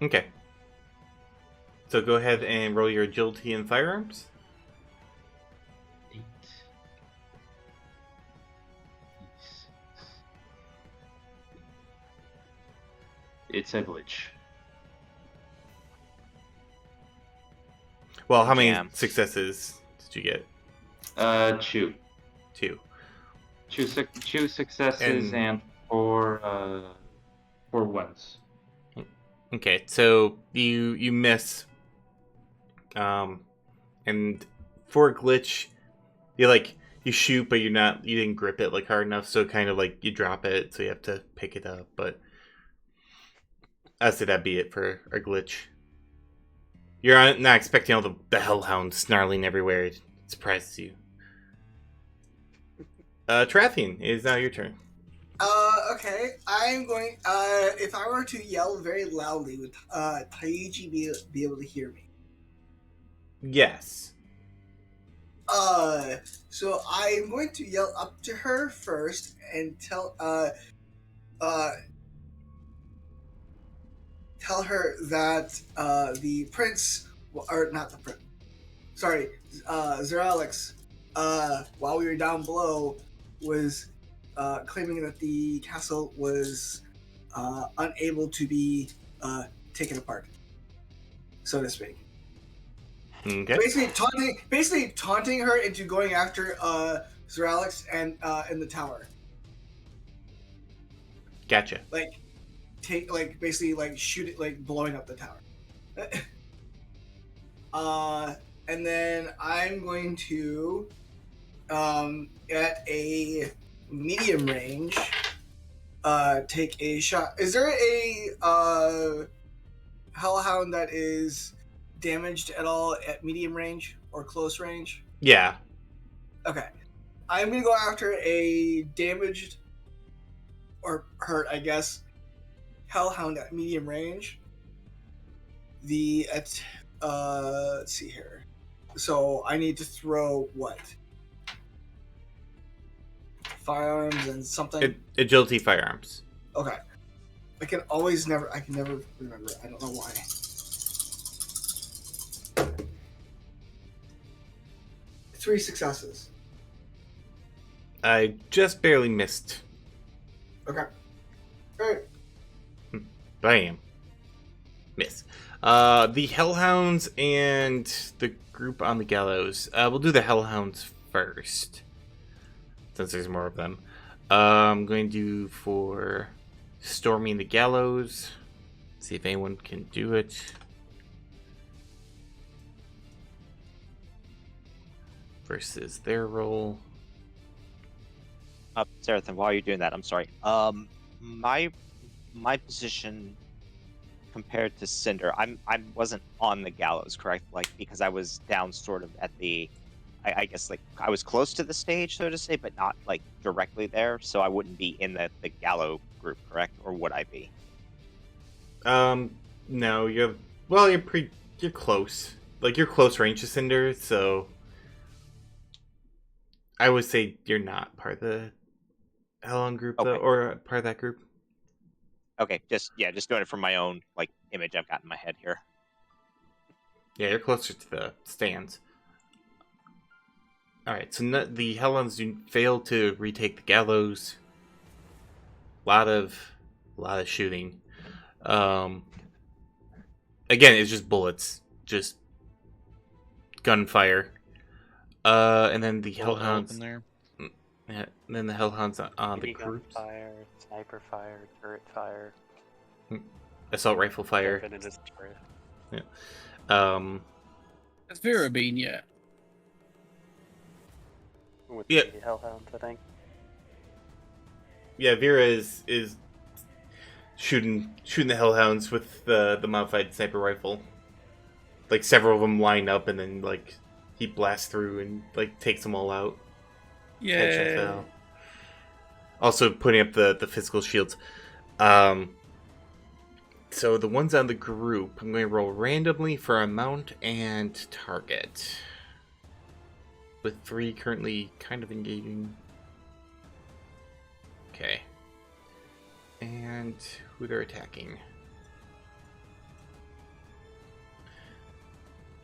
Okay. So go ahead and roll your agility and firearms. 8. It's a glitch. Well, how many successes did you get? 2. 2. Two successes and 4 ones. Okay, so you miss. And for a glitch, you shoot, but you didn't grip it hard enough, so kind of you drop it, so you have to pick it up. But I'd say that'd be it for a glitch. You're not expecting all the hellhounds snarling everywhere. It surprises you. Trathian, it is now your turn. Okay. I'm going. If I were to yell very loudly, would Taiji be able to hear me? Yes. So I'm going to yell up to her first and tell her that the prince, or not the prince, sorry, Zeralix, while we were down below, was claiming that the castle was unable to be taken apart, so to speak. Okay. Basically taunting her into going after Zeralix and in the tower. Gotcha. Basically shoot it, blowing up the tower. And then I'm going to at a medium range take a shot. Is there a hellhound that is damaged at all at medium range or close range? Yeah. Okay. I'm gonna go after a damaged or hurt, I guess, hellhound at medium range. Let's see here. So I need to throw what? Firearms and something? Agility firearms. Okay. I can never remember. I don't know why. Three successes. I just barely missed. Okay. Alright. Bam. Miss. The Hellhounds and the group on the gallows. We'll do the Hellhounds first, since there's more of them. I'm going to do for storming the gallows. See if anyone can do it. versus their roll. Sarathan, while you're doing that, I'm sorry. My position compared to Cynder, I wasn't on the gallows, correct? Like, because I was down sort of at the, I guess, like, I was close to the stage, so to say, but not like directly there, so I wouldn't be in the gallows group, correct? Or would I be? No, you're close. Like, you're close range to Cynder, so I would say you're not part of the hellhound group, though, or part of that group. Okay, just doing it from my own like image I've got in my head here. Yeah, you're closer to the stands. All right, so the hellhounds fail to retake the gallows. A lot of shooting. Again, it's just bullets, just gunfire. And then the hellhounds. Yeah, and then the hellhounds on the groups. Fire, sniper fire, turret fire, assault rifle fire. Yeah. Has Vera been yet? With Yeah. the hellhounds, I think. Yeah, Vera is shooting the hellhounds with the modified sniper rifle. Like, several of them line up, and then like he blasts through and like takes them all out. Yeah. Also putting up the physical shields. So the ones on the group, I'm going to roll randomly for amount and target. With 3 currently kind of engaging. Okay. And who they're attacking.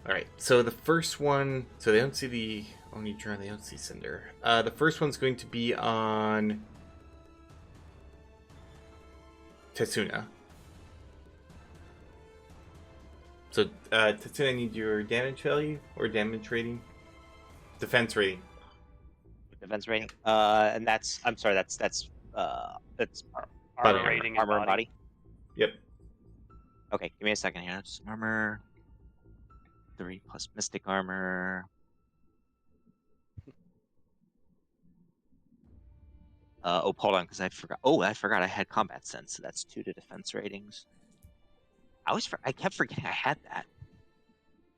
Alright, so the first one, so they don't see the Oni drone, they don't see Cynder. The first one's going to be on Tetsuna. So, Tetsuna, I need your damage value or damage rating? Defense rating. Defense rating. And that's, I'm sorry, that's Armor Body rating armor and and body. body. Yep. Okay, give me a second here. Just armor. 3 plus mystic armor. Hold on, because I forgot. Oh, I forgot I had combat sense, so that's 2 to defense ratings. I kept forgetting I had that.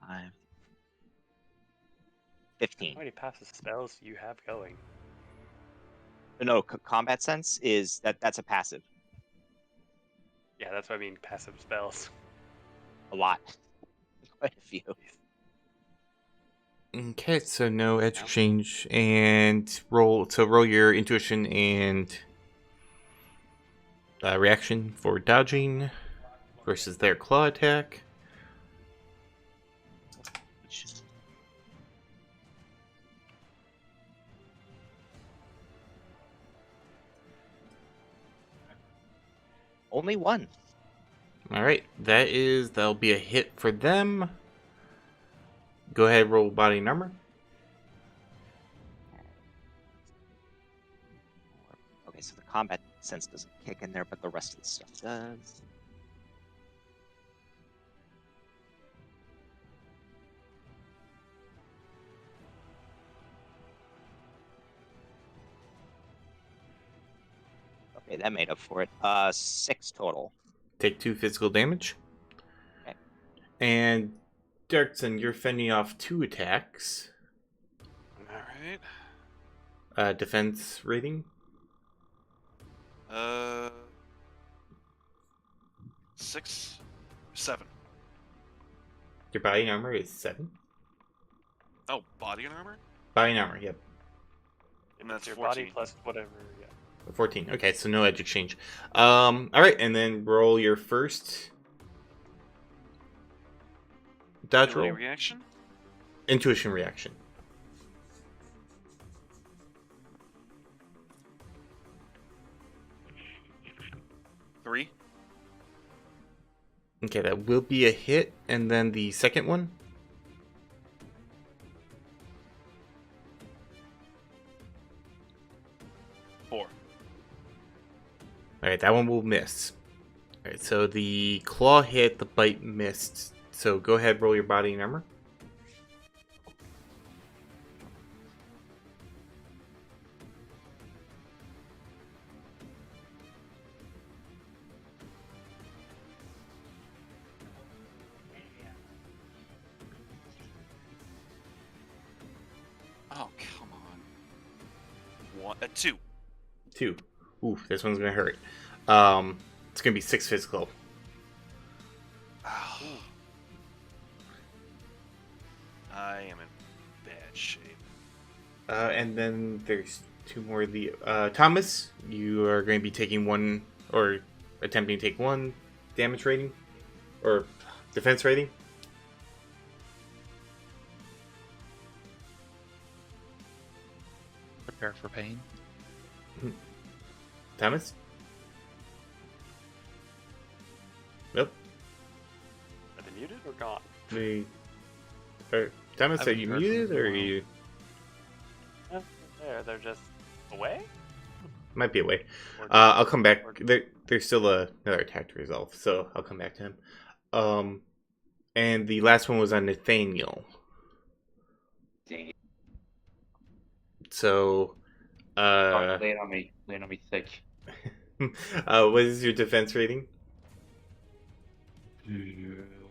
5. 15. How many passive spells do you have going? No, combat sense is that's a passive. Yeah, that's what I mean, passive spells. A lot. Quite a few. Okay, so no edge exchange, and roll your intuition and reaction for dodging versus their claw attack. Only 1. Alright, that'll be a hit for them. Go ahead, roll body and armor. Okay, so the combat sense doesn't kick in there, but the rest of the stuff does. Okay, that made up for it. 6 total. Take 2 physical damage. Okay. And Darkson, you're fending off 2 attacks. Alright. Defense rating? 6, 7. Your body and armor is 7? Oh, body and armor? Body and armor, yep. And that's Your 14. body plus whatever, yeah. 14. Okay, so no edge exchange. Alright, and then roll your first dodge Ability roll. reaction? Intuition reaction. Three. Okay, that will be a hit, and then the second one. Four. Alright, that one will miss. Alright, so the claw hit, the bite missed. So go ahead, roll your body and armor. Oh, come on. 1, 2. 2. Oof, this one's gonna hurt. It's gonna be 6 physical. Oh. I am in bad shape. And then there's 2 more. The Thomas, you are going to be taking 1 or attempting to take 1 damage rating or defense rating. Prepare for pain. Thomas? Nope. Are they muted or gone? Thomas, are you muted or are you? They're just away? Might be away. I'll come back. There's still another attack to resolve, so I'll come back to him. And the last one was on Nathaniel. Dang. So, Lay it on me thick. what is your defense rating?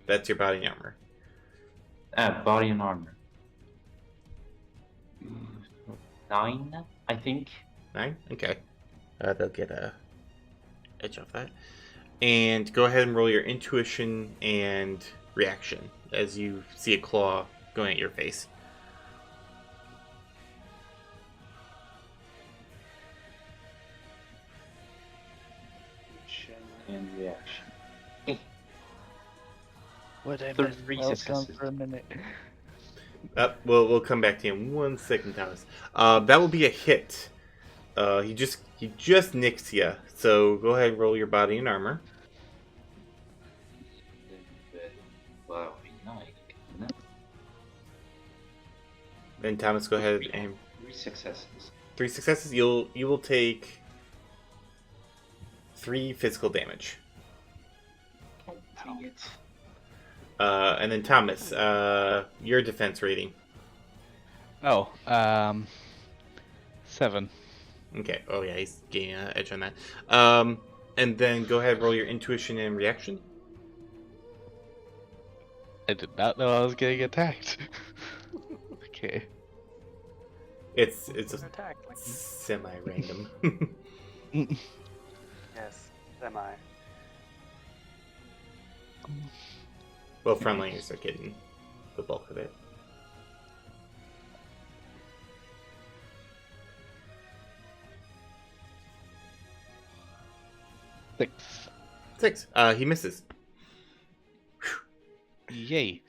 That's your body armor. Body and armor. 9, I think. 9? Okay. They'll get a edge off that. And go ahead and roll your intuition and reaction as you see a claw going at your face. And reaction. What I There's missed? 3 Well, successes. for a minute. We'll come back to you in 1 second, Thomas. That will be a hit. He just nicks you. So go ahead and roll your body and armor. Wow, nice. Then Thomas, go ahead and 3 successes. 3 successes. You will take 3 physical damage. Dang it. And then Thomas, your defense rating. Oh, 7. Okay. Oh yeah, he's getting an edge on that. And then go ahead and roll your intuition and reaction. I did not know I was getting attacked. Okay. It's a Attack. semi-random. Yes, semi. Well, frontliners are getting the bulk of it. Six. He misses. Yay.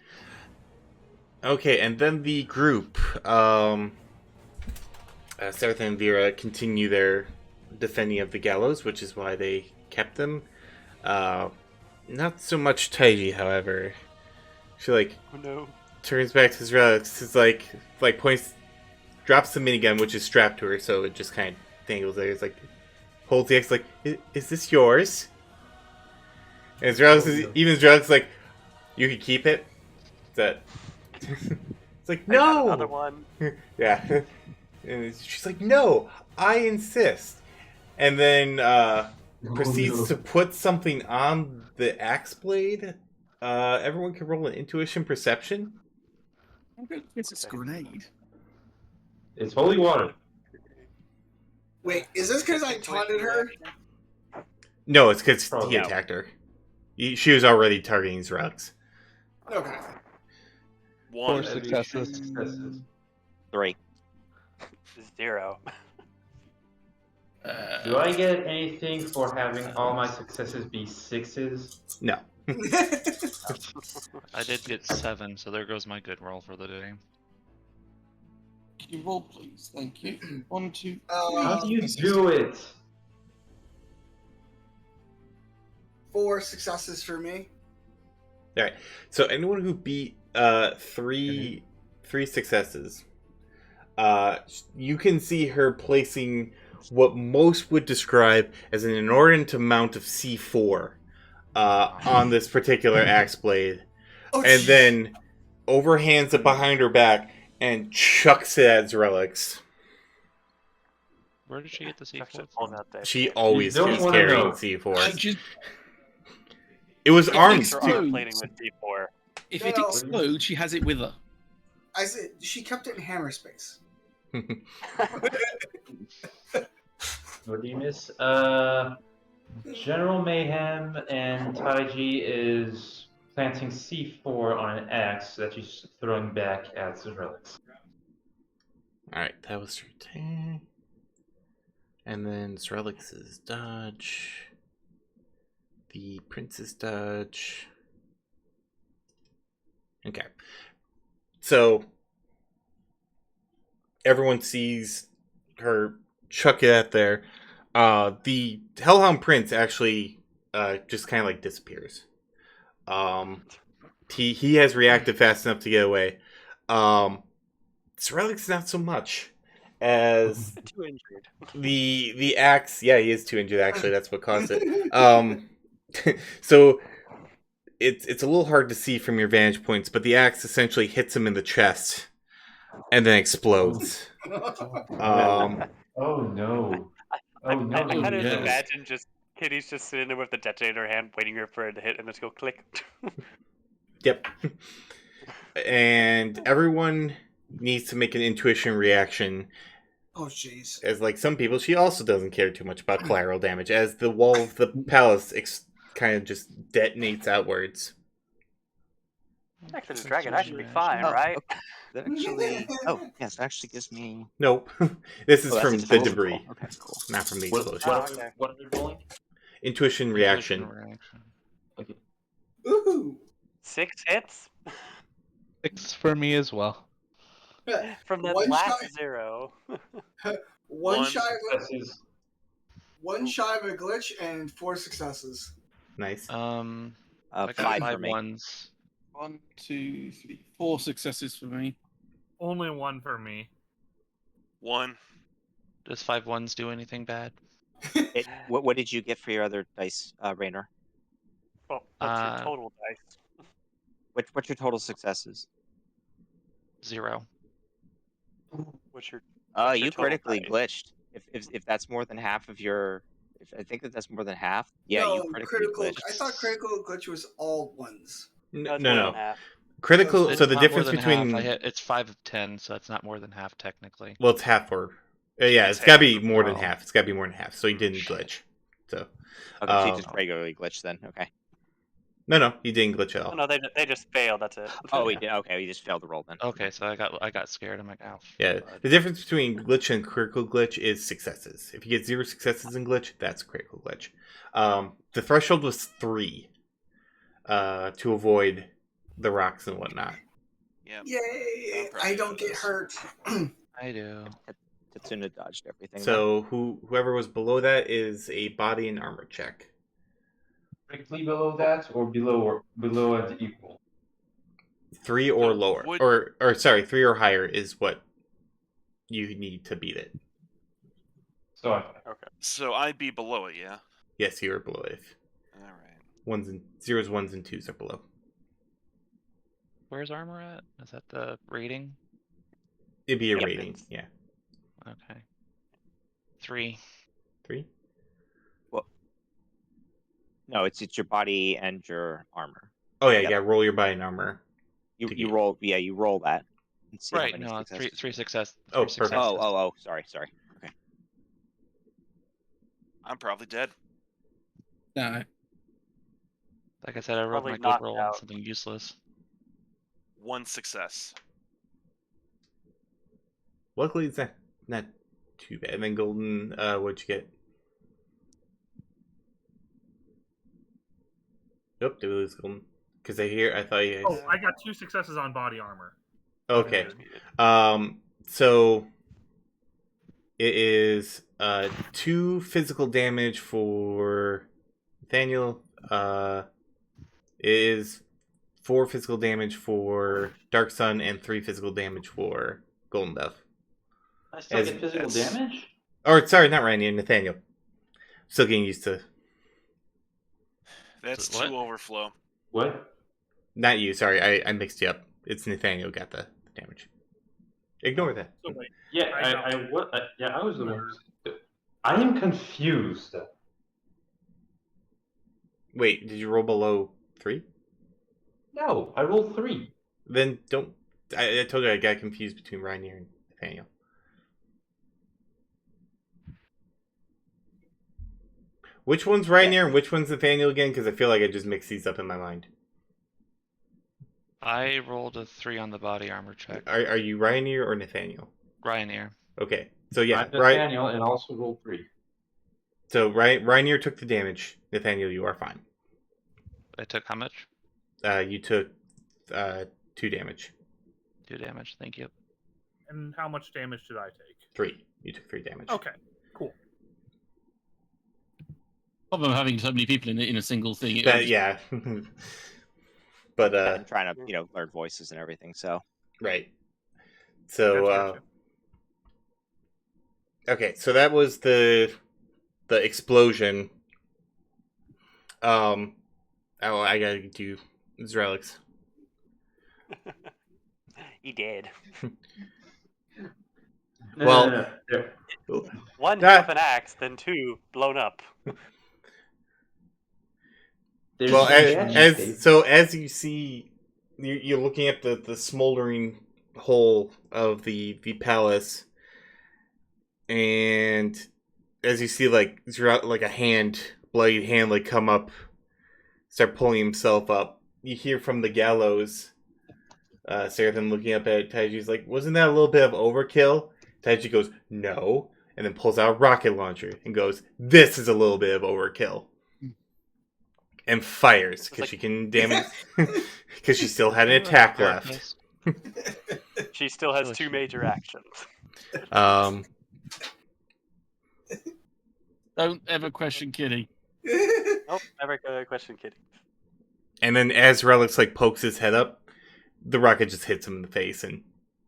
Okay, and then the group, Sarah and Vera continue their defending of the gallows, which is why they kept them. Not so much Taiji, however. She Oh no. turns back to his relics. It's like points, drops the minigun, which is strapped to her, so it just kind of dangles there. It's like holds the X, like, is this yours? And Zeralix like, you can keep it. That it's like, no. Another one. Yeah. And she's like, no, I insist. And then proceeds to put something on the axe blade. Everyone can roll an intuition perception. It's a grenade. It's holy water. Wait, is this because I taunted her? No, it's because Oh, he no. attacked her. She was already targeting Zerux. Okay. 1. 4 successes. 3. 0. Do I get anything for having all my successes be 6s? No. I did get 7, so there goes my good roll for the day. Can you roll, please? Thank you. 1, 2. How do you do it? 4 successes for me. All right. So anyone who beat 3 successes, you can see her placing what most would describe as an inordinate amount of C4 on this particular axe blade, and then overhands it behind her back and chucks it at Zerelix. Where did she get the C4 Pulled from? out there. She always don't is wanna carrying know. C4. It was armed Thanks for too. plating with D4. If No, it no. explodes, she has it with her. I said she kept it in hammer space. What do you miss? General Mayhem and Taiji is planting C4 on an axe that he's throwing back at the relics. Alright, that was your turn. And then Srelix's dodge. The prince's dodge. Okay. So everyone sees her chuck it at there. The Hellhound Prince actually just kind of like disappears. He has reacted fast enough to get away. Srelix not so much, as Too injured. the axe. Yeah, he is too injured. Actually, that's what caused it. So it's a little hard to see from your vantage points, but the axe essentially hits him in the chest and then explodes. Oh no. I Oh no. kind of yes. imagine just Kitty's just sitting there with the detonator in her hand, waiting for it to hit, and it's go click. Yep. And everyone needs to make an intuition reaction. Oh, jeez. As like some people, she also doesn't care too much about collateral damage, as the wall of the palace kind of just detonates outwards. Actually, the dragon, I should be fine, Oh, right? okay. That actually. Oh, yes, that actually gives me. Nope. This is Oh, that's from a the total debris, roll. Okay, cool. not from the What, explosion. what are we rolling? Intuition reaction. Okay. Ooh. 6 hits 6 for me as well. from that One last shot. 0. One shy of Successes. one shy of a glitch and 4 successes. Nice. I got 5 for 5 me. ones. 1, 2, 3, 4 successes for me. Only 1 for me. 1. Does 5 ones do anything bad? What did you get for your other dice, Raynor? Well, what's your total dice? What's your total successes? 0. What's your You total critically dice? glitched. If that's more than half of your, if I think that's more than half. Yeah, No, you critically critical. glitched. I thought critical glitch was all ones. No, That's more than no. half. Critical. It's So the Not more difference than between half. It's 5 of 10, so it's not more than half technically. well, it's half or yeah, It's it's got to half. be more than Oh. half. It's got to be more than half. So he didn't glitch. So Okay, so you just regularly glitched then. Okay. no, he didn't glitch at all. Oh, no, they just failed. That's it. Oh, he did. Okay, he just failed the roll then. Okay, so I got scared. I'm like, oh. Yeah, the difference between glitch and critical glitch is successes. If you get 0 successes in glitch, that's a critical glitch. The threshold was 3 to avoid the rocks and whatnot. Yeah. Yay! I don't get hurt. I do. Tatsuna dodged everything. So whoever was below that is a body and armor check. Directly below that, or below and equal. 3 or So lower, would- or sorry, 3 or higher is what you need to beat it. So Okay. So I'd be below it, yeah? Yes, you are below it. Alright. Ones and 0s, 1s, and 2s are below. Where's armor at? Is that the rating? It'd be a Yep. rating, yeah. Okay. 3. 3. No, it's your body and your armor. Oh yeah, Yep. yeah. Roll your body and armor. You roll. Yeah, you roll that. And see how Right. many No, successes. 3 success. Oh, 3 perfect. successes. Oh. Sorry. Okay. I'm probably dead. No. Like I said, I rolled Probably my good knocked roll on out. something useless. 1 success. Luckily, it's not too bad. And then Golden, what'd you get? Nope, did we lose Golden? Because I thought you guys. Oh, I got 2 successes on body armor. Okay. So it is 2 physical damage for Nathaniel. It is 4 physical damage for Dark Sun and 3 physical damage for Golden Dove. I still get physical damage? Or sorry, not Randy, Nathaniel. Still getting used to. That's What? 2 overflow. What? Not you, sorry, I mixed you up. It's Nathaniel got the damage. Ignore that. So wait, Yeah, I I was the one. I am confused. Wait, did you roll below 3? No, I rolled 3. Then don't. I told you I got confused between Rainier and Nathaniel. Which one's Ryanair and which one's Nathaniel again? Because I feel like I just mixed these up in my mind. I rolled a 3 on the body armor check. Are you Ryanair or Nathaniel? Ryanair. Okay, so yeah, I'm Nathaniel and also rolled 3. So Ryanair took the damage. Nathaniel, you are fine. I took how much? You took 2 damage. 2 damage, thank you. And how much damage did I take? 3. You took 3 damage. Okay, cool. Problem of having so many people in a single thing. Yeah. But and trying to learn voices and everything. So right. So Gotcha. okay, so that was the explosion. Oh, I gotta do Zrelix. He did. Well, no. 1 hit with an axe, then 2 blown up. Well, as you see, you're looking at the smoldering hole of the palace, and as you see, like a bloodied hand, like come up, start pulling himself up. You hear from the gallows, Seraphim looking up at Taiji's like, "Wasn't that a little bit of overkill?" Taiji goes, "No," and then pulls out a rocket launcher and goes, "This is a little bit of overkill." And fires because she can damage because she still had an attack left. She still has 2 major actions. Don't ever question Kitty. Nope, never gonna question Kitty. And then as Relics like pokes his head up, the rocket just hits him in the face, and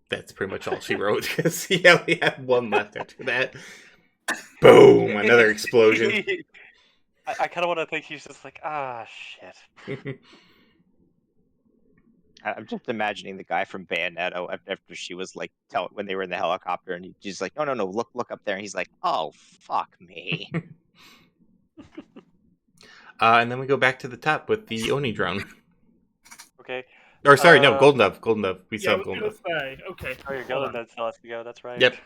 that's pretty much all she wrote because he only had 1 left after that. Boom! Another explosion. I kind of want to think he's just like, shit. I'm just imagining the guy from Bayonetta after she was like, when they were in the helicopter, and he's like, no, look up there, and he's like, oh, fuck me. And then we go back to the top with the Oni drone. Okay. Or sorry, no, Golden Dove. Golden Dove. We still have Golden Dove. Okay. Oh, you're Golden Dove still has to go. That's right. Yep.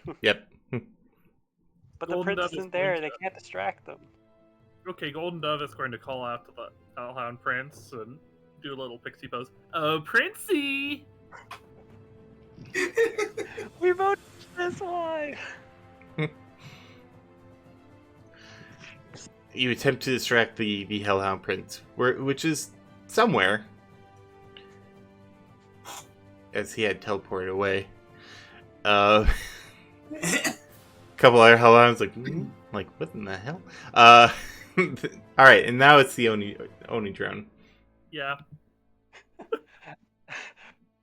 But Golden the prince Dove isn't is there. going They to- can't distract them. Okay, Golden Dove is going to call out to the Hellhound Prince and do a little pixie pose. Oh, Princey! We voted this way. You attempt to distract the Hellhound Prince, which is somewhere, as he had teleported away. Couple other Hellhounds like what in the hell? All right, and now it's the Oni drone. Yeah.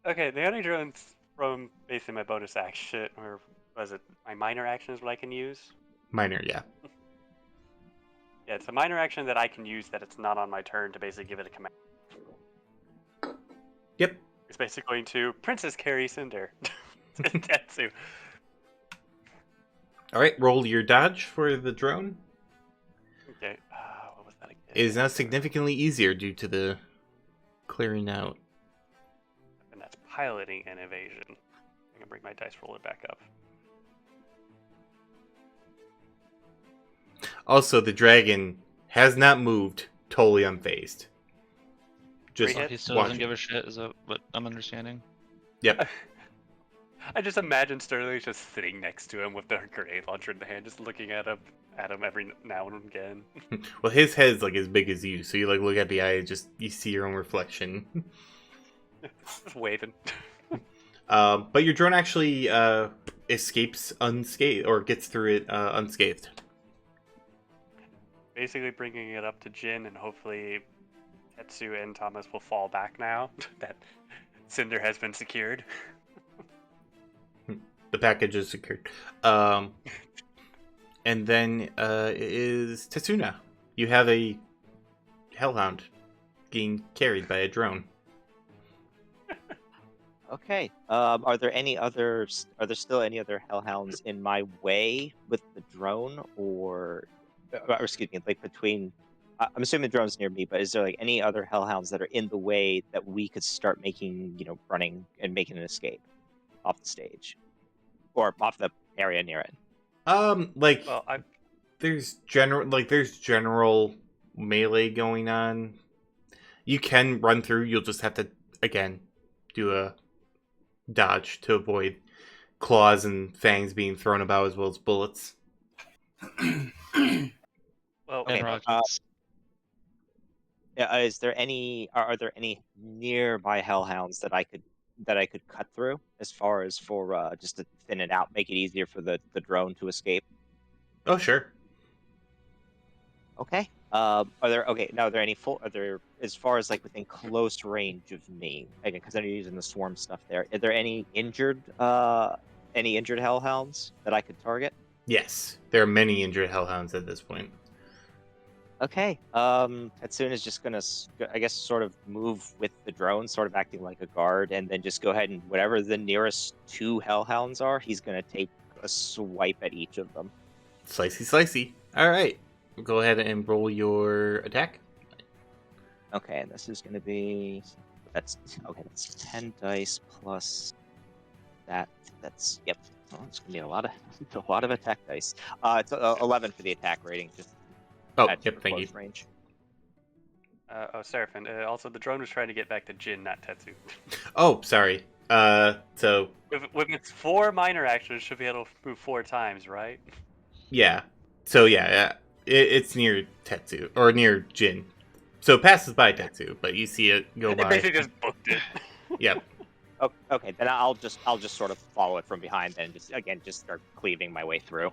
Okay, the only drone's from basically my bonus action, or was it my minor action is what I can use? Minor, yeah. Yeah, it's a minor action that I can use that it's not on my turn to basically give it a command. Yep. It's basically going to Princess carry Cynder. Tetsu. All right, roll your dodge for the drone. Okay, what was that again? It is now significantly easier due to the clearing out. And that's piloting and evasion. I can bring my dice roller back up. Also, the dragon has not moved, totally unfazed. Just He still watching. doesn't give a shit, is that what I'm understanding? Yep. I just imagine Sterling just sitting next to him with their grenade launcher in the hand, just looking at him every now and again. Well, his head's like as big as you, so you like look at the eye and just you see your own reflection. Just waving. But your drone actually escapes unscathed, or gets through it unscathed. Basically bringing it up to Jin, and hopefully Tetsu and Thomas will fall back now that Cynder has been secured. The package is secured. And then it is Tetsuna. You have a hellhound being carried by a drone. Okay. Are there still any other hellhounds in my way with the drone, or excuse me, like between? I'm assuming the drone's near me, but is there like any other hellhounds that are in the way that we could start making, running and making an escape off the stage, or off the area near it? Like Well, there's general melee going on. You can run through. You'll just have to again do a dodge to avoid claws and fangs being thrown about as well as bullets. Well, Okay. rockets. Is there any? Are there any nearby hellhounds that I could cut through, as far as for just to thin it out, make it easier for the drone to escape? Oh, sure. Okay. Are there now? Are there any Are there, as far as like within close range of me? Again, because I'm using the swarm stuff there. Are there any injured hellhounds that I could target? Yes, there are many injured hellhounds at this point. Okay. Hatsune is just gonna, I guess, sort of move with the drone, sort of acting like a guard, and then just go ahead and whatever the nearest 2 hellhounds are, he's gonna take a swipe at each of them. Slicey, slicey. All right, go ahead and roll your attack. Okay, and this is gonna be that's 10 dice plus that. That's yep. Oh, it's gonna be a lot of attack dice. It's 11 for the attack rating. Just yep, thank you. Range. Seraphim. Also, the drone was trying to get back to Jin, not Tetsu. Oh, sorry. So with its 4 minor actions, it should be able to move 4 times, right? yeah. So yeah, it's near Tetsu or near Jin. So it passes by Tetsu, but you see it go by. It basically just booked it. Yep. Oh, okay, then I'll just sort of follow it from behind, and just start cleaving my way through.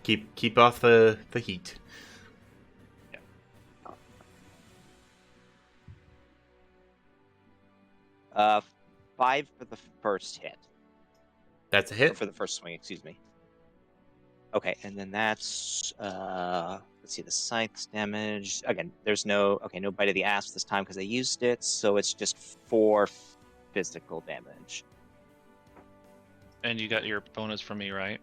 Keep off the heat. 5 for the first hit. That's a hit? Or for the first swing, excuse me. Okay, and then that's let's see, the scythe's damage. Again, there's no bite of the ass this time because I used it, so it's just 4 physical damage. And you got your bonus from me, right?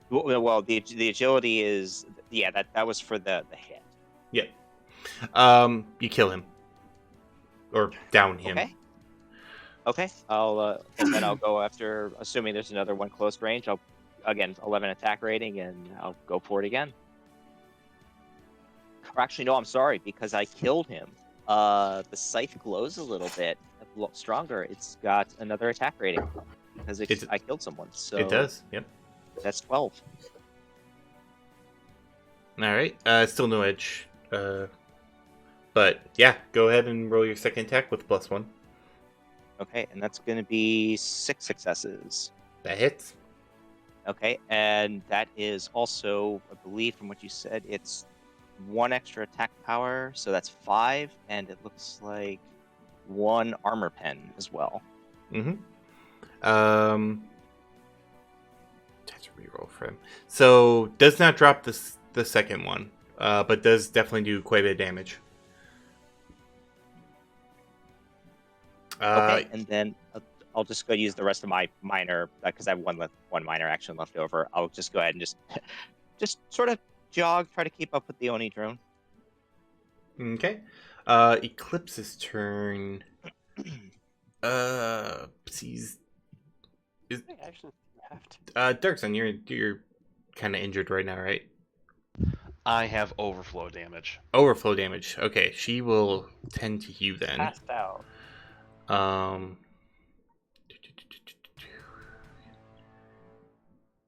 Well, the agility is that was for the hit. Yep. You kill him. Or down him. Okay. I'll and then I'll go after, assuming there's another one close range. I'll again 11 attack rating, and I'll go for it again. Or actually, no, I'm sorry, because I killed him. The scythe glows a little bit stronger. It's got another attack rating because I killed someone. So it does. Yep. That's 12. All right. Still no edge. But yeah, go ahead and roll your second attack with +1. Okay, and that's going to be 6 successes. That hits. Okay, and that is also, I believe, from what you said, it's 1 extra attack power, so that's 5, and it looks like 1 armor pen as well. Mm-hmm. That's a reroll for him. So does not drop the second one, but does definitely do quite a bit of damage. Okay, and then I'll just go use the rest of my minor, because I have one minor action left over. I'll just go ahead and just sort of jog, try to keep up with the Oni drone. Okay. Eclipse's turn. Sees. Dirkson, you're kind of injured right now, right? I have overflow damage. Overflow damage. Okay, she will tend to you then. Passed out.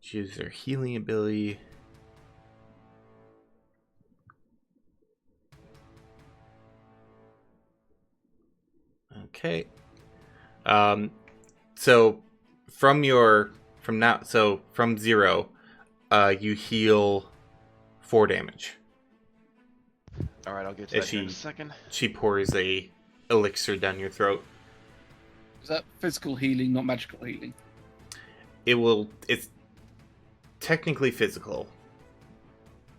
Choose their healing ability. Okay. So from 0, you heal 4 damage. All right, I'll get to that in a second. She pours a elixir down your throat. Is that physical healing, not magical healing? It's technically physical.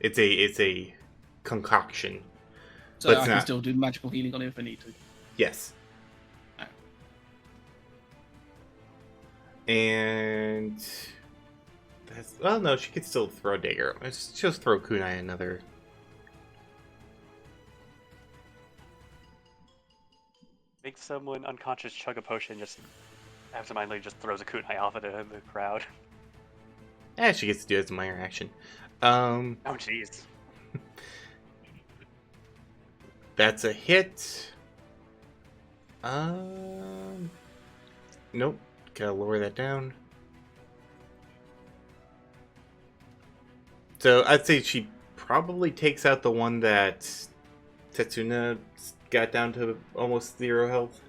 It's a concoction. So I can still do magical healing on it if I need to. Yes. And that's no, she could still throw a dagger. Just throw kunai another. Make someone unconscious chug a potion, just absentmindedly just throws a kunai off at the crowd. She gets to do it as a minor action. Oh, jeez. That's a hit. Nope. Gotta lower that down. So I'd say she probably takes out the one that Tetsuna got down to almost 0 health.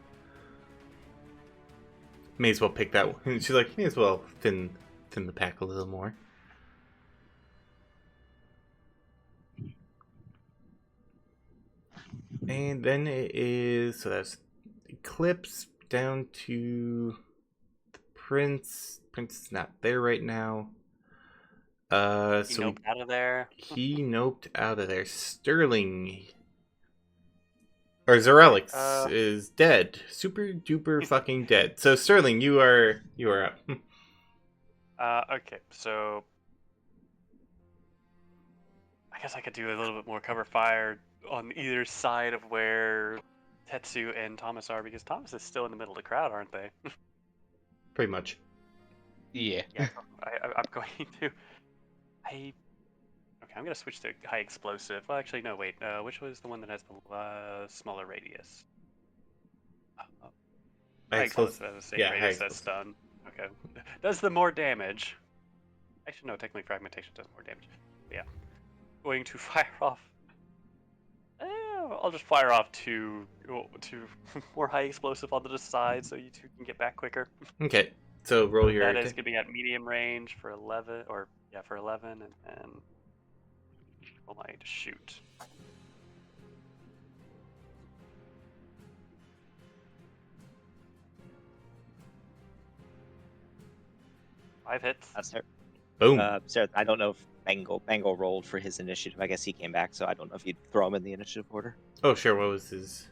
May as well pick that one. She's like, may as well thin the pack a little more. And then it is, so that's Eclipse down to the Prince. Prince is not there right now. He So noped out of there. he noped out of there. Sterling or Zarelix is dead. Super duper fucking dead. So Sterling, you are up. Okay, so I guess I could do a little bit more cover fire on either side of where Tetsu and Thomas are, because Thomas is still in the middle of the crowd, aren't they? Pretty much. Yeah. Yeah. I'm going to. Okay, I'm gonna switch to high explosive. Well, actually, no. Wait. Which was the one that has the smaller radius? High explosive has the same radius as stun. Okay. Does the more damage? Actually, no. Technically, fragmentation does more damage. But yeah. Going to fire off. I'll just fire off two more high explosive on the side, so you two can get back quicker. Okay. So roll your. That is going to be at medium range for 11, for 11, and then roll my to shoot. Five hits. That's her. Boom. Sarah, I don't know if Bangle rolled for his initiative. I guess he came back, so I don't know if you'd throw him in the initiative order. Oh, sure. What was his?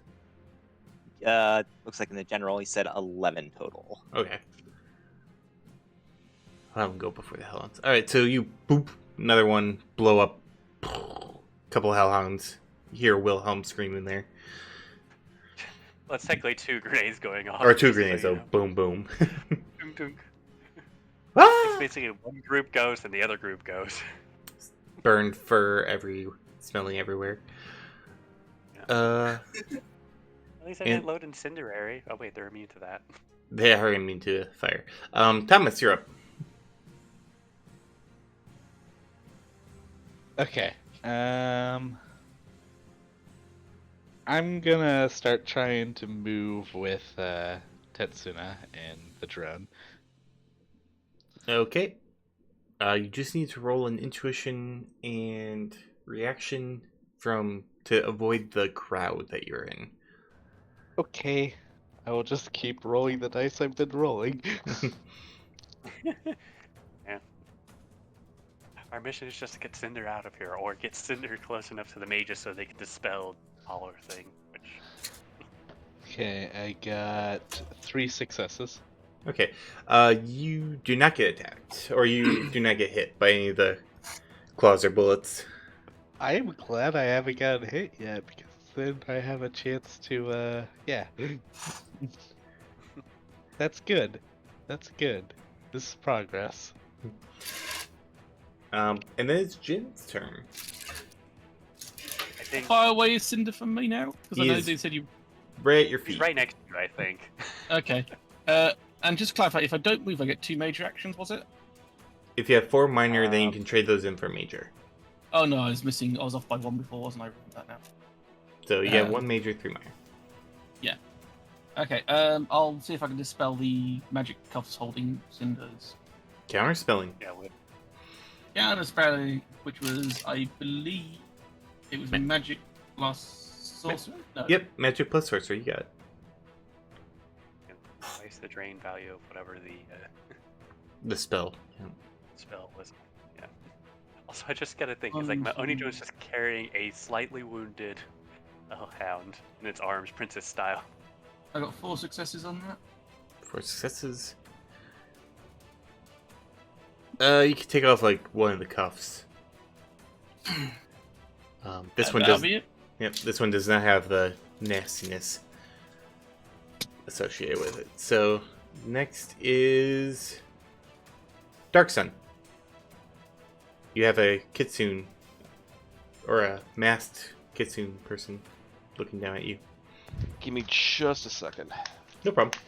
Looks like in the general he said 11 total. Okay. I'll go before the hellhounds. Alright, so you boop, another one, blow up, couple hellhounds. You hear Wilhelm screaming there. Well, it's technically 2 grenades going off. Or 2 grenades, so boom, boom. Dunk, dunk. Ah! It's basically one group goes and the other group goes. Burned fur smelling everywhere. Yeah. At least I didn't load Incendiary. Oh wait, they're immune to that. They are immune to fire. Thomas, you're up. Okay. I'm gonna start trying to move with Tetsuna and the drone. Okay. You just need to roll an intuition and reaction to avoid the crowd that you're in. Okay. I will just keep rolling the dice I've been rolling. Yeah. Our mission is just to get Cynder out of here, or get Cynder close enough to the mages so they can dispel Holler thing. Okay, I got 3 successes. Okay. You do not get attacked, or you do not get hit by any of the claws or bullets. I am glad I haven't gotten hit yet, because then I have a chance to, yeah. That's good. That's good. This is progress. And then it's Jin's turn. I think Far away is Cynder from me now? Because I know they said you... Right at your feet. he's right next to you, I think. Okay. And just to clarify, if I don't move, I get 2 major actions, was it? If you have 4 minor, then you can trade those in for major. Oh no, I was off by 1 before, wasn't I? That now. So you have 1 major, 3 minor. Yeah. Okay, I'll see if I can dispel the magic cuffs holding Cynder's. Counterspelling. Yeah, dispelling, which was, I believe, it was magic plus sorcery? No. Yep, magic plus sorcery, you got it. Twice the drain value of whatever the spell. Yeah. spell was. Yeah. Also, I just gotta think, it's like my Onijo is just carrying a slightly wounded hellhound in its arms, princess style. I got 4 successes on that. 4 successes. You can take off like one of the cuffs. This one does. Yep, this one does not have the nastiness associated with it. So next is Dark Sun. You have a kitsune, or a masked kitsune person looking down at you. Give me just a second. No problem.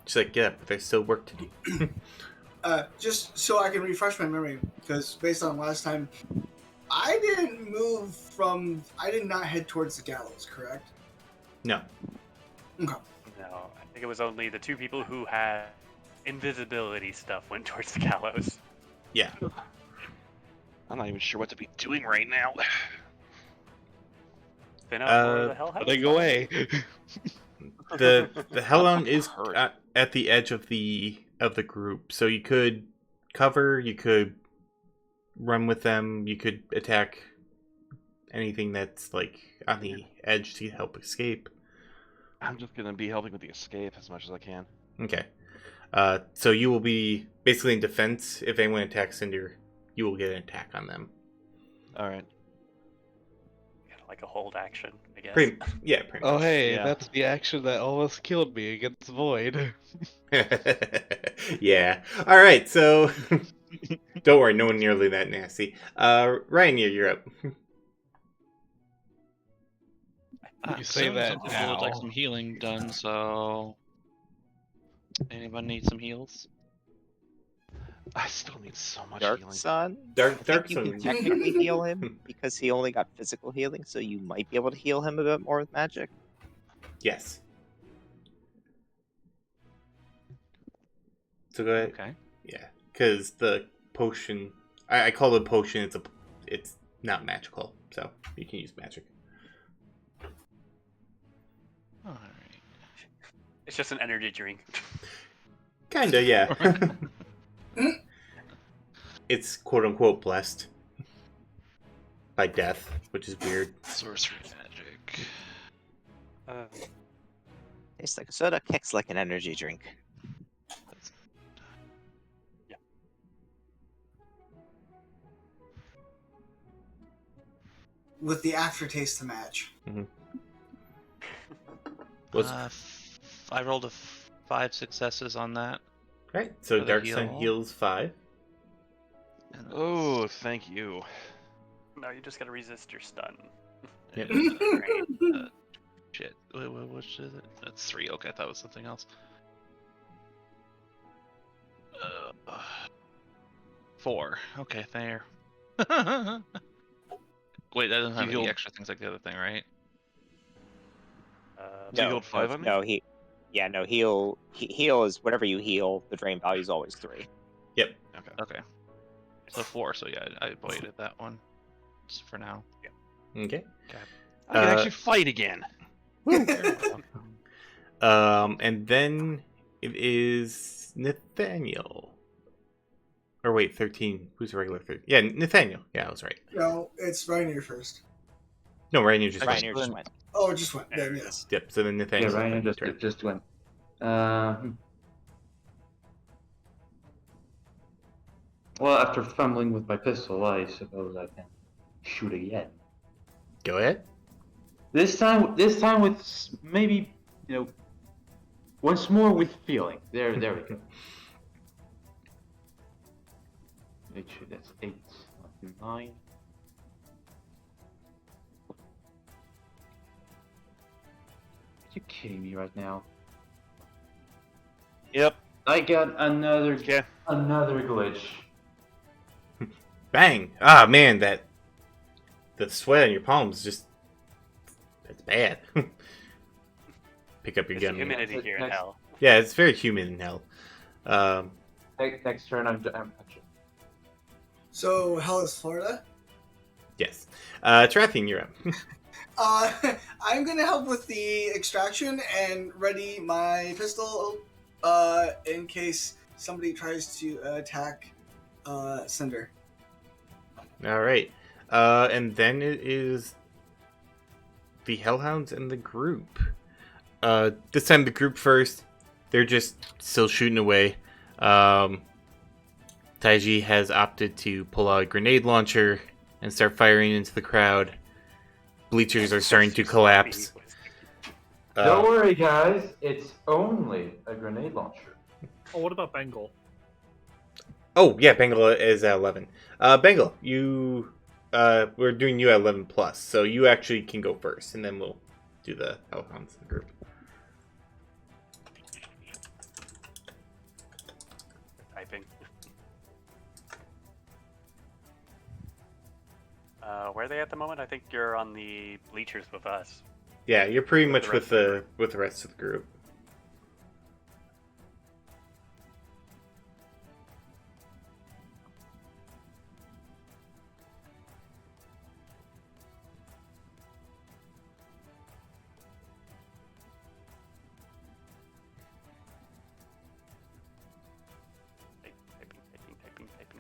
Just like, get up, but there's still work to do. Just so I can refresh my memory, because based on last time, I did not head towards the gallows, correct? No. Okay. No, I think it was only the two people who had invisibility stuff went towards the gallows. Yeah. I'm not even sure what to be doing right now. Spin out more of the hellhounds. They go away. The hellhound is at the edge of the group, so you could cover, you could run with them, you could attack anything that's like on the edge to help escape. I'm just gonna be helping with the escape as much as I can. Okay. So you will be basically in defense. If anyone attacks Cynder, you will get an attack on them. Alright. Like a hold action, I guess. Pretty Oh, much. hey, Yeah. that's the action that almost killed me against Void. Yeah. All right. So don't worry, no one nearly that nasty. Ryan, you're up. You say that some people would like now. some healing done, so anybody need some heals? I still need so much Dark healing. Sun? Dark I think you Sun. can technically heal him because he only got physical healing, so you might be able to heal him a bit more with magic. Yes. So go ahead. Okay. Yeah, because the potion, I call it potion. It's not magical, so you can use magic. Alright. It's just an energy drink. Kinda, yeah. It's quote unquote blessed by death, which is weird. Sorcery magic. Tastes like a soda, kicks like an energy drink. Yeah. With the aftertaste to match. Mm-hmm. I rolled 5 successes on that. Right, so For the Dark Sun heal. heals 5. Oh, thank you. No, you just gotta resist your stun. Yep. Shit. Which is it? That's 3. Okay, I thought it was something else. 4. Okay, there. Wait, that doesn't have any healed- extra things like the other thing, right? You healed 5 on me? No, heal is whatever you heal, the drain value is always 3. Yep. Okay. So 4, so yeah, I avoided that one. Just for now. Okay. I can actually fight again. And then it is Nathaniel. Or wait, 13. Who's the regular 13? Yeah, Nathaniel. Yeah, I was right. No, it's Rainier first. No, Rainier just Rainier just went. Oh, it just went. Then yes. Yep, so then Yeah, Nathaniel. Ryan just went. Well, after fumbling with my pistol, I suppose I can shoot again. Go ahead. This time with maybe, once more with feeling. There we go. Make sure that's 8, not 9. Are you kidding me right now? Yep. I got another glitch. Bang! Ah, man, the sweat on your palms just, that's bad. Pick up your It's gun. humidity here in Next- hell. Yeah, it's very humid in hell. Next turn, I'm So hell is Florida. Yes. Tarathian, you're up. I'm gonna help with the extraction and ready my pistol in case somebody tries to attack Cynder. All right. And then it is the Hellhounds and the group. This time the group first. They're just still shooting away. Taiji has opted to pull out a grenade launcher and start firing into the crowd. Bleachers are starting to collapse. Don't worry, guys. It's only a grenade launcher. Oh, what about Bengal? Oh yeah, Bengal is at 11. Bengal, you we're doing you at 11 plus, so you actually can go first, and then we'll do the hellhounds in the group. Typing. Where are they at the moment? I think you're on the bleachers with us. Yeah, you're pretty With much the with rest of the the with the rest of the group.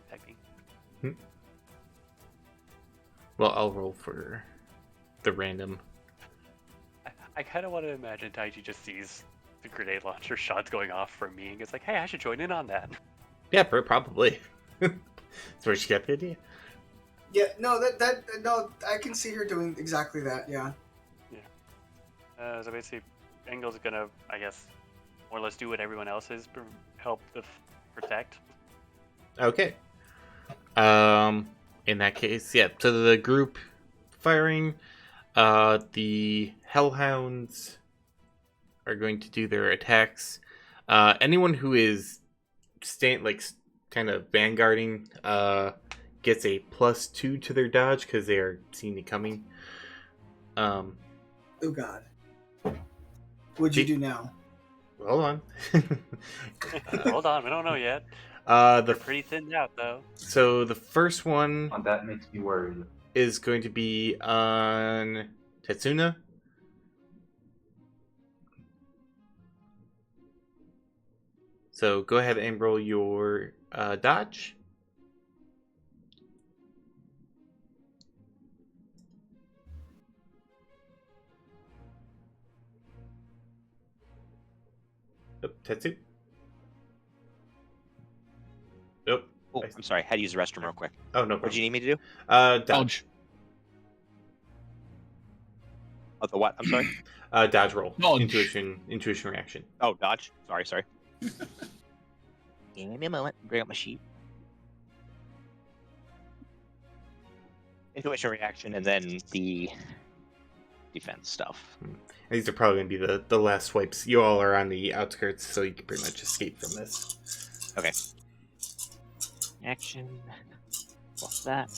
Typing. Well, I'll roll for the random. I kind of want to imagine Taiji just sees the grenade launcher shots going off from me and it's like, hey, I should join in on that. Yeah, probably. That's where she got the idea. Yeah, no, no, I can see her doing exactly that. Yeah. So basically, Engel's gonna, I guess, more or less do what everyone else is, help protect. Okay. In that case, yeah. So the group firing, the hellhounds are going to do their attacks. Anyone who is kind of vanguarding, gets a +2 to their dodge because they are seen it coming. Oh God. What'd you do now? Hold on. Hold on, we don't know yet. They're pretty thinned out though. So the first one that makes me worried. is going to be on Tetsuna. So go ahead and roll your dodge. Oh, Tetsu. Nope. Oh, I'm sorry. I had to use the restroom real quick. Oh, no. What do you need me to do? Dodge. Oh, the what? I'm sorry. Dodge roll. Dodge. Intuition reaction. Oh, dodge. Sorry. Give me a moment. Bring up my sheet. Intuition reaction, and then the defense stuff. These are probably going to be the last swipes. You all are on the outskirts, so you can pretty much escape from this. Okay. Action. What's that?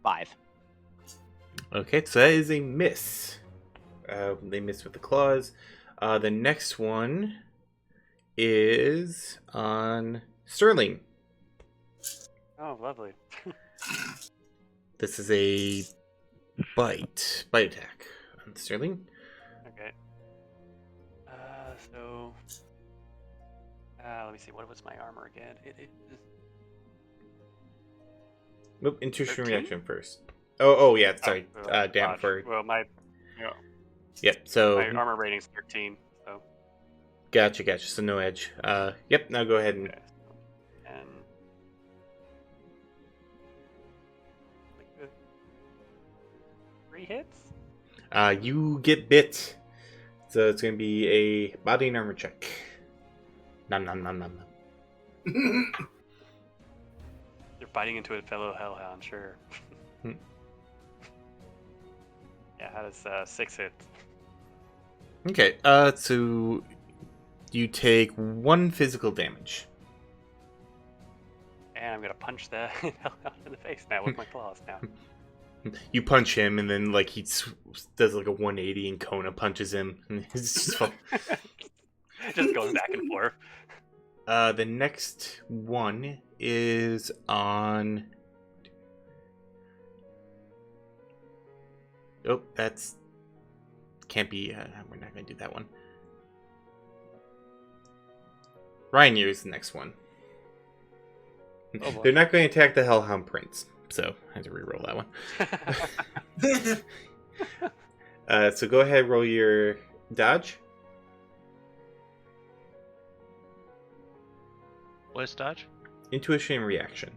5. Okay, so that is a miss. They missed with the claws. The next one is on Sterling. Oh, lovely. This is a bite attack on Sterling. Okay. So let me see. What was my armor again? It is. Nope, intuition 13? reaction first. Oh yeah, sorry. Damn dodge. for. Well, Yep. So my armor rating's 13. So. Gotcha. So no edge. Yep. Now go ahead and. Okay. And. 3 hits. You get bit. So it's gonna be a body and armor check. Nom. You're biting into a fellow hellhound, sure. Yeah, how does 6 hits? Okay. So you take 1 physical damage. And I'm gonna punch the hellhound in the face now with my claws now. You punch him, and then he does like a 180, and Kona punches him. And it's just just going back and forth. The next one is on. Oh, that's can't be. We're not gonna do that one. Ryan is the next one. Oh, boy. They're not going to attack the Hellhound Prince, so I had to reroll that one. So go ahead, roll your dodge. What is dodge? Intuition and reaction.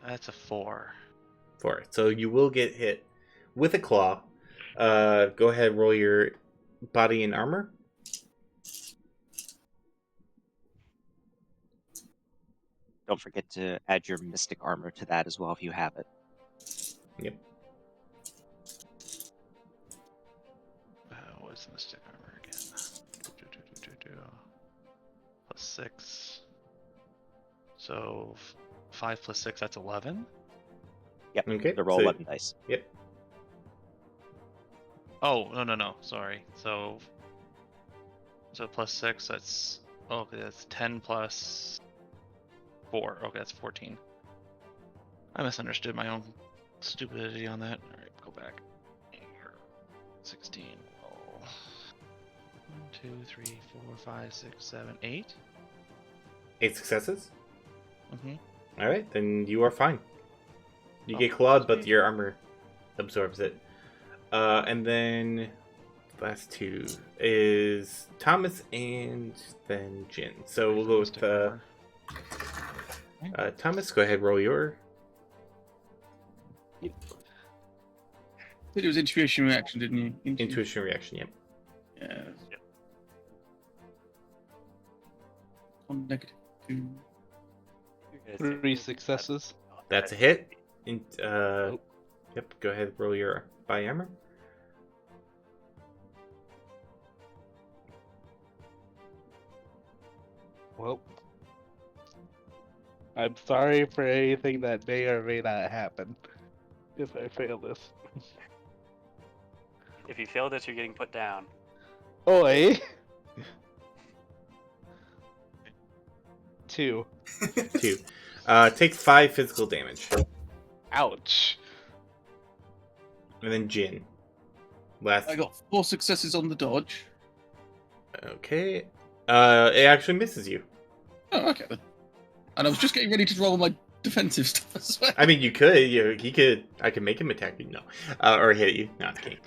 That's a 4. 4. So you will get hit with a claw. Go ahead, roll your body and armor. Don't forget to add your mystic armor to that as well if you have it. Yep. What's the mystic armor again? Plus 6. So 5 plus 6, that's 11. Yep. Okay. To roll so, 11 dice. Yep. Oh, no. Sorry. So plus 6, that's... Oh, okay, that's 10 plus 4. Okay, that's 14. I misunderstood my own stupidity on that. Alright, go back. 16. Roll. 1, 2, 3, 4, 5, 6, 7, 8. 8 successes? Mm-hmm. Alright, then you are fine. You get clawed, but your armor absorbs it. And then last 2 is Thomas and then Jin. So we'll go with Thomas. Go ahead, roll your. It was intuition reaction, didn't you? Intuition reaction, yep. Yeah. On negative 2. 3 successes. That's a hit. Yep, go ahead, roll your body armor. Well, I'm sorry for anything that may or may not happen if I fail this. If you fail this, you're getting put down. Oi! 2. 2. Take 5 physical damage. Ouch. And then Jin. I got 4 successes on the dodge. Okay. It actually misses you. Oh, okay then. And I was just getting ready to roll my defensive stuff as well. I mean, you could. He could. I could make him attack you. No. Or hit you. No, I'm kidding.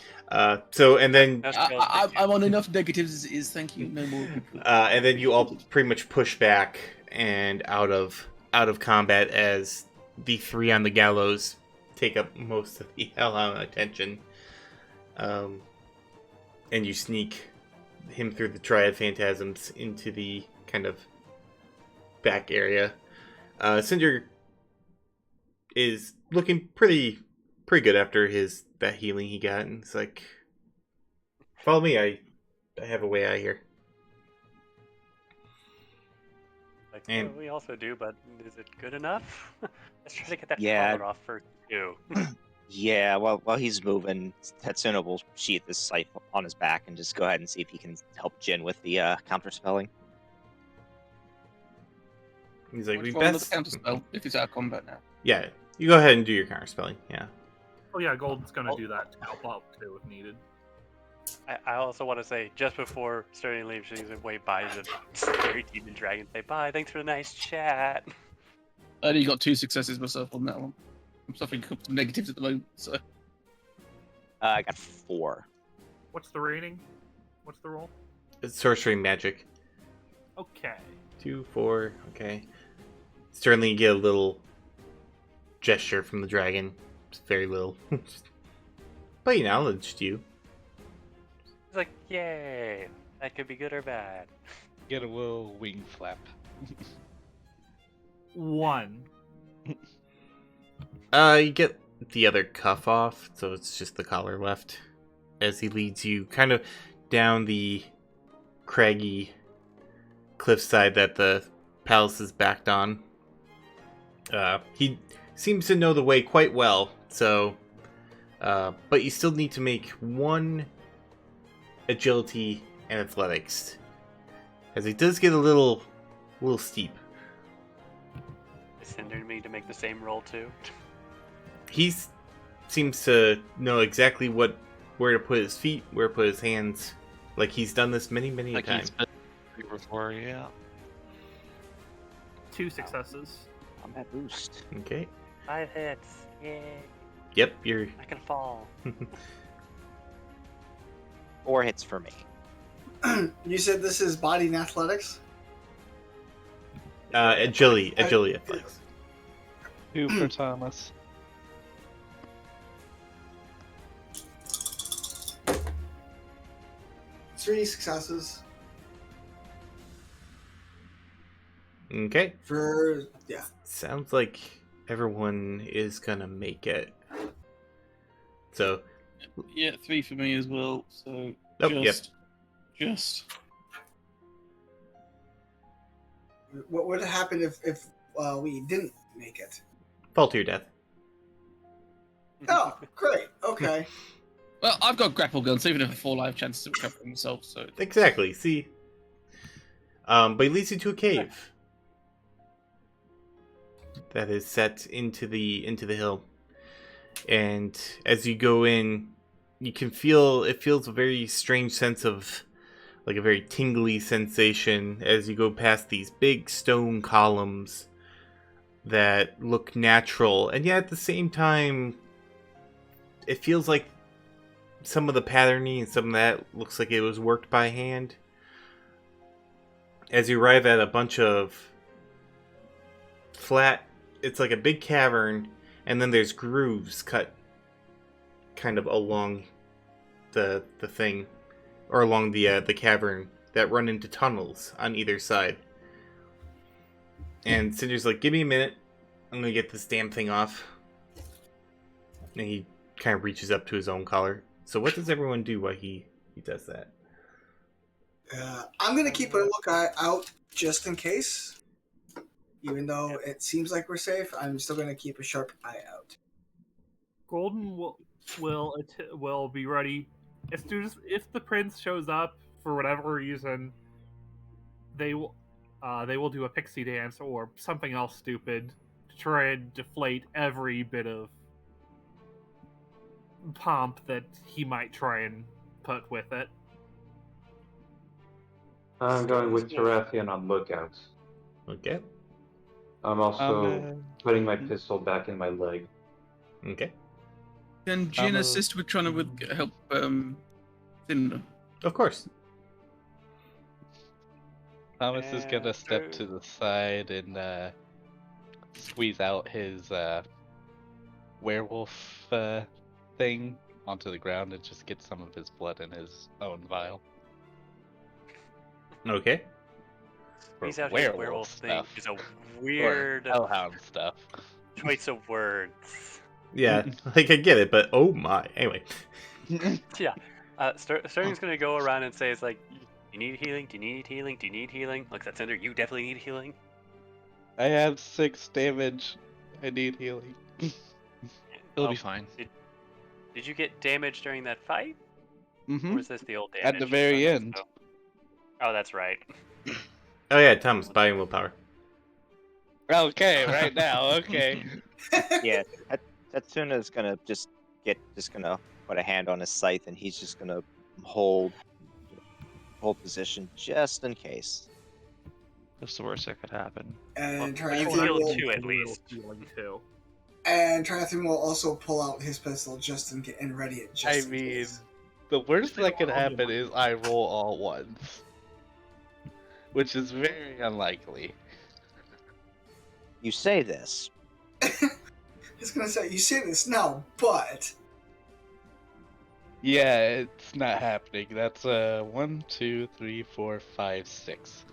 So, and then... I'm on enough negatives as it is. Thank you. No more. And then you all pretty much push back and out of combat as the 3 on the gallows take up most of the hellhound attention. And you sneak him through the triad phantasms into the kind of back area. Cynder is looking pretty good after that healing he got, and it's like, follow me, I have a way out of here. Like, And well, we also do, but is it good enough? Let's try to get that Yeah. collar off first, too. Yeah, while he's moving, Tetsuno will sheath his scythe on his back and just go ahead and see if he can help Jin with the counterspelling. he's like, we Roll another best. counterspell if it's out of combat now. Yeah, you go ahead and do your counterspelling. Yeah. Oh yeah, Golden's gonna do that to help out too if needed. I also want to say, just before starting to leave, she's going to wait by the scary demon dragon, say bye, thanks for the nice chat. I only got 2 successes myself on that one. I'm suffering some negatives at the moment, so... I got 4. What's the rating? What's the roll? It's sorcery magic. Okay. 2, 4, okay. Certainly you get a little gesture from the dragon. It's very little. But he acknowledged you. It's like, yay, that could be good or bad. Get a little wing flap. 1. You get the other cuff off, so it's just the collar left. As he leads you kind of down the craggy cliffside that the palace is backed on. He seems to know the way quite well, so... but you still need to make 1 agility and athletics. As it does get a little steep. Is Cynder me to make the same roll, too? He seems to know exactly where to put his feet, where to put his hands. Like he's done this many Like times. he's been before, yeah. 2 successes. Combat boost. Okay. 5 hits, yay. Yep, you're... I can fall. 4 hits for me. You said this is body and athletics? agility athletics. 2 for Thomas. Three successes Okay. for yeah. Sounds like everyone is gonna make it. So. Yeah, 3 for me as well. So Oh, just. What would happen if we didn't make it? Fall to your death. Oh, great. Okay. Well, I've got grapple gun, so even if I fall, I have chances to recover from myself. So Exactly. See. But it leads you to a cave that is set into the hill, and as you go in, you can feel it feels a very strange sense of like a very tingly sensation as you go past these big stone columns that look natural, and yet at the same time, it feels like some of the patterning and some of that looks like it was worked by hand. As you arrive at a bunch of flat, it's like a big cavern, and then there's grooves cut kind of along the thing, or along the cavern that run into tunnels on either side. And Cynder's like, give me a minute, I'm gonna get this damn thing off. And he kind of reaches up to his own collar. So what does everyone do while he does that? I'm gonna keep a lookout out just in case. Even though it seems like we're safe, I'm still gonna keep a sharp eye out. Golden will be ready as soon as if the prince shows up for whatever reason. They will do a pixie dance or something else stupid to try and deflate every bit of pomp that he might try and put with it. I'm going with Tarathian on lookout. Okay. I'm also putting my pistol back in my leg. Okay. Can Jin assist with trying to help Cynder? Of course. Thomas is gonna step to the side and squeeze out his werewolf thing onto the ground and just get some of his blood in his own vial. Okay. Squeeze out his werewolf thing is a weird hellhound stuff. Choice of words. Yeah, like I get it, but oh my. Anyway. Yeah. Sterling's gonna go around and say, "It's like, you need healing? Do you need healing? Do you need healing?" Looks at Cynder. You definitely need healing. I have 6 damage. I need healing. It'll be fine. Did you get damage during that fight? Mm-hmm. Or was this the old damage? At the very end. Oh, that's right. Oh yeah, Thomas, buying willpower. Okay, right now. Okay. Yeah, Tatsuna's gonna just gonna put a hand on his scythe, and he's just gonna hold position just in case. That's the worst that could happen. And heal 2 at least. And Tarathian will also pull out his pistol just in case and ready it just in case. The worst that could happen is I roll all ones, which is very unlikely. You say this. He's gonna say, you say this now, but... Yeah, it's not happening. That's 1, 2, 3, 4, 5, 6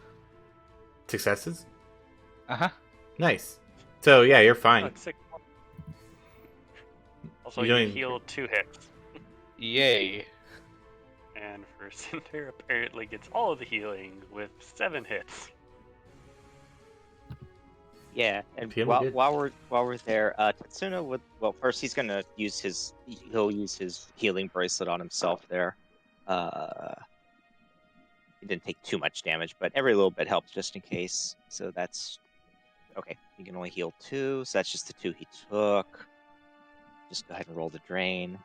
successes. Nice. So yeah, you're fine. Also, you heal 2 hits. Yay. And for Cynder, apparently gets all of the healing with 7 hits. Yeah, and while we're there, Tatsuna would first he's gonna use his healing bracelet on himself there. He didn't take too much damage, but every little bit helps just in case. So that's okay. You can only heal 2, so that's just the 2 he took. Just go ahead and roll the drain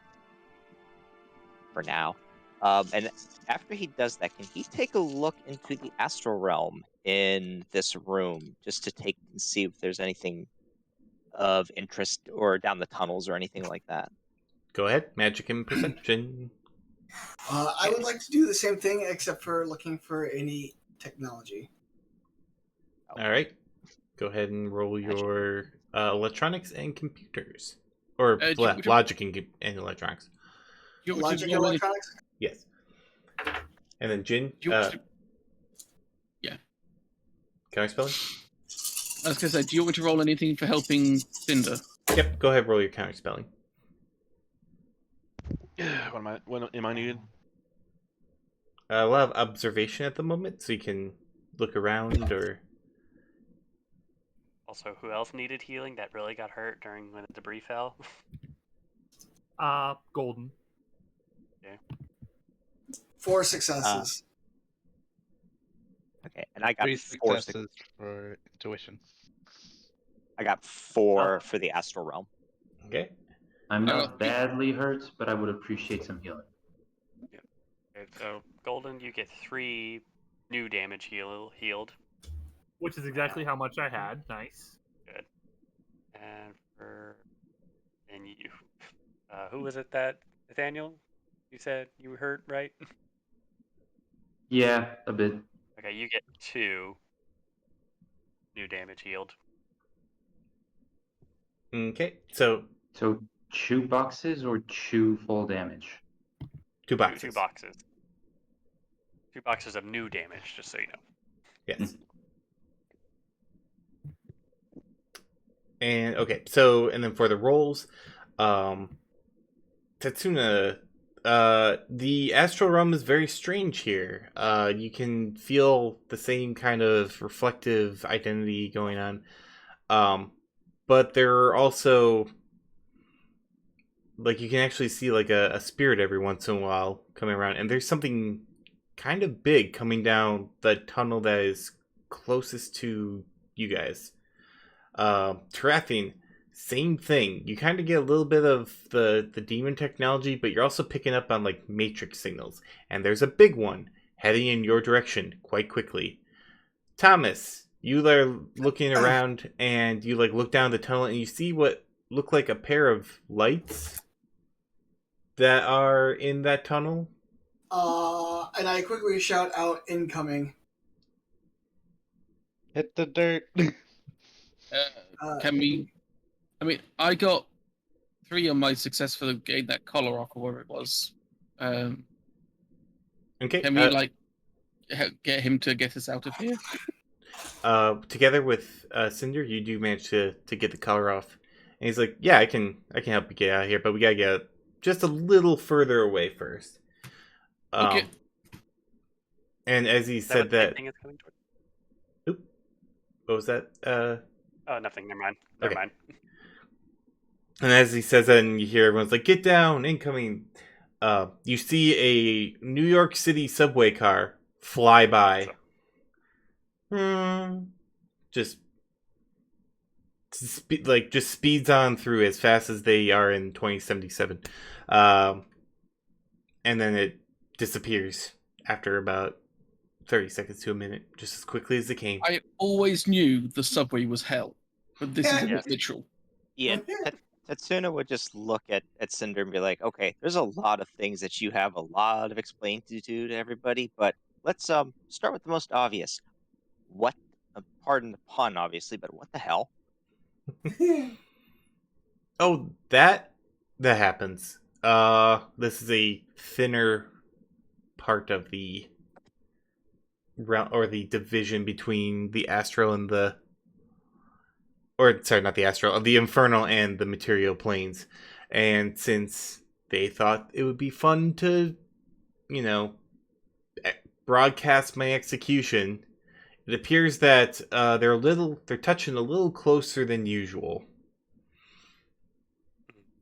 for now. And after he does that, can he take a look into the astral realm in this room just to take and see if there's anything of interest or down the tunnels or anything like that? Go ahead, magic and perception. I would like to do the same thing, except for looking for any technology. All right. Go ahead and roll your electronics and computers, or Do you want me to- logic and electronics. Do you want me to Logic roll any- electronics? Yes. And then Jin, do you want me to- Yeah. counterspelling? I was going to say, do you want me to roll anything for helping Cynder? Yep, go ahead, roll your counterspelling. When am I needed? We'll have observation at the moment, so you can look around or... Also, who else needed healing that really got hurt during when the debris fell? Golden. Okay. 4 successes. Okay, and I got 3 4 successes for intuition. I got 4 for the astral realm. Okay. I'm not badly hurt, but I would appreciate some healing. Okay, so Golden, you get 3 new damage healed. Which is exactly how much I had. Nice. Good. And you, who was it that Nathaniel? You said you were hurt, right? Yeah, a bit. Okay, you get 2 new damage healed. Okay, so... So 2 boxes or 2 full damage? 2 boxes. 2 boxes. 2 boxes of new damage, just so you know. Yes. And okay, so and then for the rolls, Tatsuna, the astral realm is very strange here. You can feel the same kind of reflective identity going on, but there are also, like, you can actually see like a spirit every once in a while coming around, and there's something kind of big coming down the tunnel that is closest to you guys. Tarathian, same thing. You kind of get a little bit of the demon technology, but you're also picking up on like matrix signals, and there's a big one heading in your direction quite quickly. Thomas, you are looking around, and you like look down the tunnel, and you see what look like a pair of lights that are in that tunnel. And I quickly shout out incoming. Hit the dirt. Can we? I mean, I got 3 on my success for getting that collar off, or whatever it was. Okay. Can we get him to get us out of here? Together with Cynder, you do manage to get the collar off, and he's like, "Yeah, I can help you get out of here, but we gotta get just a little further away first." Okay. And as he said that, Thing is coming toward? Oop, what was that? Oh, nothing. Never mind. Never mind. And as he says that, and you hear everyone's like, "Get down, incoming!" You see a New York City subway car fly by. Just speeds on through as fast as they are in 2077, and then it disappears after about 30 seconds to a minute, just as quickly as it came. I always knew the subway was hell, but this is a bit literal. Yeah, Tatsuna would just look at Cynder and be like, okay, there's a lot of things that you have a lot of explaining to do to everybody, but let's start with the most obvious. What, pardon the pun, obviously, but what the hell? Oh, that happens. This is a thinner part of the realm, or the division between the astral and the, or sorry, not the astral, the infernal and the material planes. And since they thought it would be fun to, broadcast my execution, it appears that they're touching a little closer than usual.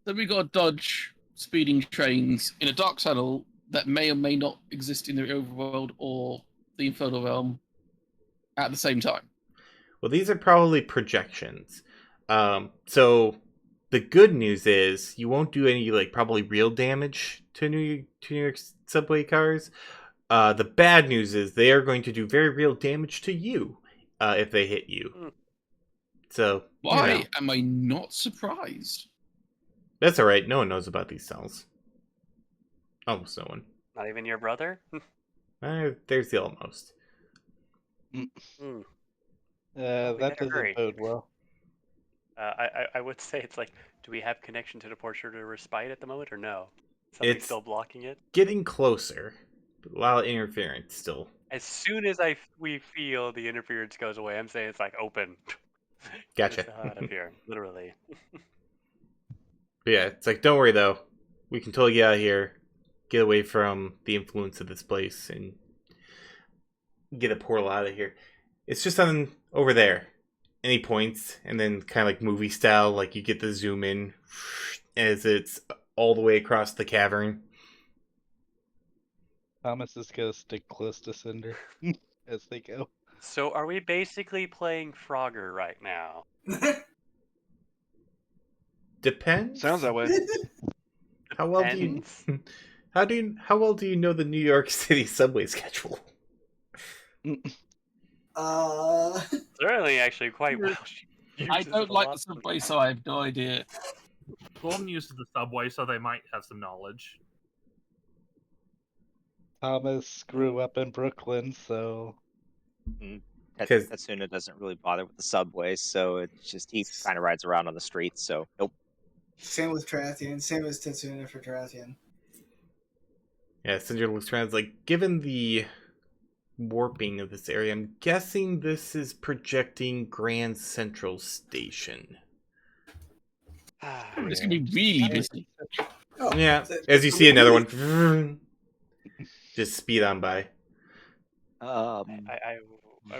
So we got to dodge speeding trains in a dark tunnel that may or may not exist in the overworld or the infernal realm at the same time. Well, these are probably projections. So the good news is you won't do any probably real damage to New York subway cars. The bad news is they are going to do very real damage to you if they hit you. So why am I not surprised? That's all right. No one knows about these cells. Almost no one. Not even your brother? There's the almost. That doesn't bode well. I would say it's like, do we have connection to the portrait to respite at the moment, or no? Something's It's still blocking it. getting closer. A lot of interference still. As soon as we feel the interference goes away, I'm saying it's like open. Gotcha. Get the hell out of here, literally. But yeah, it's like, don't worry though. We can totally get out of here, get away from the influence of this place, and get a portal out of here. It's just on over there. Any points, and then kind of like movie style, like you get the zoom in as it's all the way across the cavern. Thomas is gonna stick close to Cynder as they go. So are we basically playing Frogger right now? Depends. Sounds that way. How well do you how well do you know the New York City subway schedule? Certainly, actually, quite well. I don't like the subway, so I have no idea. Golden uses the subway, so they might have some knowledge. Thomas grew up in Brooklyn, so Tatsuna doesn't really bother with the subways, so it's just he kind of rides around on the streets. So nope. Same with Tarathian. Same as Tetsuna for Tarathian. Yeah, Cynder looks around. It's like, given the warping of this area, I'm guessing this is projecting Grand Central Station. It's gonna be really busy. Oh, Yeah, as you see another one just speed on by. I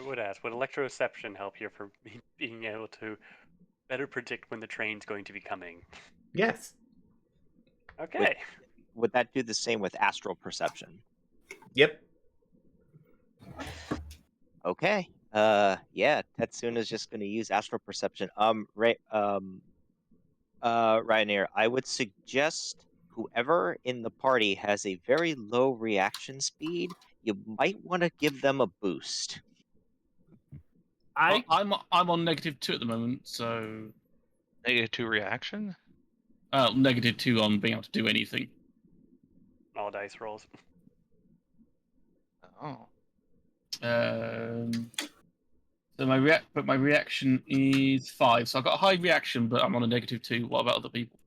would ask, would electroreception help here for being able to better predict when the train's going to be coming? Yes. Okay. Would that do the same with astral perception? Yep. Okay. Yeah, Tetsuna's just going to use astral perception. Ryanair, I would suggest whoever in the party has a very low reaction speed, you might want to give them a boost. I'm on -2 at the moment, so -2 reaction. -2 on being able to do anything. All dice rolls. Oh. So my reaction is 5. So I've got a high reaction, but I'm on a -2. What about other people?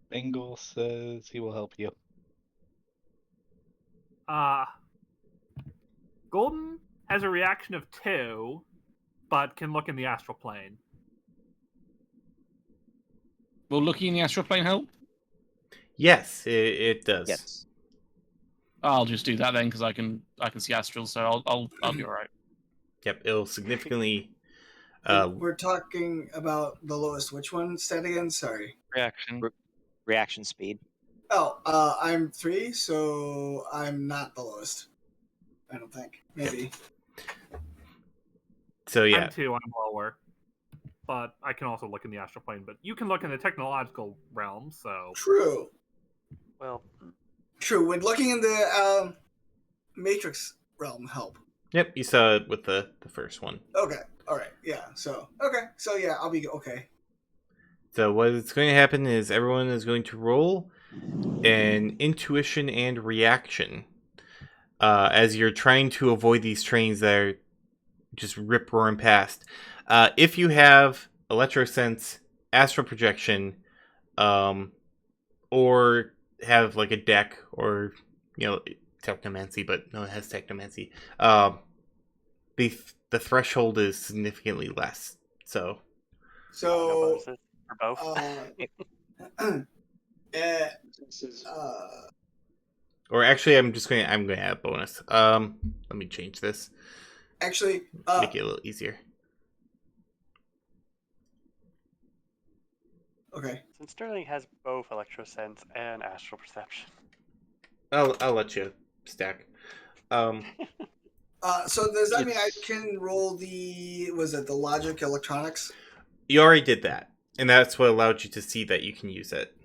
Bengal says he will help you. Golden has a reaction of 2, but can look in the astral plane. Will looking in the astral plane help? Yes, it does. Yes. I'll just do that then, because I can see astral, so I'll be alright. Yep, it'll significantly. We're talking about the lowest. Which one? Stat again? Sorry. Reaction. Reaction speed. Oh, I'm 3, so I'm not the lowest. I don't think. Maybe. So yeah. I'm 2. I'm lower, but I can also look in the astral plane. But you can look in the technological realm. So True. Well, true. Would looking in the Matrix realm help? Yep, you saw it with the first one. Okay. All right. Yeah. So okay. So yeah, I'll be okay. So what is going to happen is everyone is going to roll an intuition and reaction as you're trying to avoid these trains that are just rip-roaring past. If you have electrosense, astral projection, or have like a deck or technomancy, but no, it has technomancy. The threshold is significantly less. So for both. Or actually, I'm going to add a bonus. Let me change this. Actually, make it a little easier. Okay. Since Sterling has both electrosense and astral perception. I'll let you stack. So does that mean I can roll the logic electronics? You already did that, and that's what allowed you to see that you can use it.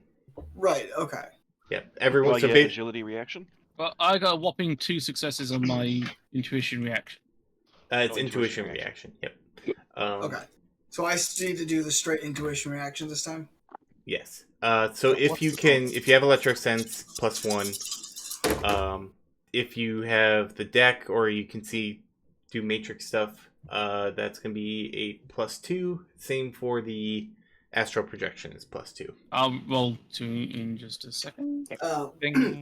Right. Okay. Yep. Everyone's agility reaction. Well, I got a whopping 2 successes on my intuition reaction. It's intuition reaction. Yep. Okay. So I need to do the straight intuition reaction this time. Yes. So if you have electrosense +1, if you have the deck or you can do matrix stuff, That's going to be a +2. Same for the astral projection is +2. I'll roll 2 in just a second.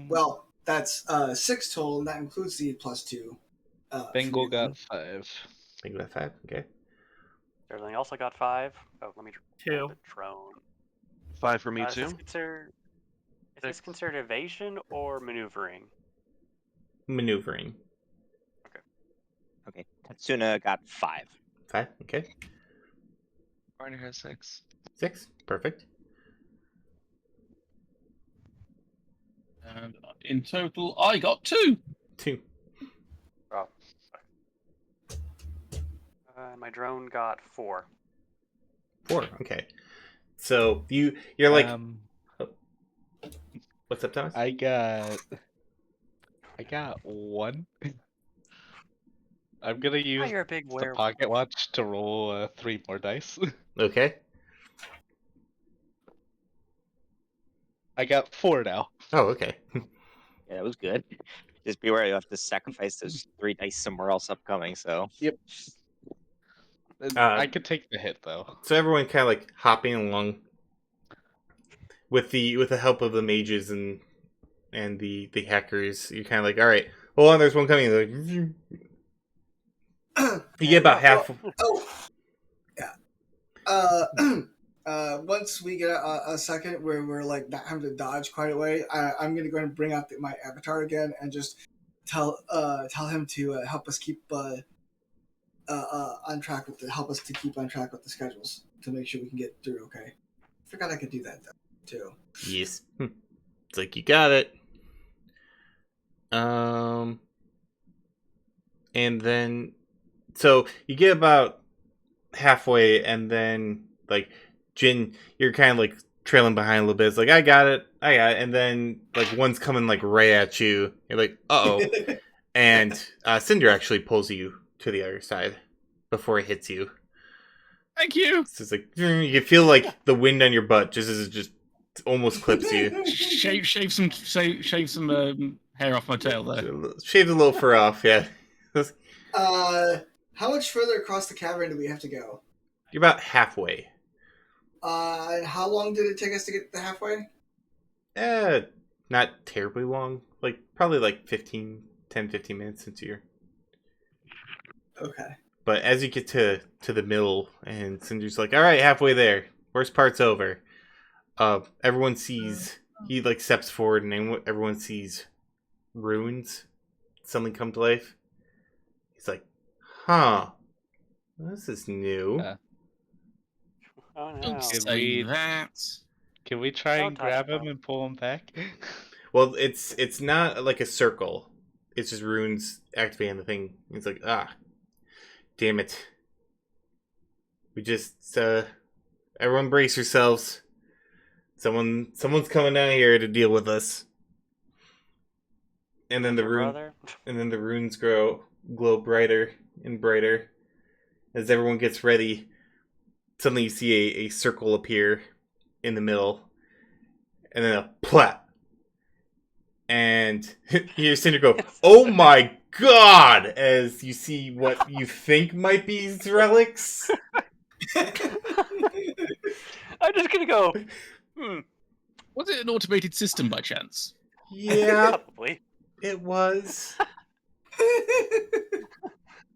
Well, that's 6 total, and that includes the +2. Bengal got 5. Bengal got 5. Okay. Sterling also got 5. Oh, let me 2. the drone. 5 for me Is too. this considered evasion or maneuvering? Maneuvering. Okay. Tatsuna got 5. 5. Okay. Barney has 6. 6. Perfect. And in total, I got 2. 2. Oh. My drone got 4. 4. Okay. So you're like, oh. What's up, Thomas? I got 1. I'm gonna use you're a big the werewolf. pocket watch to roll 3 more dice. Okay. I got 4 now. Oh, okay. Yeah, that was good. Just be aware you have to sacrifice those 3 dice somewhere else upcoming. So. Yep. I could take the hit though. So everyone kind of like hopping along with the help of the mages and the hackers. You're kind of like, all right, hold on, there's one coming. Like, you get about half. Yeah. Once we get a second where we're like not having to dodge quite a way, I'm gonna go ahead and bring out my avatar again and just tell him to help us keep on track with help us to keep on track with the schedules to make sure we can get through. Okay. Forgot I could do that though too. Yes. It's like you got it. And then so you get about halfway, and then like Jin, you're kind of like trailing behind a little bit. It's like I got it, and then like one's coming like right at you. You're like, uh oh, and Cynder actually pulls you to the other side before it hits you. Thank you. So it's like you feel like the wind on your butt just as it just almost clips you. Shave some hair off my tail there. Shave a little fur off, yeah. How much further across the cavern do we have to go? You're about halfway. And how long did it take us to get to halfway? Not terribly long. Like probably like 10, 15 minutes since you're. Okay. But as you get to the middle, and Cinder's like, all right, halfway there. Worst part's over. Everyone sees, he like steps forward, and everyone sees runes suddenly come to life. He's like, huh, this is new. Oh no. Don't say that. Can we try and grab him and pull him back? Well, it's not like a circle. It's just runes activating the thing. It's like, damn it. We just, everyone brace yourselves. Someone's coming down here to deal with us. And then the runes glow brighter and brighter. As everyone gets ready, suddenly you see a circle appear in the middle. And then a plat. And you hear Cynder go, oh my god! As you see what you think might be relics. I'm just gonna go, Was it an automated system by chance? Yeah, probably. it was.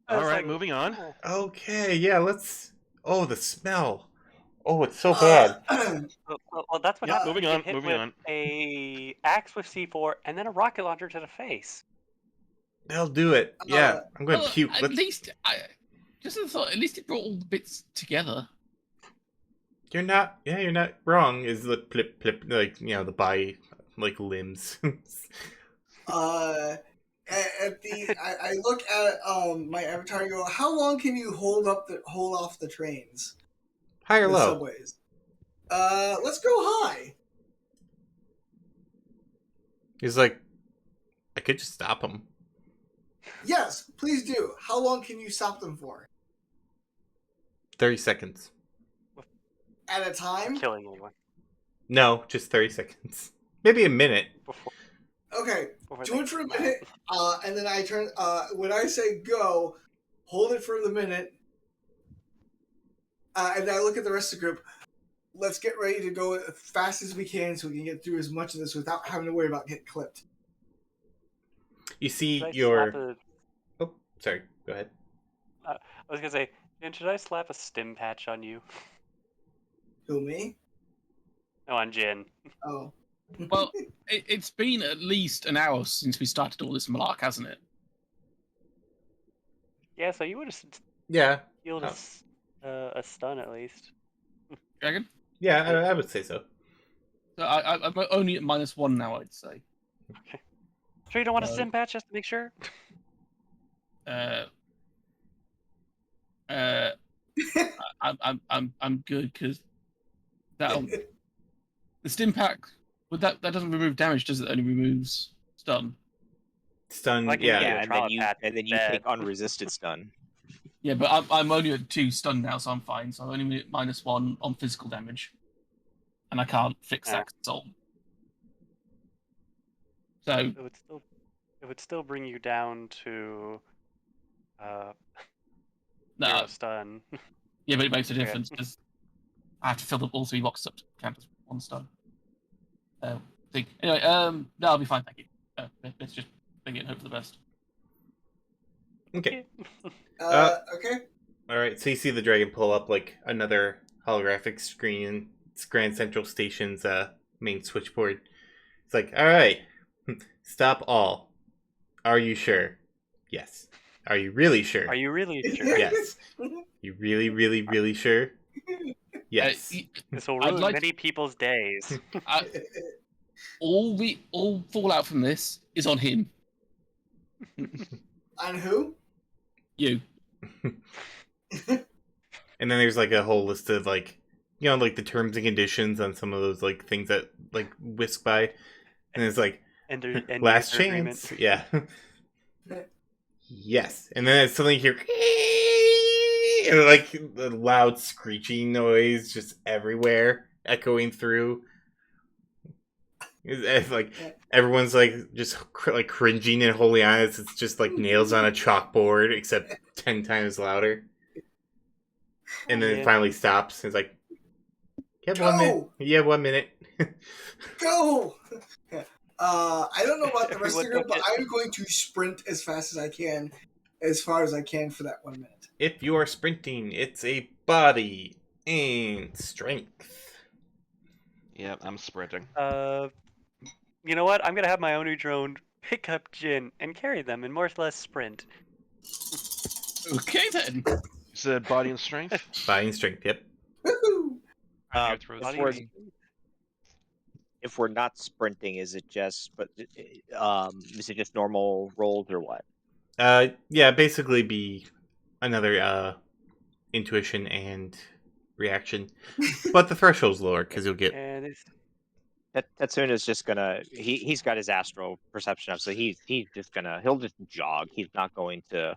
All right, moving on. Okay, yeah, let's. Oh, the smell. Oh, it's so bad. Well, that's what happens. Moving You on, get hit moving with on. A axe with C4 and then a rocket launcher to the face. They'll do it. Yeah, I'm going to puke. At least, just thought. At least it brought all the bits together. You're not wrong. Is the plip, like, the body, like, limbs. I look at my avatar and go, how long can you hold off the trains? High or The low? subways. Let's go high. He's like, I could just stop him. Yes, please do. How long can you stop them for? 30 seconds. At a time? Killing anyone. No, just 30 seconds. Maybe a minute. Okay, do it for a minute, and then I turn. When I say go, hold it for the minute, And I look at the rest of the group. Let's get ready to go as fast as we can so we can get through as much of this without having to worry about getting clipped. You see Should I your... slap Oh, sorry. Go ahead. I was gonna say, Jen, should I slap a stim patch on you? Who, me? No, on Jin. Oh. Well, it's been at least an hour since we started all this malark, hasn't it? Yeah, so you would have Yeah. healed a stun at least. Dragon? Yeah, I would say so. So I'm only at -1 now, I'd say. Okay. Sure you don't want a stim patch just to make sure? I'm good because that'll the stim pack. But that doesn't remove damage, does it? It only removes stun. Stun, Like, yeah. Yeah, and then you take unresisted stun. Yeah, but I'm only at 2 stun now, so I'm fine. So I'm only at -1 on physical damage, and I can't fix that soul. So it would still bring you down to 0 stun. Yeah, but it makes a Okay. difference because I have to fill up all 3 boxes up to count as 1 stun. Anyway, no, I'll be fine, thank you. Let's just think it and hope for the best. Okay. Okay. Alright, so you see the dragon pull up like another holographic screen in Grand Central Station's main switchboard. It's like, alright, stop all. Are you sure? Yes. Are you really sure? Are you really sure? Yes. You really, really, really sure? Yes. This will ruin many people's days. All fallout from this is on him. On who? You. And then there's like a whole list of like, you know, like the terms and conditions on some of those like things that like whisk by, and it's like last chance, yeah. Yes, and then it's something here, and like the loud screeching noise just everywhere, echoing through. It's like everyone's like just like cringing and holding on. It's just like nails on a chalkboard, except 10 times louder. And then it finally stops. It's like, you have 1 minute. You have 1 minute. Go! I don't know about the rest of the group, but I'm going to sprint as fast as I can, as far as I can for that 1 minute. If you are sprinting, it's a body and strength. Yeah, I'm sprinting. You know what? I'm gonna have my Onu drone pick up Jin and carry them in more or less sprint. Okay then. Is it body and strength? Body and strength, yep. If we're not sprinting, is it just normal rolls or what? Yeah, basically be another intuition and reaction, but the threshold's lower because you'll get. And Tatsuna is just gonna. He's got his astral perception up, so he'll just jog. He's not going to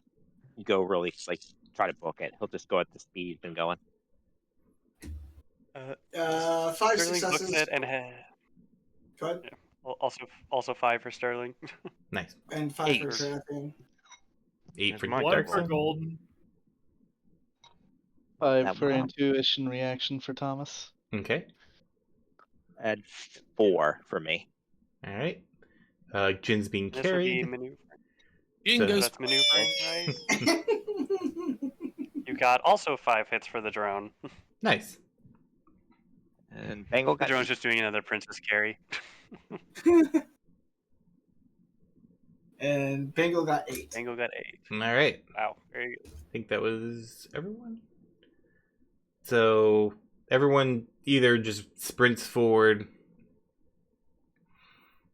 go really like try to book it. He'll just go at the speed and going. 5 Sterling successes. books it and Go ahead. yeah. Also 5 for Sterling. Nice. And 5 for Jonathan. 8 for One Dark for Sun. Golden. 5 for intuition reaction for Thomas. Okay. And 4 for me. All right. Jin's being This would be carried. maneuver. Jin goes. That's maneuvering, right? You got also 5 hits for the drone. Nice. And Bengal The got drone's just doing another princess carry. And Bengal got 8. Bengal got 8. All right. Wow, very good. I think that was everyone. So everyone either just sprints forward,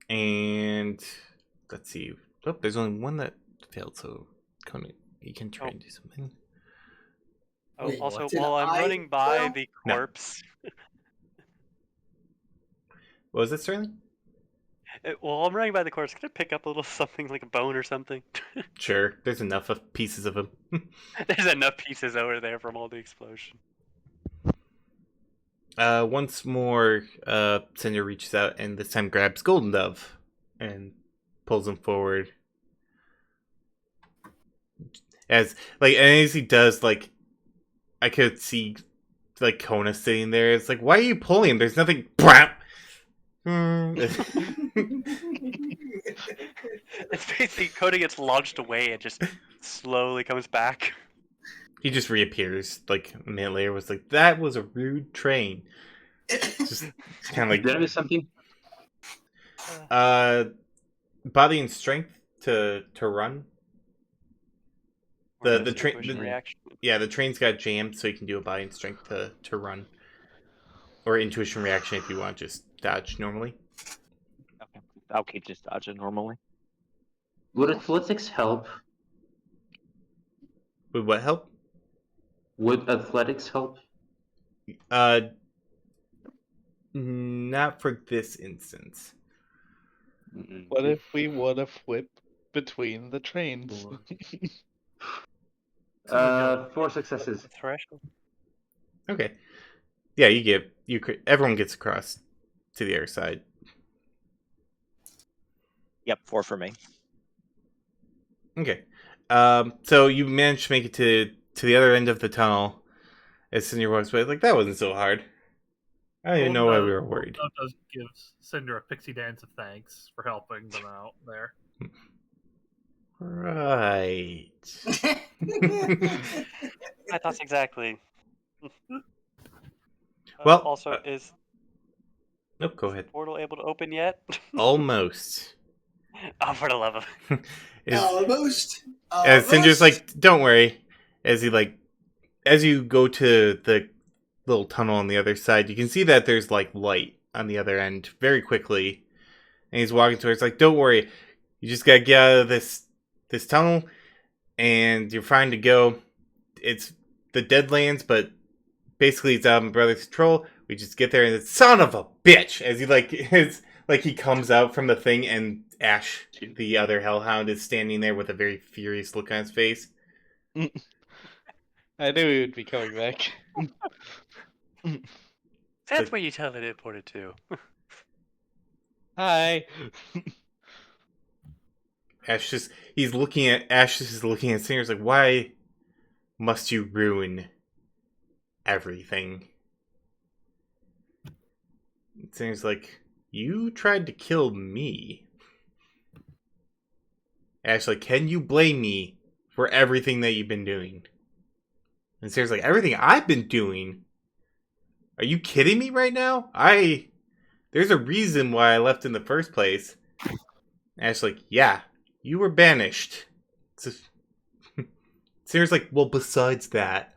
and let's see. Oh, there's only one that failed. So Conan, you can try and do something. Oh, Wait, also, did while I'm I running by fail? the No. corpse, What was that, Sterling? while I'm running by the corpse, can I pick up a little something like a bone or something? Sure. There's enough of pieces of him. There's enough pieces over there from all the explosion. Once more, Cynder reaches out and this time grabs Golden Dove and pulls him forward. As he does, like, I could see like Kona sitting there. It's like, why are you pulling him? There's nothing. Brap! It's basically Coda gets launched away and just slowly comes back. He just reappears like a minute later. Was like, that was a rude train. Just kind of like. Did I miss something? Body and strength to run. The train. Yeah, the train's got jammed, so you can do a body and strength to run, or intuition reaction if you want. Just dodge normally. Okay, I'll keep just dodging normally. Would athletics help? Would what help? Would athletics help? Not for this instance. What if we want to flip between the trains? 4 successes. Threshold. Okay. Yeah, everyone gets across to the other side. Yep, 4 for me. Okay. So you managed to make it to the other end of the tunnel as Cynder walks by. Like, that wasn't so hard. I didn't know why we were worried. That does give Cynder a pixie dance of thanks for helping them out there. Right. I thought exactly. Well, also, is nope. Go ahead. portal able to open yet? Almost. Oh, for the love of. Almost. As Cynder's like, don't worry. As you go to the little tunnel on the other side, you can see that there's like light on the other end very quickly. And he's walking towards, like, don't worry. You just gotta get out of this tunnel, and you're fine to go. It's the Deadlands, but basically it's out of my brother's control. We just get there, and it's son of a bitch! As he comes out from the thing, and Ashe, the other hellhound, is standing there with a very furious look on his face. I knew he would be coming back. That's what you tell it imported to. Hi. Ashe is looking at Cynder's like, why must you ruin everything? Cynder's like, you tried to kill me. Ashe like, can you blame me for everything that you've been doing? And Cynder's like, everything I've been doing? Are you kidding me right now? There's a reason why I left in the first place. Ashe's like, yeah, you were banished. Cynder's like, well, besides that.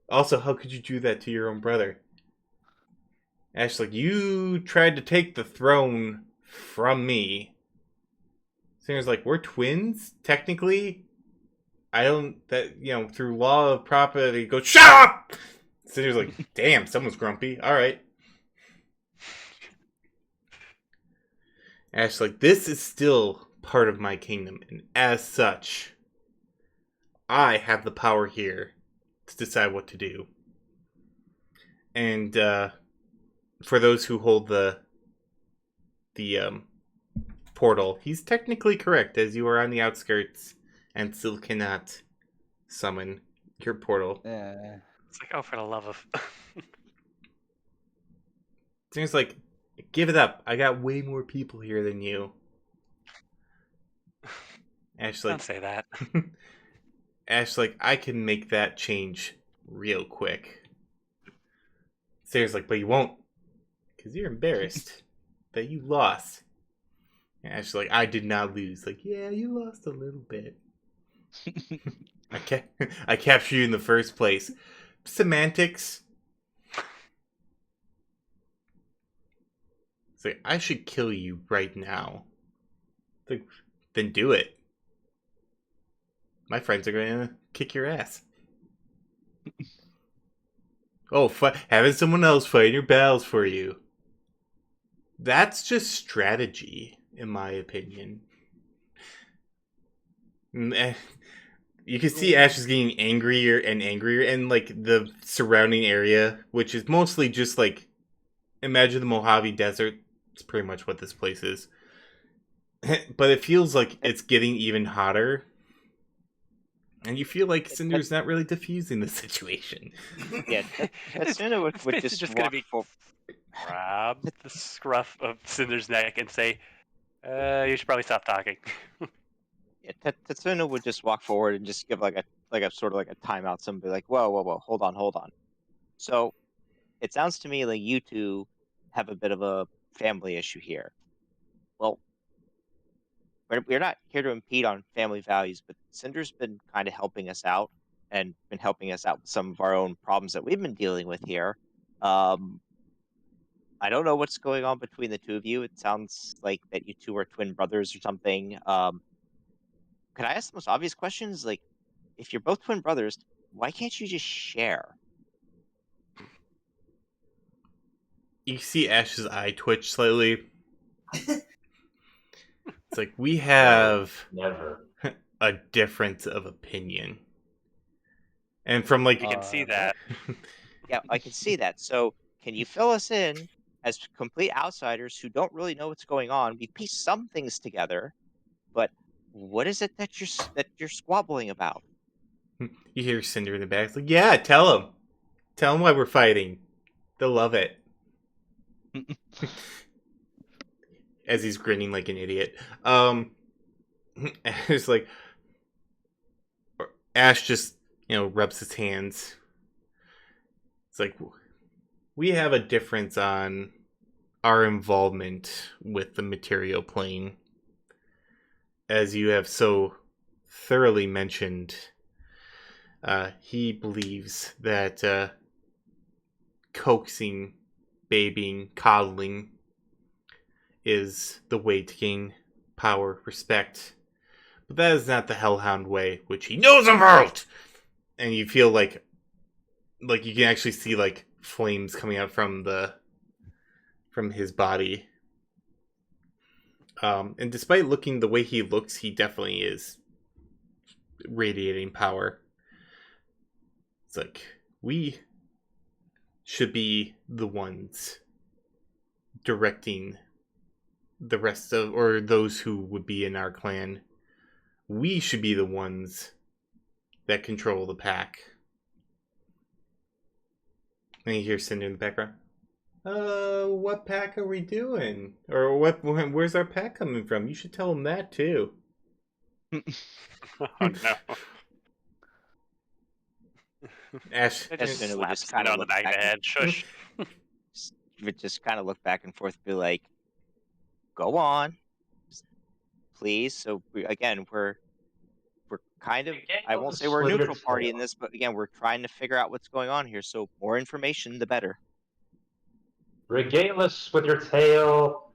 Also, how could you do that to your own brother? Ashe's like, you tried to take the throne from me. Cynder's like, we're twins, technically. Through law of property, go, shut up! Cynder's like, damn, someone's grumpy. All right. Ashe's like, this is still part of my kingdom, and as such, I have the power here to decide what to do. And for those who hold the portal, he's technically correct, as you are on the outskirts and still cannot summon your portal. Yeah. It's like, oh, for the love of. Seems like, give it up. I got way more people here than you. Ashe like, don't say that. Ashe like, I can make that change real quick. Sarah's like, but you won't, because you're embarrassed that you lost. And Ashe's like, I did not lose. Like, yeah, you lost a little bit. I captured you in the first place. Semantics. It's like, I should kill you right now. It's like, then do it. My friends are going to kick your ass. Oh, having someone else fight your battles for you. That's just strategy, in my opinion. You can see Ashe is getting angrier and angrier, and like the surrounding area, which is mostly just like, imagine the Mojave Desert. It's pretty much what this place is. But it feels like it's getting even hotter. And you feel like Cinder's not really diffusing the situation. Yeah, Tatsuna would Fizz is just just gonna walk be forward. grab the scruff of Cinder's neck and say, "You should probably stop talking." Yeah, Tatsuna would just walk forward and just give like a sort of like a timeout. Somebody like, whoa, hold on. So it sounds to me like you two have a bit of a family issue here. Well, we're not here to impede on family values, but Cinder's been kind of helping us out and been helping us out with some of our own problems that we've been dealing with here. I don't know what's going on between the two of you. It sounds like that you two are twin brothers or something. Can I ask the most obvious questions? Like, if you're both twin brothers, why can't you just share? You see Ash's eye twitch slightly. It's like, we have Never. a difference of opinion. And from like... You can see that. Yeah, I can see that. So, can you fill us in as complete outsiders who don't really know what's going on? We piece some things together, but what is it that you're squabbling about? You hear Cynder in the back. It's like, yeah, tell them. Tell them why we're fighting. They'll love it. As he's grinning like an idiot. It's like... Ash just, rubs his hands. It's like, we have a difference on our involvement with the material plane. As you have so thoroughly mentioned, he believes that coaxing, babying, coddling is the way to gain power, respect. But that is not the hellhound way, which he knows about! And you feel like you can actually see like flames coming out from his body. And despite looking the way he looks, he definitely is radiating power. It's like, we should be the ones directing the rest of, or those who would be in our clan. We should be the ones that control the pack. And you hear Cynder in the background. What pack are we doing? Or where's our pack coming from? You should tell them that too. Oh no. Ash just would slaps just kind Cynder of on the look back of back the head. Shush. would just kind of look back and forth, be like, "Go on, please." So we're kind of, I won't say we're a Slit your neutral party in tail. this, but again, we're trying to figure out what's going on here. So more information, the better. Regale us with your tail,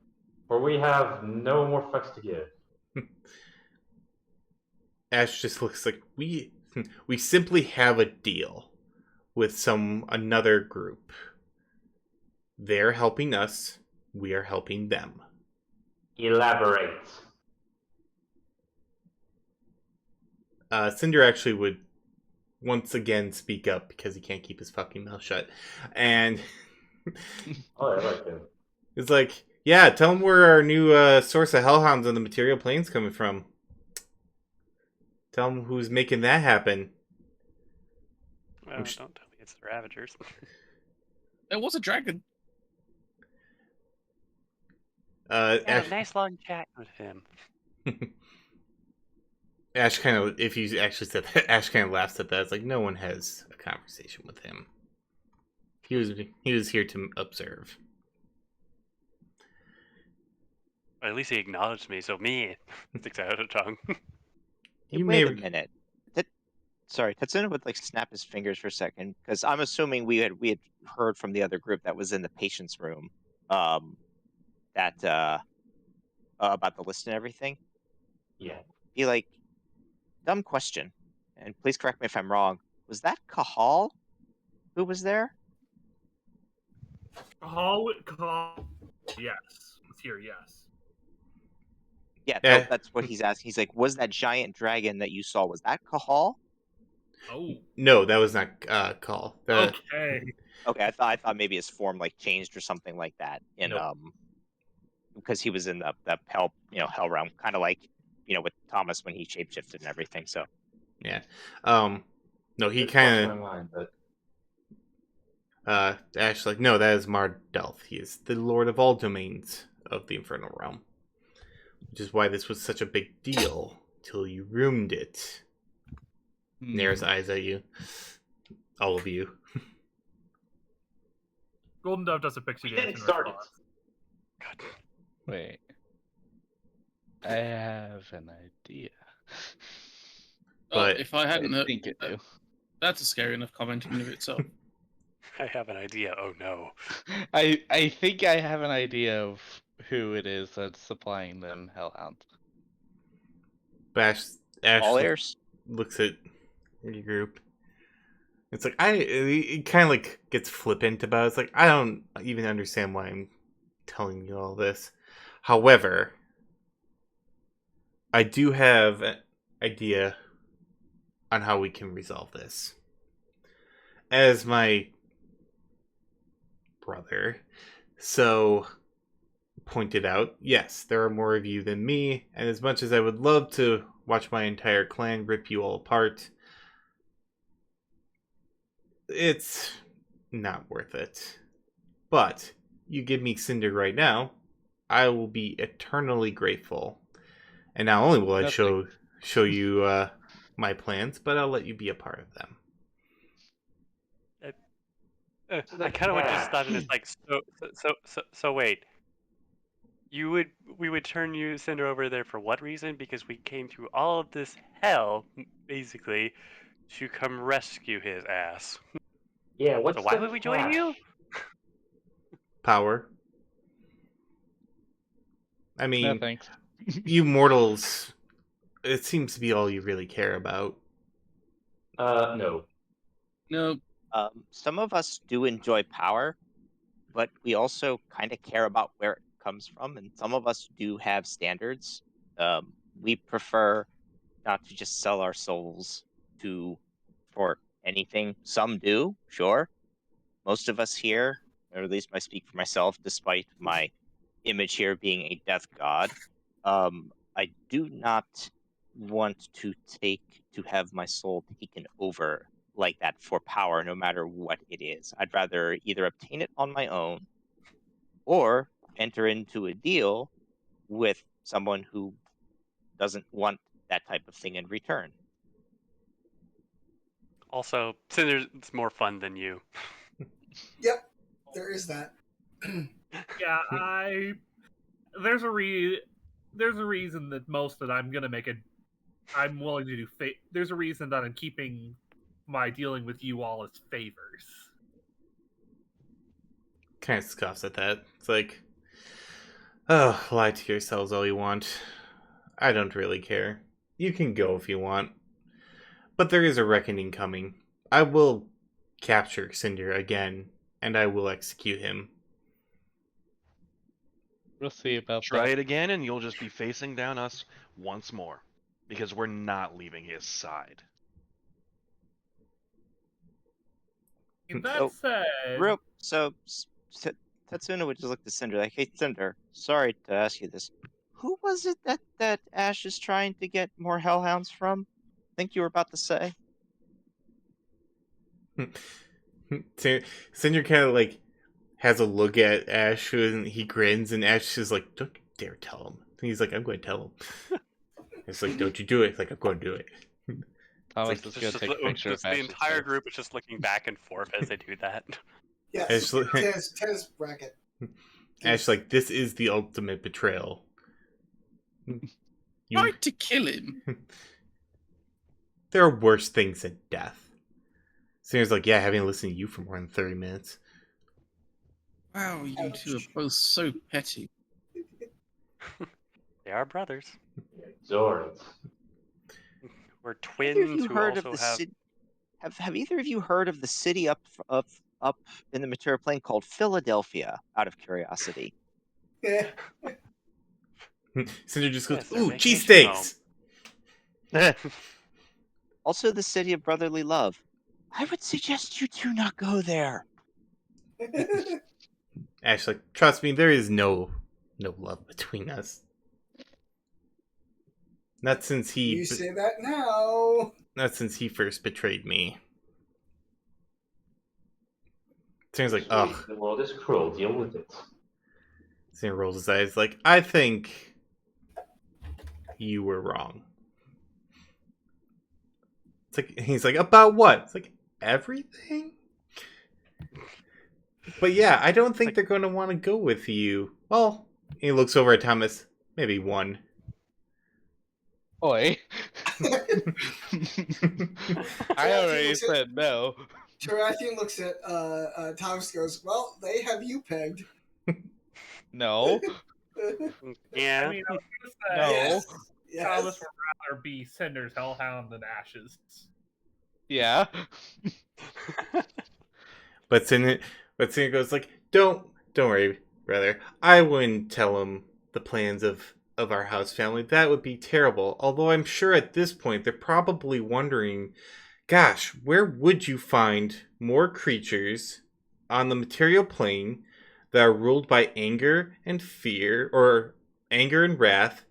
for we have no more fucks to give. Ash just looks like, we simply have a deal with another group. They're helping us, we are helping them. Elaborate. Cynder actually would once again speak up because he can't keep his fucking mouth shut. And Oh, I like it. it's like, yeah, tell them where our new source of hellhounds on the material plane's coming from. Tell them who's making that happen. Well, don't tell me it's the Ravagers. There was a dragon. Yeah, nice long chat with him. Ash kind of, if you actually said that, Ash kind of laughs at that. It's like, no one has a conversation with him. He was here to observe. At least he acknowledged me, so me sticks out a tongue. Wait a minute. Sorry, Tatsuna would like snap his fingers for a second, because I'm assuming we had heard from the other group that was in the patient's room, that about the list and everything. Yeah. Be like, dumb question, and please correct me if I'm wrong. Was that Kahal who was there? Kahal, yes. It's here, yes. Yeah, no, that's what he's asking. He's like, was that giant dragon that you saw, was that Kahal? Oh. No, that was not Kahal. Okay. Okay, I thought maybe his form like changed or something like that in because he was in the hell realm, kind of like with Thomas when he shapeshifted and everything. So Yeah. No, he It crossed my kind mind, but of. Ash like, no, that is Mardelth. He is the Lord of all domains of the Infernal Realm, which is why this was such a big deal till you ruined it. Nair's eyes at you, all of you. Golden Dove does a pixie dance in started. response. Wait. I have an idea. But if I hadn't, I think it do. That's a scary enough comment in and of itself. I have an idea. Oh no. I think I have an idea of who it is that's supplying them hellhounds. Ash All ears. looks at your group. It's like it kind of like gets flippant about it. It's like I don't even understand why I'm telling you all this. However, I do have an idea on how we can resolve this. As my brother so pointed out, yes, there are more of you than me, and as much as I would love to watch my entire clan rip you all apart, it's not worth it. But you give me Cynder right now, I will be eternally grateful. And not only will I show you my plans, but I'll let you be a part of them. I kind of want to just stop and it's like, so wait. We would turn you Cynder over there for what reason? Because we came through all of this hell, basically, to come rescue his ass. Yeah, what's so why the would we join you? Power. I mean, No, thanks. you mortals, it seems to be all you really care about. No. No. Some of us do enjoy power, but we also kind of care about where it comes from, and some of us do have standards. We prefer not to just sell our souls for anything. Some do, sure. Most of us here, or at least I speak for myself, despite my image here being a death god, I do not want to have my soul taken over like that for power, no matter what it is. I'd rather either obtain it on my own or enter into a deal with someone who doesn't want that type of thing in return. Also, Cynder's more fun than you. Yep, there is that. Yeah, there's a reason that I'm gonna make it. I'm willing to do. There's a reason that I'm keeping my dealing with you all as favors. Kind of scoffs at that. It's like, oh, lie to yourselves all you want. I don't really care. You can go if you want. But there is a reckoning coming. I will capture Cynder again, and I will execute him. We'll see about Try that. it again, and you'll just be facing down us once more, because we're not leaving his side. That said, Tatsuna would just look to Cynder like, "Hey, Cynder, sorry to ask you this. Who was it that Ash is trying to get more hellhounds from? I think you were about to say." Cynder kind of like has a look at Ash, and he grins, and Ash is like, "Don't you dare tell him." And he's like, "I'm going to tell him." It's like, "Don't you do it?" Like, "I'm going to do it." Thomas is going to take a picture of The Ash's entire face. group is just looking back and forth as they do that. Yes, tennis bracket. Ash like, this is the ultimate betrayal. Tried to kill him. There are worse things than death. Cynder's like, yeah, having listened to you for more than 30 minutes. Wow, you two are both so petty. They are brothers. Zords. We're twins who also have... Have either of you heard of the city up in the material plane called Philadelphia, out of curiosity? Yeah. Cynder just goes, Yes, they're ooh, vacation cheesesteaks! Also the city of brotherly love. I would suggest you two not go there. Ash like, trust me, there is no love between us. Not since he... You say that now. Not since he first betrayed me. Seems like, ugh. The world is cruel. Deal with it. Cinder rolls his eyes like, I think you were wrong. It's like, he's like, about what? It's like, everything? But yeah, I don't think they're going to want to go with you. Well, he looks over at Thomas. Maybe one. Oi. I already looks at- said no. Tarathian looks at Thomas, goes, well, they have you pegged. No. Yeah. I mean, I was gonna say, No. Yes. Thomas would rather be Cinder's hellhound than Ashe's. Yeah. But Cinder goes like, don't worry, brother. I wouldn't tell him the plans of our house family. That would be terrible. Although I'm sure at this point they're probably wondering, gosh, where would you find more creatures on the material plane that are ruled by anger and fear, or anger and wrath,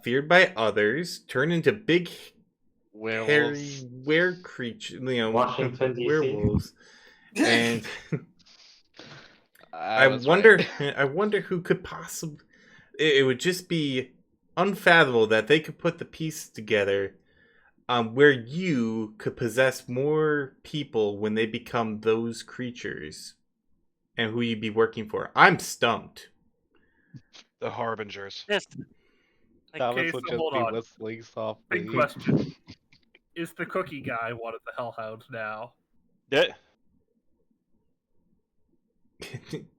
feared by others, turn into big hairy creatures, Washington, D.C. werewolves. And I I was wonder right. I wonder who could possibly. It would just be unfathomable that they could put the pieces together, where you could possess more people when they become those creatures, and who you'd be working for. I'm stumped. The Harbingers. Yes. Thomas Okay, would so just hold be on. whistling softly. Big question. Is the cookie guy one of the hellhounds now? Yeah.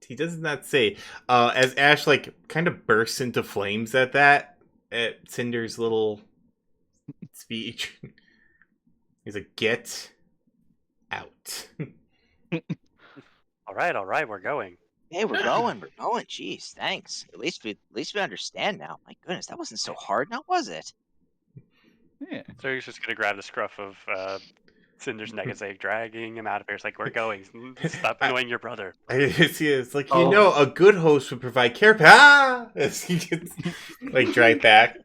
He does not say. As Ash kind of bursts into flames at Cinder's little speech. He's like, "Get out." All right, we're going. Hey, we're going. Jeez, thanks. At least we understand now. My goodness, that wasn't so hard now, was it? Yeah. So he's just gonna grab the scruff of Cinder's neck and say, dragging him out of here. It's like, we're going. Stop annoying your brother. It's like, a good host would provide care. As he gets dragged back.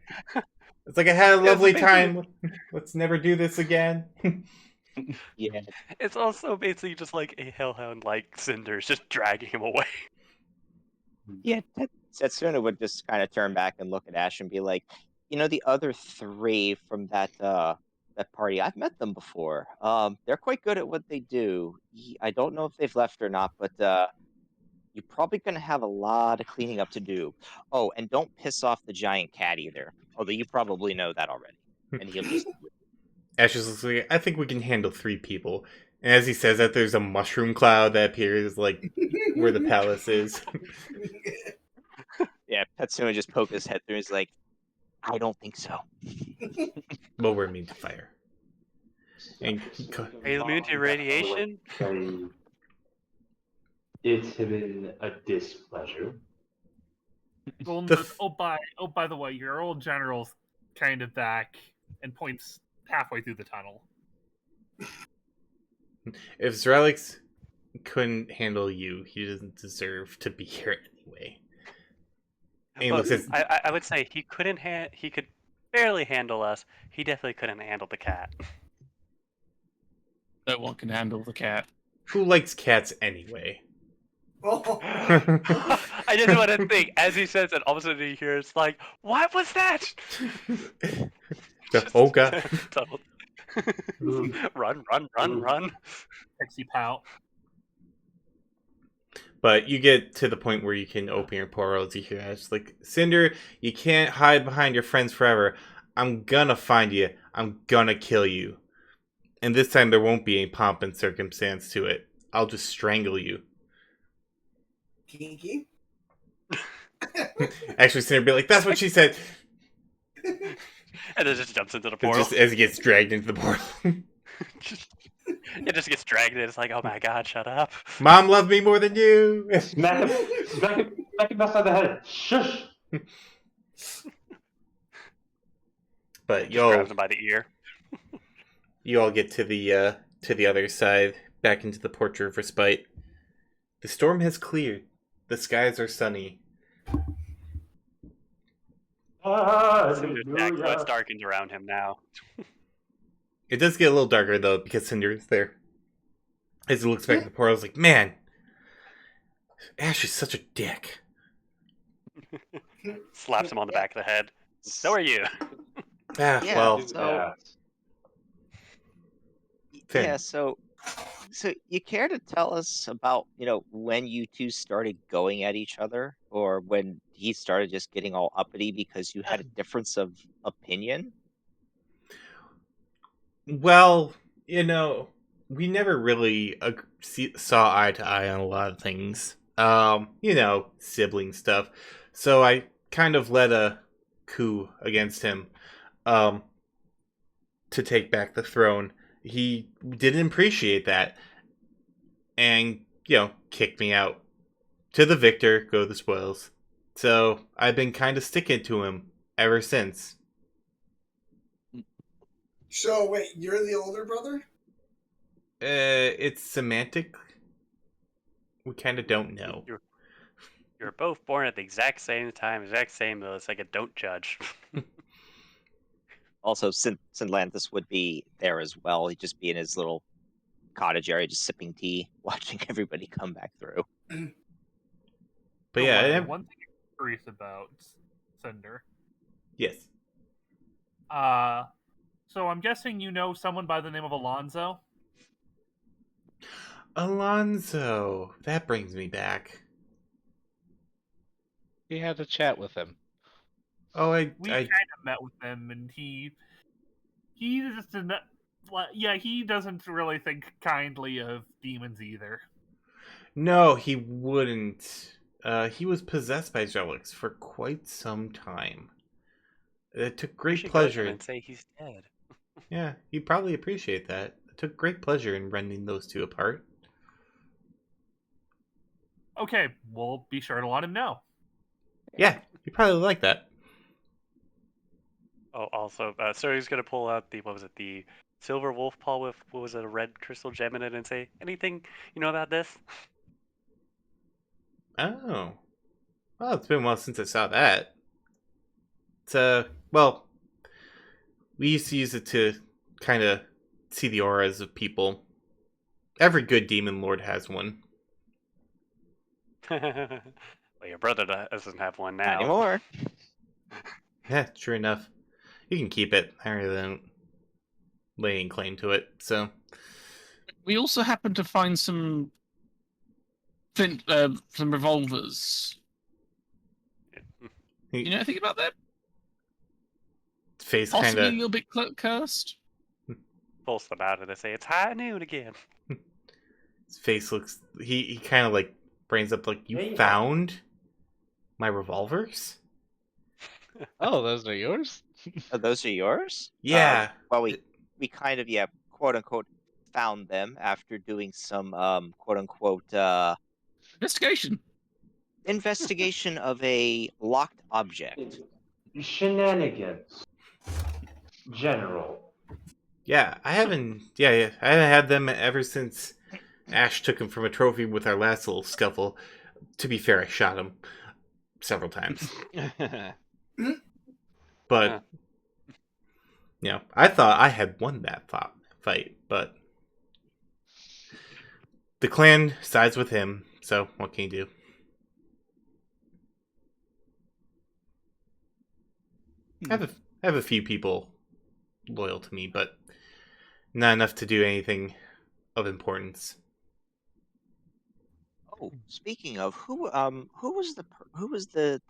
It's like, I had a lovely time. Let's never do this again. Yeah. It's also basically just like a hellhound like Cinder's just dragging him away. Yeah, Setsuna would just kind of turn back and look at Ash and be like, the other three from that party, I've met them before. They're quite good at what they do. I don't know if they've left or not, but you're probably going to have a lot of cleaning up to do. Oh, and don't piss off the giant cat either. Although you probably know that already. And he'll just... Ash just looks like, I think we can handle 3 people. And as he says that, there's a mushroom cloud that appears where the palace is. Yeah, Petsuna just poked his head through. He's like, I don't think so. Well, we're immune to fire. And Are you immune to radiation? It's been a displeasure. By the way, your old general's kind of back and points halfway through the tunnel. If Zerelix couldn't handle you, he doesn't deserve to be here anyway. Look, I would say he couldn't. He could barely handle us. He definitely couldn't handle the cat. No one can handle the cat. Who likes cats anyway? I just want to think as he says it. All of a sudden, you hear it's like, "What was that?" Oh god! Run! Pixie pout. But you get to the point where you can open your portals. You hear Ash like, Cinder, you can't hide behind your friends forever. I'm gonna find you. I'm gonna kill you. And this time there won't be any pomp and circumstance to it. I'll just strangle you. Kinky? Actually, Cinder be like, that's what she said. And then just jumps into the portal. Just as he gets dragged into the portal. It just gets dragged in. It's like, oh my god, shut up. Mom loved me more than you. Smack him outside the head. Shush. But Just grabs him by the ear. You all get to the other side, back into the Portrait of Respite. The storm has cleared. The skies are sunny. So it's darkened around him now. It does get a little darker though because Cynder is there. As he looks back at the portal, I was like, man, Ashe is such a dick. Slaps him on the back of the head. So are you. Ah, Yeah, well, so Finn. yeah, so you care to tell us about, when you two started going at each other, or when he started just getting all uppity because you had a difference of opinion? Well, we never really saw eye to eye on a lot of things. Sibling stuff. So I kind of led a coup against him to take back the throne. He didn't appreciate that and, kicked me out. To the victor go the spoils. So I've been kind of sticking to him ever since. So wait, you're the older brother? It's semantic. We kind of don't know. You're both born at the exact same time, exact same. It's like a don't judge. Also, Sindlanthus would be there as well. He'd just be in his little cottage area, just sipping tea, watching everybody come back through. But yeah, one thing I'm curious about Cynder. Yes. So I'm guessing you know someone by the name of Alonzo? Alonzo. That brings me back. He had a chat with him. Oh, We kind of met with him, and he just didn't. Yeah, he doesn't really think kindly of demons either. No, he wouldn't. He was possessed by relics for quite some time. It took great pleasure. And say he's dead. Yeah, he'd probably appreciate that. It took great pleasure in rending those two apart. Okay, we'll be sure to let him know. Yeah, he'd probably like that. Oh, also, so he's gonna pull out the silver wolf paw with a red crystal gem in it, and say, anything you know about this? Oh. Well, it's been a while since I saw that. It's, we used to use it to kind of see the auras of people. Every good demon lord has one. Well, your brother doesn't have one now. Not anymore. Yeah, true enough. You can keep it. I really don't lay any claim to it, so. We also happened to find some revolvers. You know anything about that? Face Possibly kind a of. little bit cursed. Pulls them out, and they say it's high noon again. His face looks. He kind of like brains up like, you found my revolvers? Oh, those are yours? Oh, those are yours? Yeah. Well, we kind of, quote unquote, found them after doing some quote unquote investigation of a locked object. Shenanigans. General. Yeah, I haven't. Yeah, I haven't had them ever since Ashe took him from a trophy with our last little scuffle. To be fair, I shot him several times. But I thought I had won that fight, but the clan sides with him. So what can you do? I have a few people loyal to me, but not enough to do anything of importance. Oh, speaking of, who was the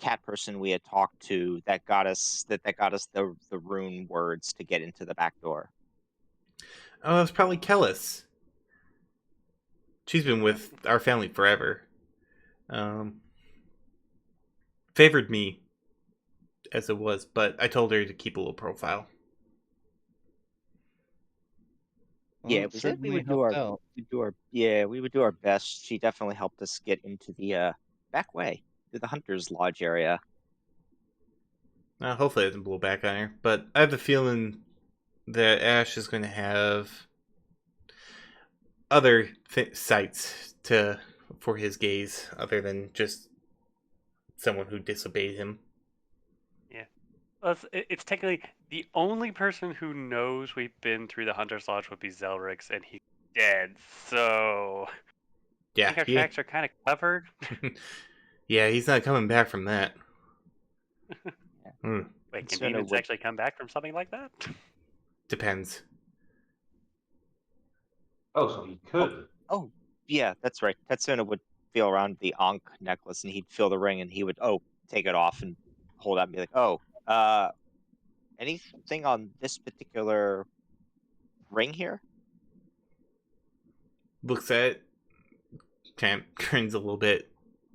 cat person we had talked to that got us the rune words to get into the back door? Oh, it was probably Kellis. She's been with our family forever. Favored me as it was, but I told her to keep a low profile. Yeah, we said we would do our best. She definitely helped us get into the back way to the Hunter's Lodge area. Hopefully it doesn't blow back on her, but I have the feeling that Ashe is going to have other sights for his gaze other than just someone who disobeyed him. Yeah. It's technically the only person who knows we've been through the Hunter's Lodge would be Zelrix, and he's dead. So I Yeah, think our tracks are kind of covered. yeah, he's not coming back from that. Wait, can Sooner demons would- actually come back from something like that? Depends. Oh, so he could. Oh, yeah, that's right. Tetsuna would feel around the Ankh necklace, and he'd feel the ring, and he would take it off and hold out and be like, anything on this particular ring here? Looks at it, Champ grins a little bit,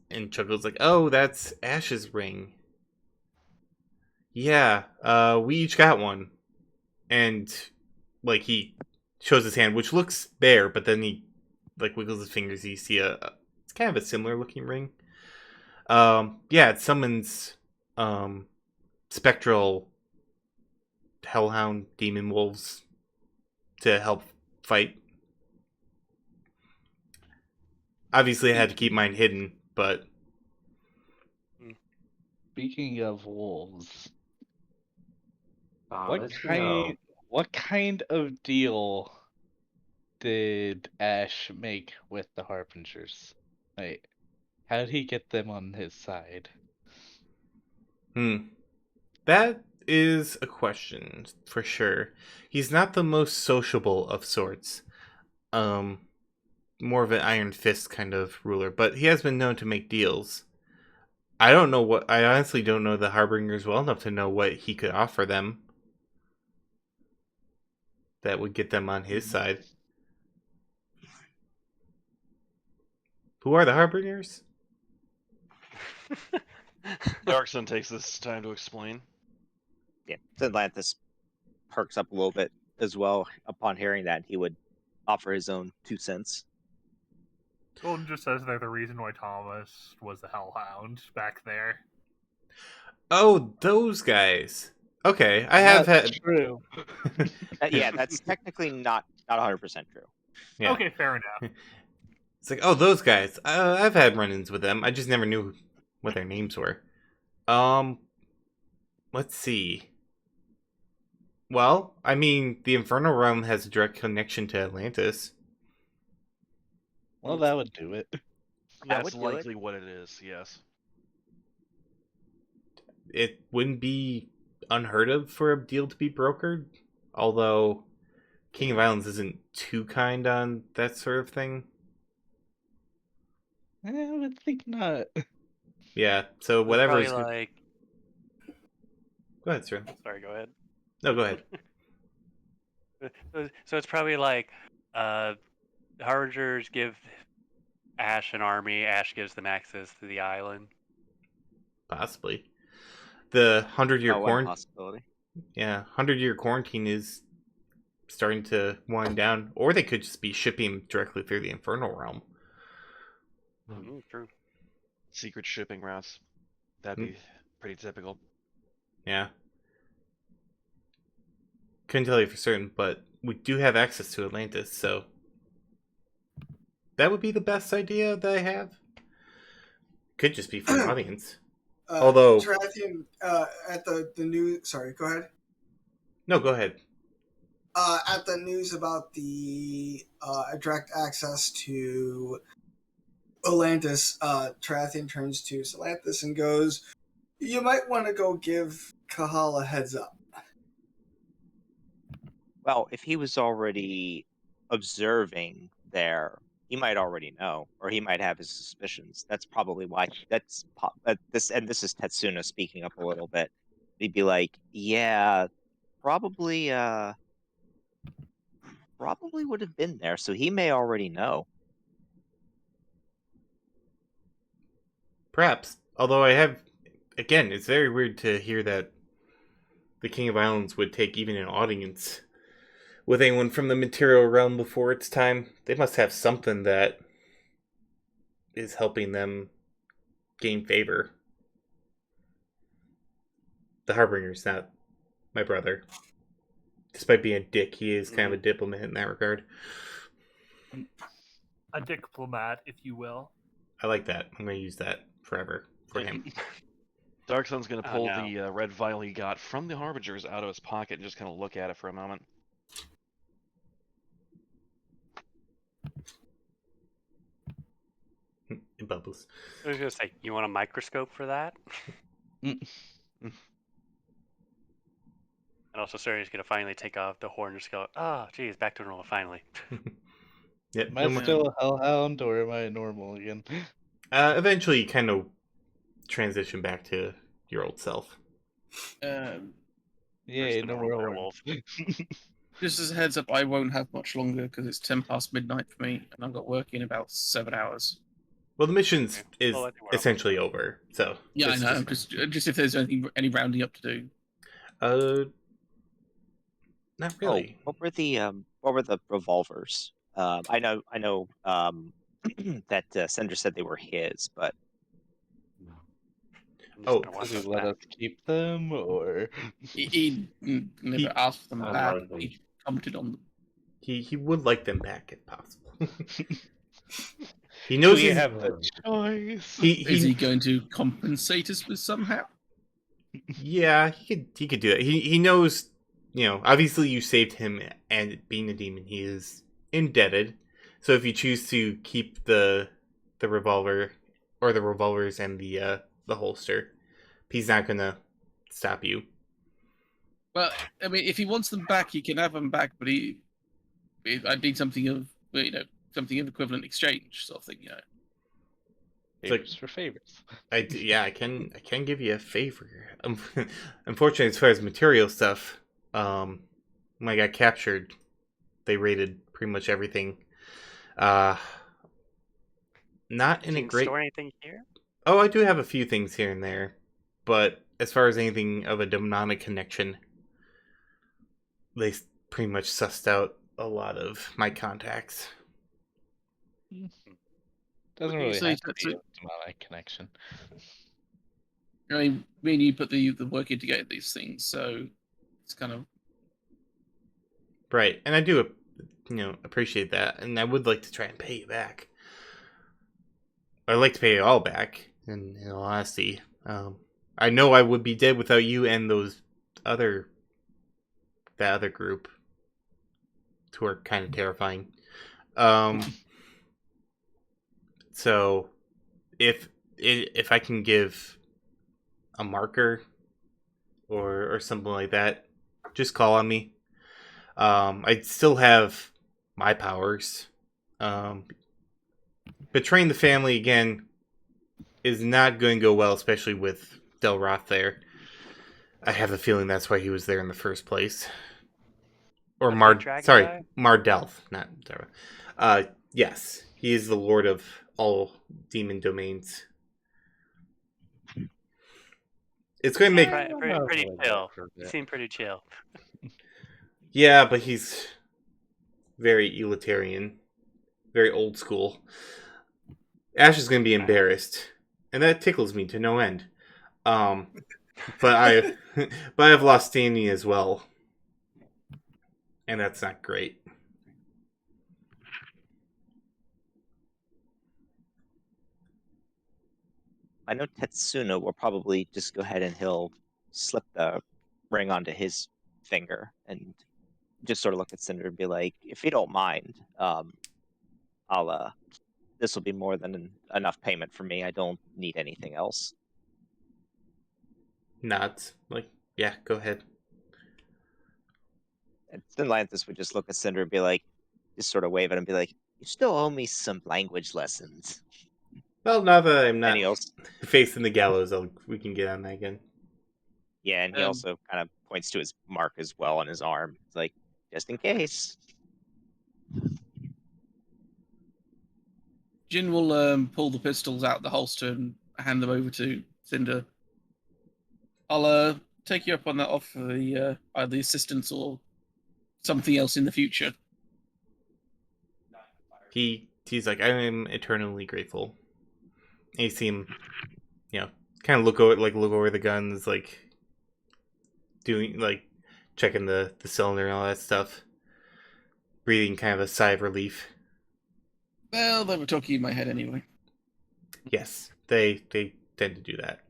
and chuckles like, "Oh, that's Ash's ring. Yeah, we each got one." And like he shows his hand, which looks bare, but then he like wiggles his fingers. You see it's kind of a similar looking ring. Yeah, it summons spectral hellhound demon wolves to help fight. Obviously, I had to keep mine hidden, but Speaking of wolves, What kind? what kind of deal did Ash make with the Harbingers? Like, how did he get them on his side? That is a question for sure. He's not the most sociable of sorts. More of an iron fist kind of ruler, but he has been known to make deals. I honestly don't know the Harbingers well enough to know what he could offer them that would get them on his side. Who are the Harbingers? Darksun takes this time to explain. Yeah, Atlantis perks up a little bit as well upon hearing that. He would offer his own 2 cents. Golden just says they're the reason why Thomas was the Hellhound back there. Oh, those guys. Okay, I have had. True. Yeah, that's technically not 100% true. Yeah. Okay, fair enough. It's like, oh, those guys. I've had run-ins with them. I just never knew what their names were. Let's see. Well, I mean, the Infernal Realm has a direct connection to Atlantis. Well, that would do it. That's likely what it is, yes. It wouldn't be unheard of for a deal to be brokered, although King of Islands isn't too kind on that sort of thing. I would think not. Yeah, so whatever is... like... Go ahead, sir. Sorry, go ahead. No, go ahead. So it's probably like Harbingers give Ash an army, Ash gives them access to the island. Possibly. The 100-year quarantine. Possibility. Yeah, 100-year quarantine is starting to wind down, or they could just be shipping directly through the Infernal Realm. True. Secret shipping routes. That'd be pretty typical. Yeah. Couldn't tell you for certain, but we do have access to Atlantis, so that would be the best idea that I have. Could just be for an audience. Although Tarathian, at the news, sorry, go ahead. No, go ahead. At the news about the direct access to Atlantis, Tarathian turns to Atlantis and goes, "You might want to go give Kahal a heads up." Well, if he was already observing there, he might already know, or he might have his suspicions. That's probably why. This is Tetsuna speaking up a little bit. He'd be like, "Yeah, probably would have been there, so he may already know." Perhaps. Although I have, again, it's very weird to hear that the King of Islands would take even an audience with anyone from the material realm before its time. They must have something that is helping them gain favor. The Harbinger's not my brother. Despite being a dick, he is kind of a diplomat in that regard. A diplomat, if you will. I like that. I'm going to use that forever for him. Dark Sun's gonna Oh, pull no. the red vial he got from the Harbingers out of his pocket and just kind of look at it for a moment. It bubbles. I was gonna say, you want a microscope for that? And also, Suri's gonna finally take off the horn and just go, oh, geez, back to normal, finally. Yep. Am I still a hellhound or am I normal again? Eventually, you kind of transition back to your old self. Yay, no more werewolf. Just as a heads up, I won't have much longer because it's 10 past midnight for me, and I've got work in about 7 hours. Well, the mission's is Well, that's essentially over, so Yeah, I know. Just if there's any rounding up to do. Not really. Oh, what were the revolvers? I know that Cynder said they were his, but Oh, does he let us keep them, or He never asked for them back. He commented on them. He would like them back if possible. He knows we he's have the choice? Is he going to compensate us with somehow? Yeah, he could do it. He knows, obviously you saved him, and being a demon, he is indebted. So if you choose to keep the revolver or the revolvers and the holster, he's not gonna stop you. Well, I mean, if he wants them back, he can have them back. But I'd need something of something of equivalent exchange sort of thing. Favors for favors. I can give you a favor. Unfortunately, as far as material stuff, when I got captured, they raided pretty much everything. Not in a great. Store anything here? Oh, I do have a few things here and there, but as far as anything of a demonic connection, they pretty much sussed out a lot of my contacts. Doesn't really have to be a demonic connection. I mean, me and you put the work in to get these things, so it's kind of right. And I do, appreciate that, and I would like to try and pay you back. I'd like to pay you all back. In all honesty, I know I would be dead without you and that other group, who are kind of terrifying. So, if I can give a marker or something like that, just call on me. I still have my powers. Betraying the family again is not going to go well, especially with Del Roth there. I have a feeling that's why he was there in the first place. Or Mardelth, not Del. Yes, he is the lord of all demon domains. It's going to make pretty chill. He seemed pretty chill. Yeah, but he's very egalitarian, very old school. Ash is going to be embarrassed, and that tickles me to no end. But I've lost standing as well, and that's not great. I know Tetsuno will probably just go ahead and he'll slip the ring onto his finger and just sort of look at Cynder and be like, if you don't mind, this will be more than enough payment for me. I don't need anything else. Nods. Yeah, go ahead. And Stenlanthus would just look at Cynder and be like, just sort of wave at him and be like, you still owe me some language lessons. Well, now that I'm not facing the gallows, we can get on that again. Yeah, and he also kind of points to his mark as well on his arm. It's like, just in case. Jin will pull the pistols out of the holster and hand them over to Cynder. I'll take you up on that offer for the either assistance or something else in the future. He's like, I am eternally grateful. And you see him, kind of look over the guns, doing checking the cylinder and all that stuff, breathing kind of a sigh of relief. Well, they were talking in my head anyway. Yes, they tend to do that.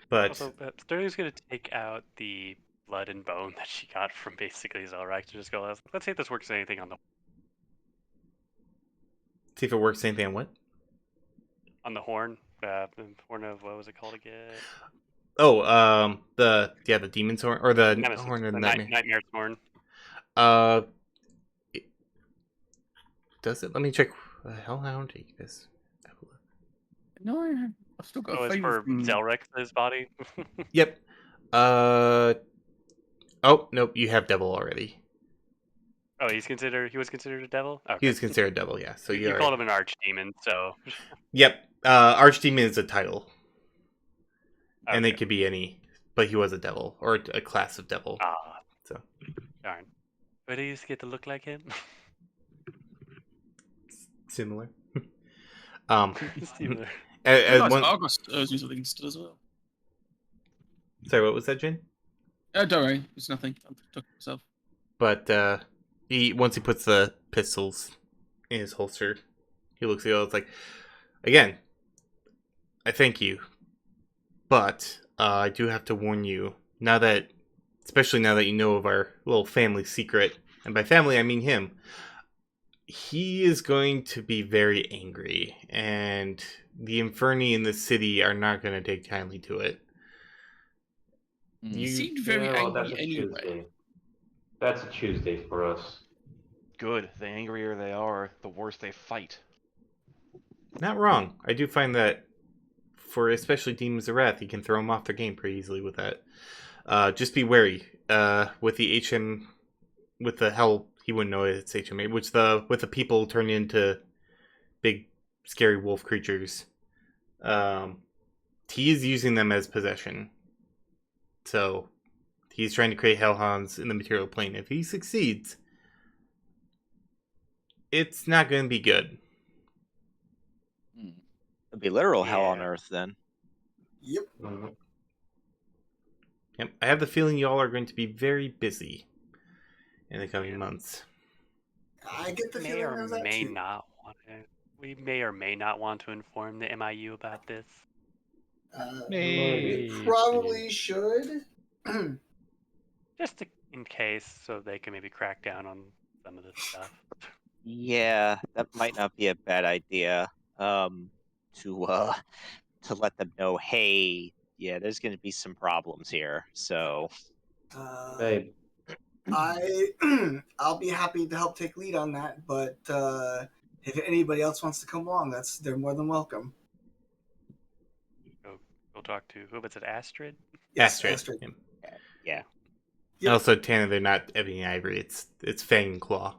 But Also, Sterling's gonna take out the blood and bone that she got from basically Zelrex to just go, let's see if this works anything on the see if it works anything on what? horn. The horn of what was it called again? Oh, the demon's horn or the Nemesis, horn of the nightmare. Nightmare's horn. Does it? Let me check. Hellhound. This. No, I've still got Oh, a it's favour for from... Zelrex's body. Yep. Oh nope, you have devil already. Oh, he was considered a devil. Okay. He was considered devil, yeah. So you called him an archdemon, so. Yep. Archdemon is a title, and Okay. it could be any, but he was a devil or a class of devil. Ah. So. Darn. But do you get to look like him? Similar. Similar. Argos use of things as well. Sorry, what was that, Jane? Don't worry, it's nothing. I'm talking to myself. But once he puts the pistols in his holster, he looks at it. It's like, again, I thank you, but I do have to warn you especially now that you know of our little family secret, and by family I mean him. He is going to be very angry, and the Inferni in the city are not going to take kindly to it. You seemed very angry that's a anyway. Tuesday. That's a Tuesday for us. Good. The angrier they are, the worse they fight. Not wrong. I do find that for especially Demons of Wrath, you can throw them off their game pretty easily with that. Just be wary. With the HM, with the hell, he wouldn't know it's HMA. With the people turning into big, scary wolf creatures. He is using them as possession. So he's trying to create hellhounds in the material plane. If he succeeds, it's not going to be good. It'd be literal hell on earth then. Yep. Yep. I have the feeling y'all are going to be very busy in the coming months. I get the may feeling or of that may too. not want to. We may or may not want to inform the MIU about this. We probably should. Just in case, so they can maybe crack down on some of this stuff. Yeah, that might not be a bad idea. To let them know, hey, yeah, there's going to be some problems here. So, Hey, I'll be happy to help take lead on that, but if anybody else wants to come along, they're more than welcome. We'll talk to who was it, Astrid? Yes, Astrid. Yeah. And also, Tanner, they're not ebony ivory. It's fang and claw.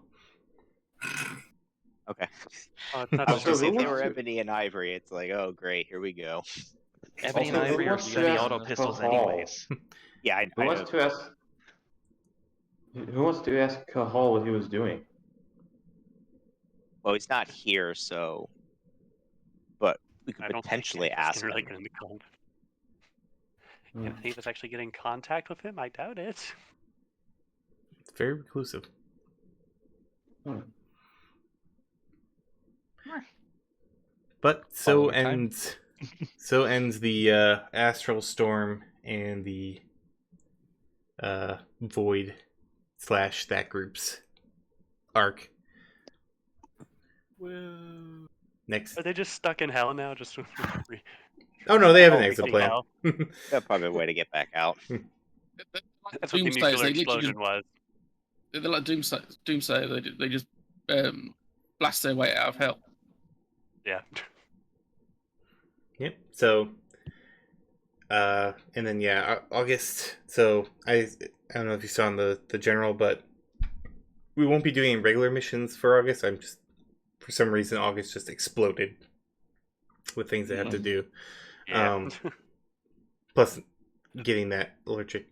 Okay. Oh, it's not I was just going to say, if they who were wants to- ebony and ivory, it's like, oh, great, here we go. Ebony and Also, who Ivory are wants to semi-auto ask pistols Cahal? anyways. Yeah, I Who know. wants to ask? Who wants to ask Cahal what he was doing? Well, he's not here, so. But we could I don't potentially think Anthony's ask really him. going to call. Can he was actually getting contact with him? I doubt it. It's very reclusive. But so ends the astral storm and the void / that group's arc. Well, Next. Are they just stuck in hell now? Just Oh no, they have an Oh, exit okay, plan. hell. That's probably a way to get back out. That's what the Doomsayers, nuclear they literally explosion was. They're like Doomsayer. They just blast their way out of hell. Yeah. Yep. So, and then August. So I don't know if you saw in the general, but we won't be doing regular missions for August. For some reason August just exploded with things I have to do. Yeah. Plus, getting that allergic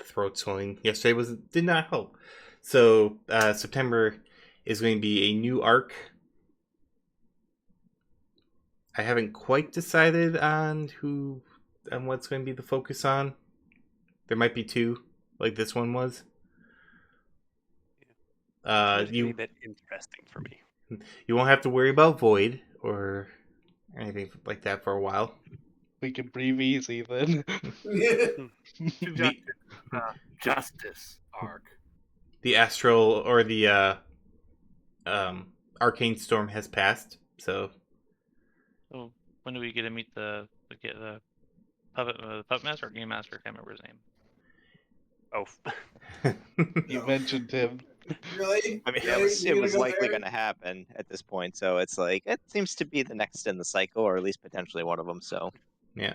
throat swelling yesterday did not help. So September is going to be a new arc. I haven't quite decided on what's going to be the focus on. There might be two, like this one was. It's going to be a bit interesting for me. You won't have to worry about Void or anything like that for a while. We can breathe easy then. Suggested, justice arc. The astral or the arcane storm has passed, so So when do we get to meet the puppet master or game master? I can't remember his name. Oh. You mentioned him. Really? I mean, Really? it You're was gonna go likely there? going to happen at this point, so it's like it seems to be the next in the cycle, or at least potentially one of them. So yeah,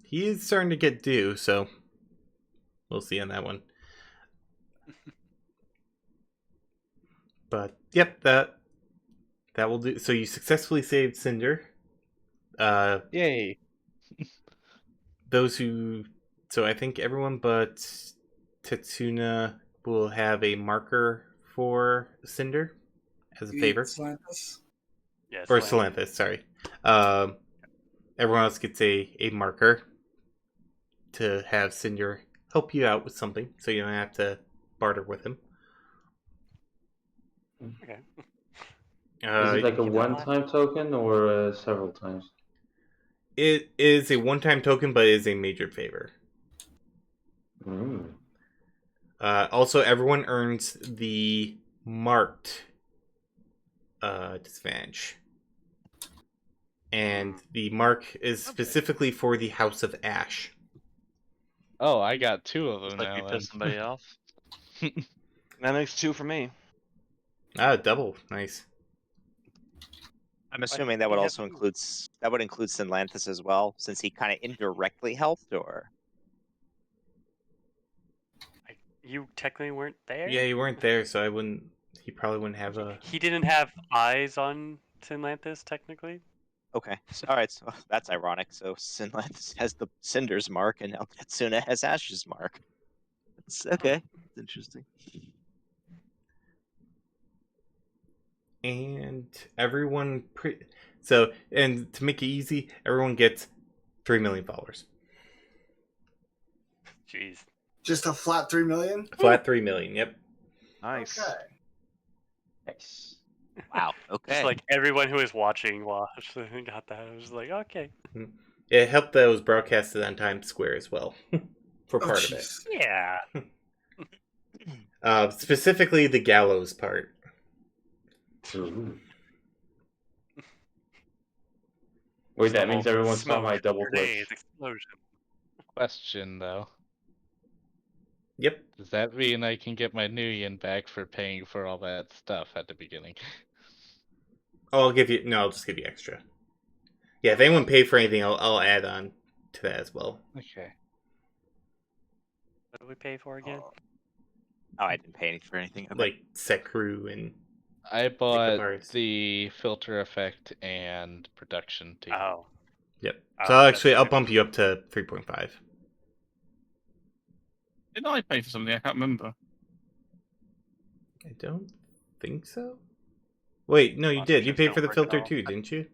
he is starting to get due, so we'll see on that one. But yep, that will do. So you successfully saved Cynder. Yay! Those who, so I think everyone but Tetsuna will have a marker for Cynder as a You favor. eat Slanthus? Yes. Or Salanthus, sorry. Everyone else gets a marker to have Cynder help you out with something, so you don't have to barter with him. Okay. Is it like a one-time token or several times? It is a one-time token, but it is a major favor. Mm. Also, everyone earns the marked disadvantage. And the mark is specifically for the House of Ashe. Oh, I got 2 of them Looks like now. you pissed somebody off. That makes 2 for me. Ah, double. Nice. I'm assuming that would also include Synlanthus as well, since he kind of indirectly helped, or You technically weren't there? Yeah, you weren't there, so I wouldn't. He probably wouldn't have a. He didn't have eyes on Synlanthus, technically. okay. So, all right, so that's ironic. So Synlanthus has the Cinder's mark, and now Tetsuna has Ash's mark. It's okay. It's interesting. And everyone. So, and to make it easy, everyone gets 3 million followers. Jeez. Just a flat 3 million? Flat 3 million, yep. Nice. Okay. Nice. Wow. Okay. Just like everyone who was watching got that. I was like, okay. It helped that it was broadcasted on Times Square as well. For part of it. Yeah. Specifically the gallows part. Ooh. Wait, that means everyone saw my double grenades, glitch. explosion. Question though. Yep. Does that mean I can get my Nuyen back for paying for all that stuff at the beginning? Oh, I'll give you. No, I'll just give you extra. Yeah, if anyone paid for anything, I'll add on to that as well. Okay. What did we pay for again? Oh, I didn't pay for anything. Okay. Like set crew and. I bought parts. the filter effect and production too. Oh. Yep. Oh, So I'll bump you up to 3.5. Didn't I pay for something? I can't remember. I don't think so. Wait, no, you did. You paid for the filter too, didn't you?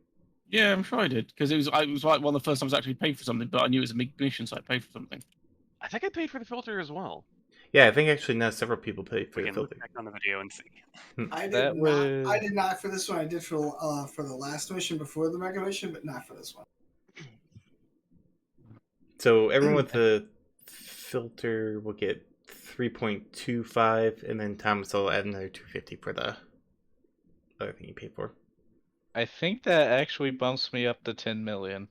Yeah, I'm sure I did because it was like one of the first times I actually paid for something, but I knew it was a megamission, so I paid for something. I think I paid for the filter as well. Yeah, I think actually now several people paid for We the can filter. look back on the video and see. I did That not. was- I did not for this one. I did for the last mission before the mega mission, but not for this one. So everyone with the filter will get 3.25, and then Thomas will add another 250 for the other thing you paid for. I think that actually bumps me up to 10 million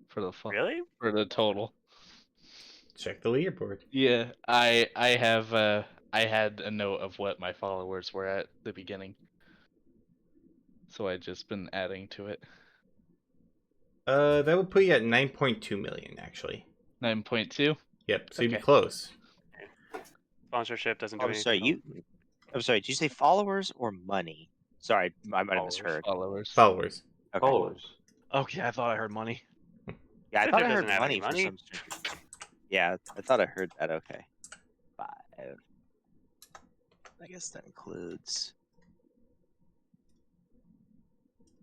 for the Really? for the total. Check the leaderboard. Yeah, I have I had a note of what my followers were at the beginning, so I just been adding to it. That would put you at 9.2 million, actually. 9.2. Yep, so you'd be Okay. close. Sponsorship doesn't do I'm anything. sorry. I'm sorry. Did you say followers or money? Sorry, I might have misheard. Followers. Followers. Okay. Followers. Okay, I thought I heard money. Yeah, I Cinder thought I heard doesn't have money any for money. some strange. Yeah, I thought I heard that. Okay. 5. I guess that includes.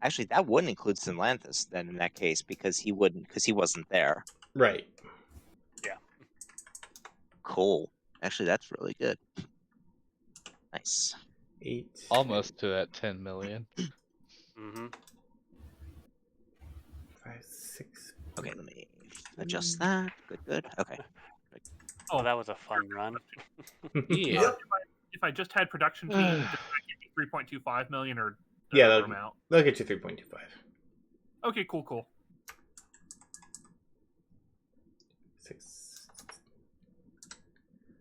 Actually, that wouldn't include Synlanthus then in that case because he wasn't there. Right. Yeah. Cool. Actually, that's really good. Nice. 8. Almost to that 10 million. Mm-hmm. 5, 6. Okay, let me adjust that. Good. Okay. Oh, that was a fun run. Yeah. If I just had production team, does that give me 3.25 million or Yeah, another they'll, amount? they'll get you 3.25. Okay, cool. 6.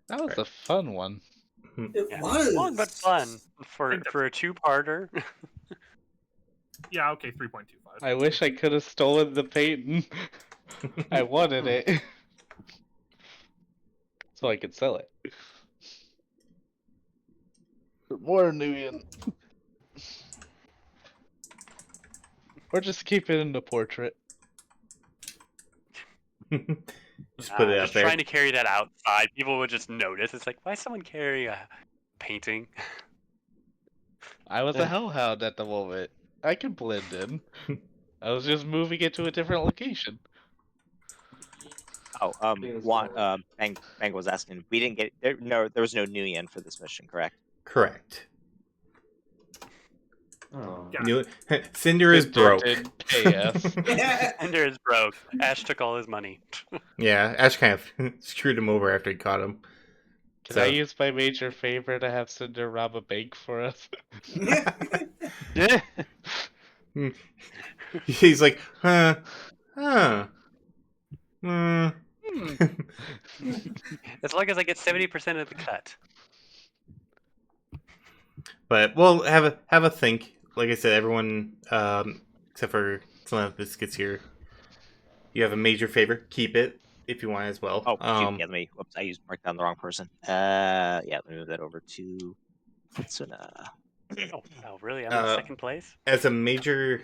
That was a fun one. It Yeah. was Long but fun for a two-parter. Yeah, okay, 3.25. I wish I could have stolen the painting. I wanted it. So I could sell it. More Nuyen. Or just keep it in the portrait. Just put it up just there. trying to carry that outside. People would just notice. It's like, why is someone carrying a painting? I was a hellhound at the moment. I can blend in. I was just moving it to a different location. Oh, Bang was asking. We didn't get there. No, there was no new yen for this mission, correct? Correct. Oh. Cynder is broke. Didn't pay us. Cynder is broke. Ash took all his money. Yeah, Ash kind of screwed him over after he caught him. Can I use my major favor to have Cynder rob a bank for us? Yeah. He's like, Hmm. As long as I get 70% of the cut. But we'll have a think. Like I said, everyone except for Solanthus gets here. You have a major favor. Keep it if you want as well. Oh, shoot, yeah, whoops, I marked down the wrong person. Yeah, let me move that over to Suna. Oh, really? I'm in second place? As a major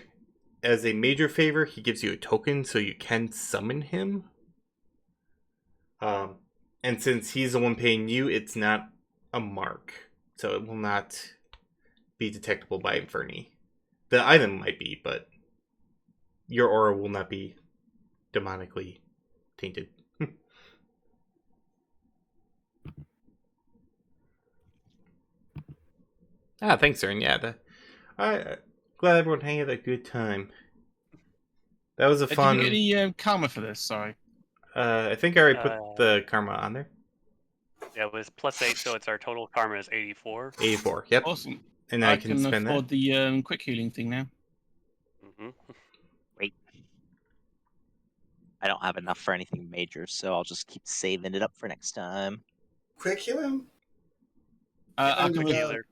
favor, he gives you a token so you can summon him. And since he's the one paying you, it's not a mark. So it will not be detectable by Inferni. The item might be, but your aura will not be demonically tainted. Thanks, Ern. Yeah, glad everyone had a good time. That was a fun. Did you get any karma for this? Sorry. I think I already put the karma on there. Yeah, it was +8, so it's our total karma is 84. 84. Yep. Awesome. And I can spend afford that. the quick healing thing now. Wait. I don't have enough for anything major, so I'll just keep saving it up for next time. Quick healing? I can healer.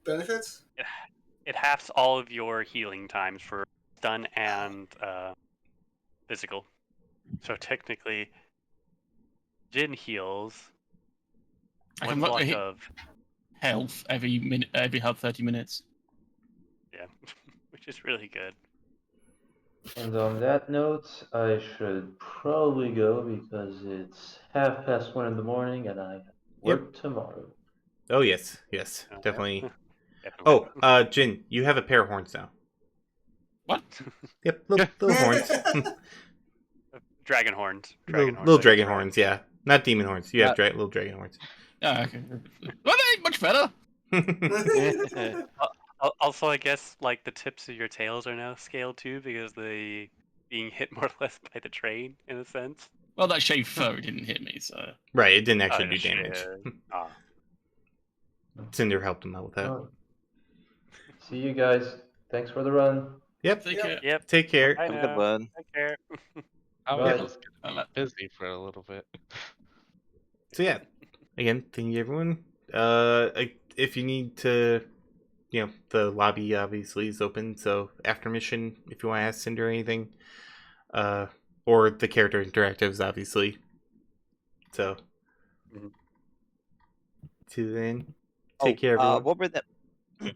Benefits? It halves all of your healing times for stun and physical. So technically, Jin heals. I One can block hit of health every minute, every 30 minutes. Yeah, which is really good. And on that note, I should probably go because it's 1:30 in the morning and I work tomorrow. Oh yes, definitely. Definitely. Oh, Jin, you have a pair of horns now. What? Yep, little horns. Dragon horns. Little dragon horns, yeah. Not demon horns. You have little dragon horns. Yeah, okay. Well, they ain't much better. Also, I guess like the tips of your tails are now scaled too because they being hit more or less by the train in a sense. Well, that shaved fur didn't hit me, so. Right, it didn't actually do damage. Ah. Cinder helped him out with that. Oh. See you guys. Thanks for the run. Yep. Take care. Yep. Take care. Have a good one. Take care. I Bye. was busy for a little bit. So yeah, again, thank you everyone. If you need to, the lobby obviously is open. So after mission, if you want to ask Cinder anything, or the character interactives, obviously. So, till then, take care, everyone. What were the?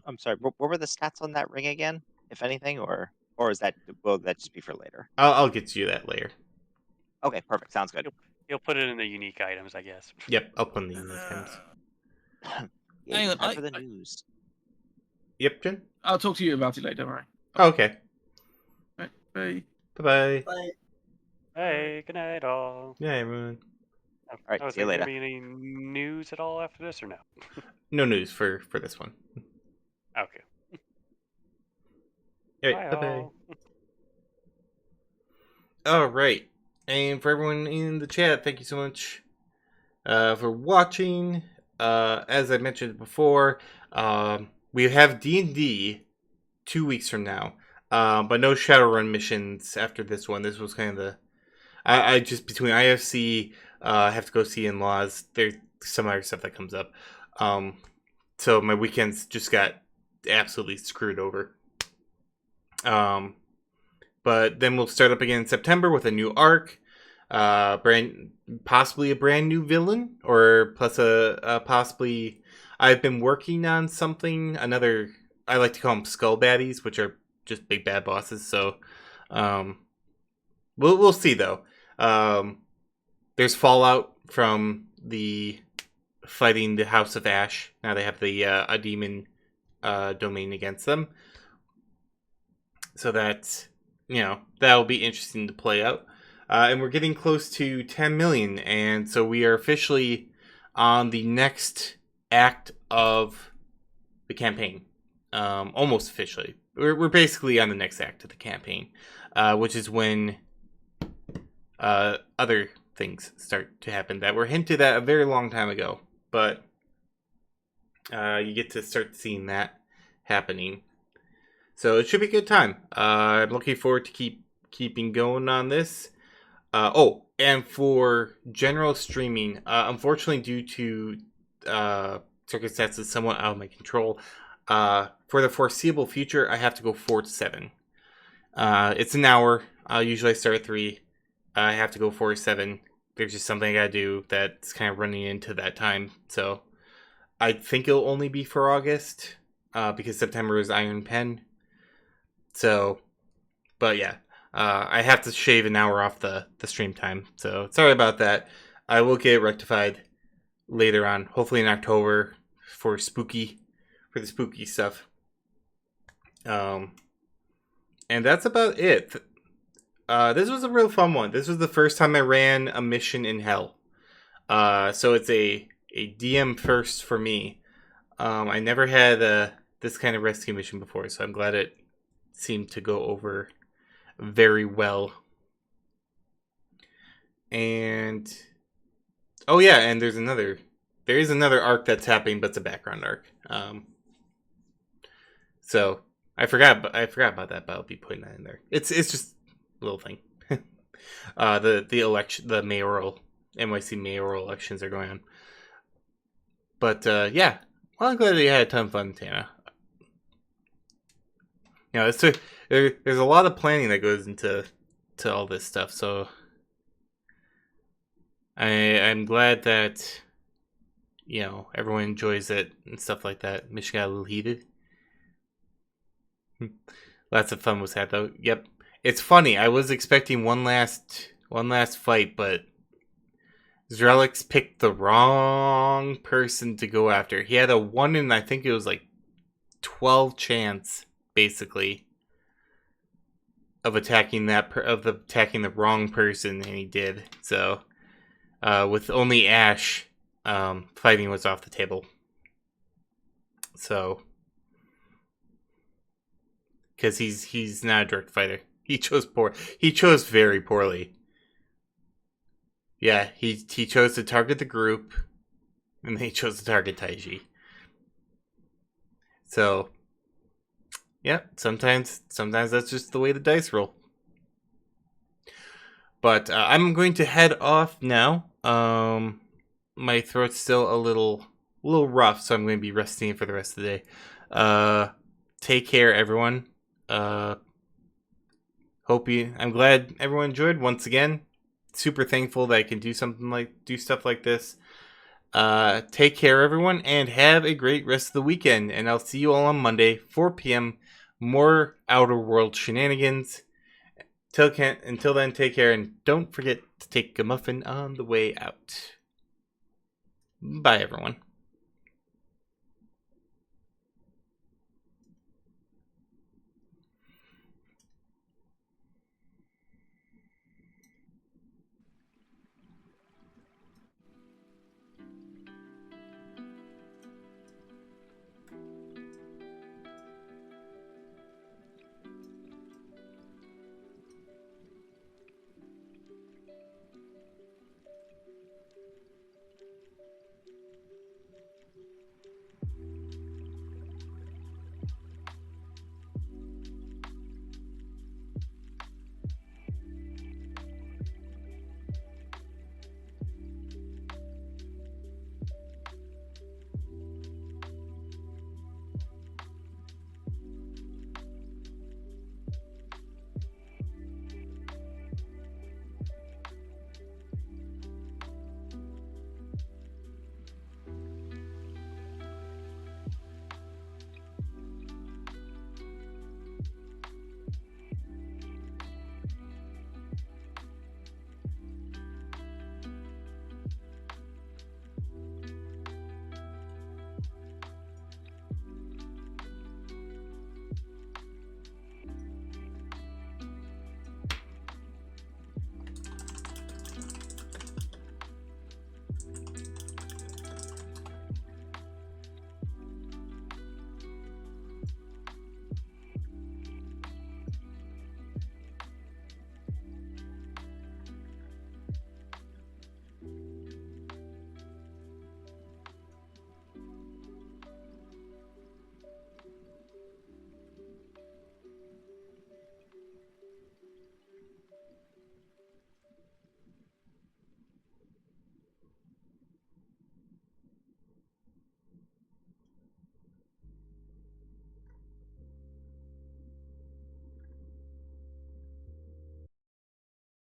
I'm sorry. What were the stats on that ring again, if anything, or is that will that just be for later? I'll get you that later. Okay, perfect. Sounds good. You'll put it in the unique items, I guess. Yep, I'll put in the unique items. Yeah, Hang on, time for the news. Yep, Jen. I'll talk to you about it later, don't worry. Okay. Right, bye. Bye. Bye. Hey, good night, all. Yeah, everyone. All right, is see you there later. gonna be any news at all after this, or no? No news for this one. Okay. All right, Bye, bye. all. All right. And for everyone in the chat, thank you so much for watching. As I mentioned before, we have D&D 2 weeks from now, but no Shadowrun missions after this one. This was kind of the... I just, between IFC, have to go see in-laws. There's some other stuff that comes up. So my weekends just got absolutely screwed over. But then we'll start up again in September with a new arc, possibly a brand new villain, or plus a possibly. I've been working on something. Another, I like to call them skull baddies, which are just big bad bosses. So, we'll see though. There's fallout from the fighting the House of Ashe. Now they have the a demon domain against them. So that's, that'll be interesting to play out. And we're getting close to 10 million. And so we are officially on the next act of the campaign. Almost officially. We're basically on the next act of the campaign. Which is when other things start to happen that were hinted at a very long time ago. But you get to start seeing that happening. So it should be a good time. I'm looking forward to keeping going on this. And for general streaming, unfortunately due to circumstances somewhat out of my control, for the foreseeable future, I have to go 4 to 7. It's an hour. Usually I start at 3. I have to go 4 to 7. There's just something I gotta do that's kind of running into that time. So I think it'll only be for August, because September is Iron Pen. So, but yeah, I have to shave an hour off the stream time. So sorry about that. I will get it rectified later on, hopefully in October for the spooky stuff. And that's about it. This was a real fun one. This was the first time I ran a mission in Hell. So it's a DM first for me. I never had this kind of rescue mission before, so I'm glad it seemed to go over very well. And and there is another arc that's happening, but it's a background arc. So I forgot about that, but I'll be putting that in there. It's just a little thing. The election, the mayoral NYC mayoral elections are going on. But yeah, well, I'm glad that you had a ton of fun, Tana. There's a lot of planning that goes into all this stuff, so I'm glad that everyone enjoys it and stuff like that. Michigan got a little heated. Lots of fun was had though. Yep, it's funny. I was expecting one last fight, but Zrelix picked the wrong person to go after. He had a 1 in, I think it was like 12 chance, basically, of attacking the wrong person, and he did. So, with only Ashe, fighting was off the table. So, because he's not a direct fighter, he chose very poorly. Yeah, he chose to target the group, and then he chose to target Taiji. So, yeah, sometimes that's just the way the dice roll. But I'm going to head off now. My throat's still a little rough, so I'm going to be resting for the rest of the day. Take care, everyone. I'm glad everyone enjoyed once again. Super thankful that I can do stuff like this. Take care, everyone, and have a great rest of the weekend. And I'll see you all on Monday, 4 p.m. More Outer World shenanigans. Until then, take care, and don't forget to take a muffin on the way out. Bye, everyone.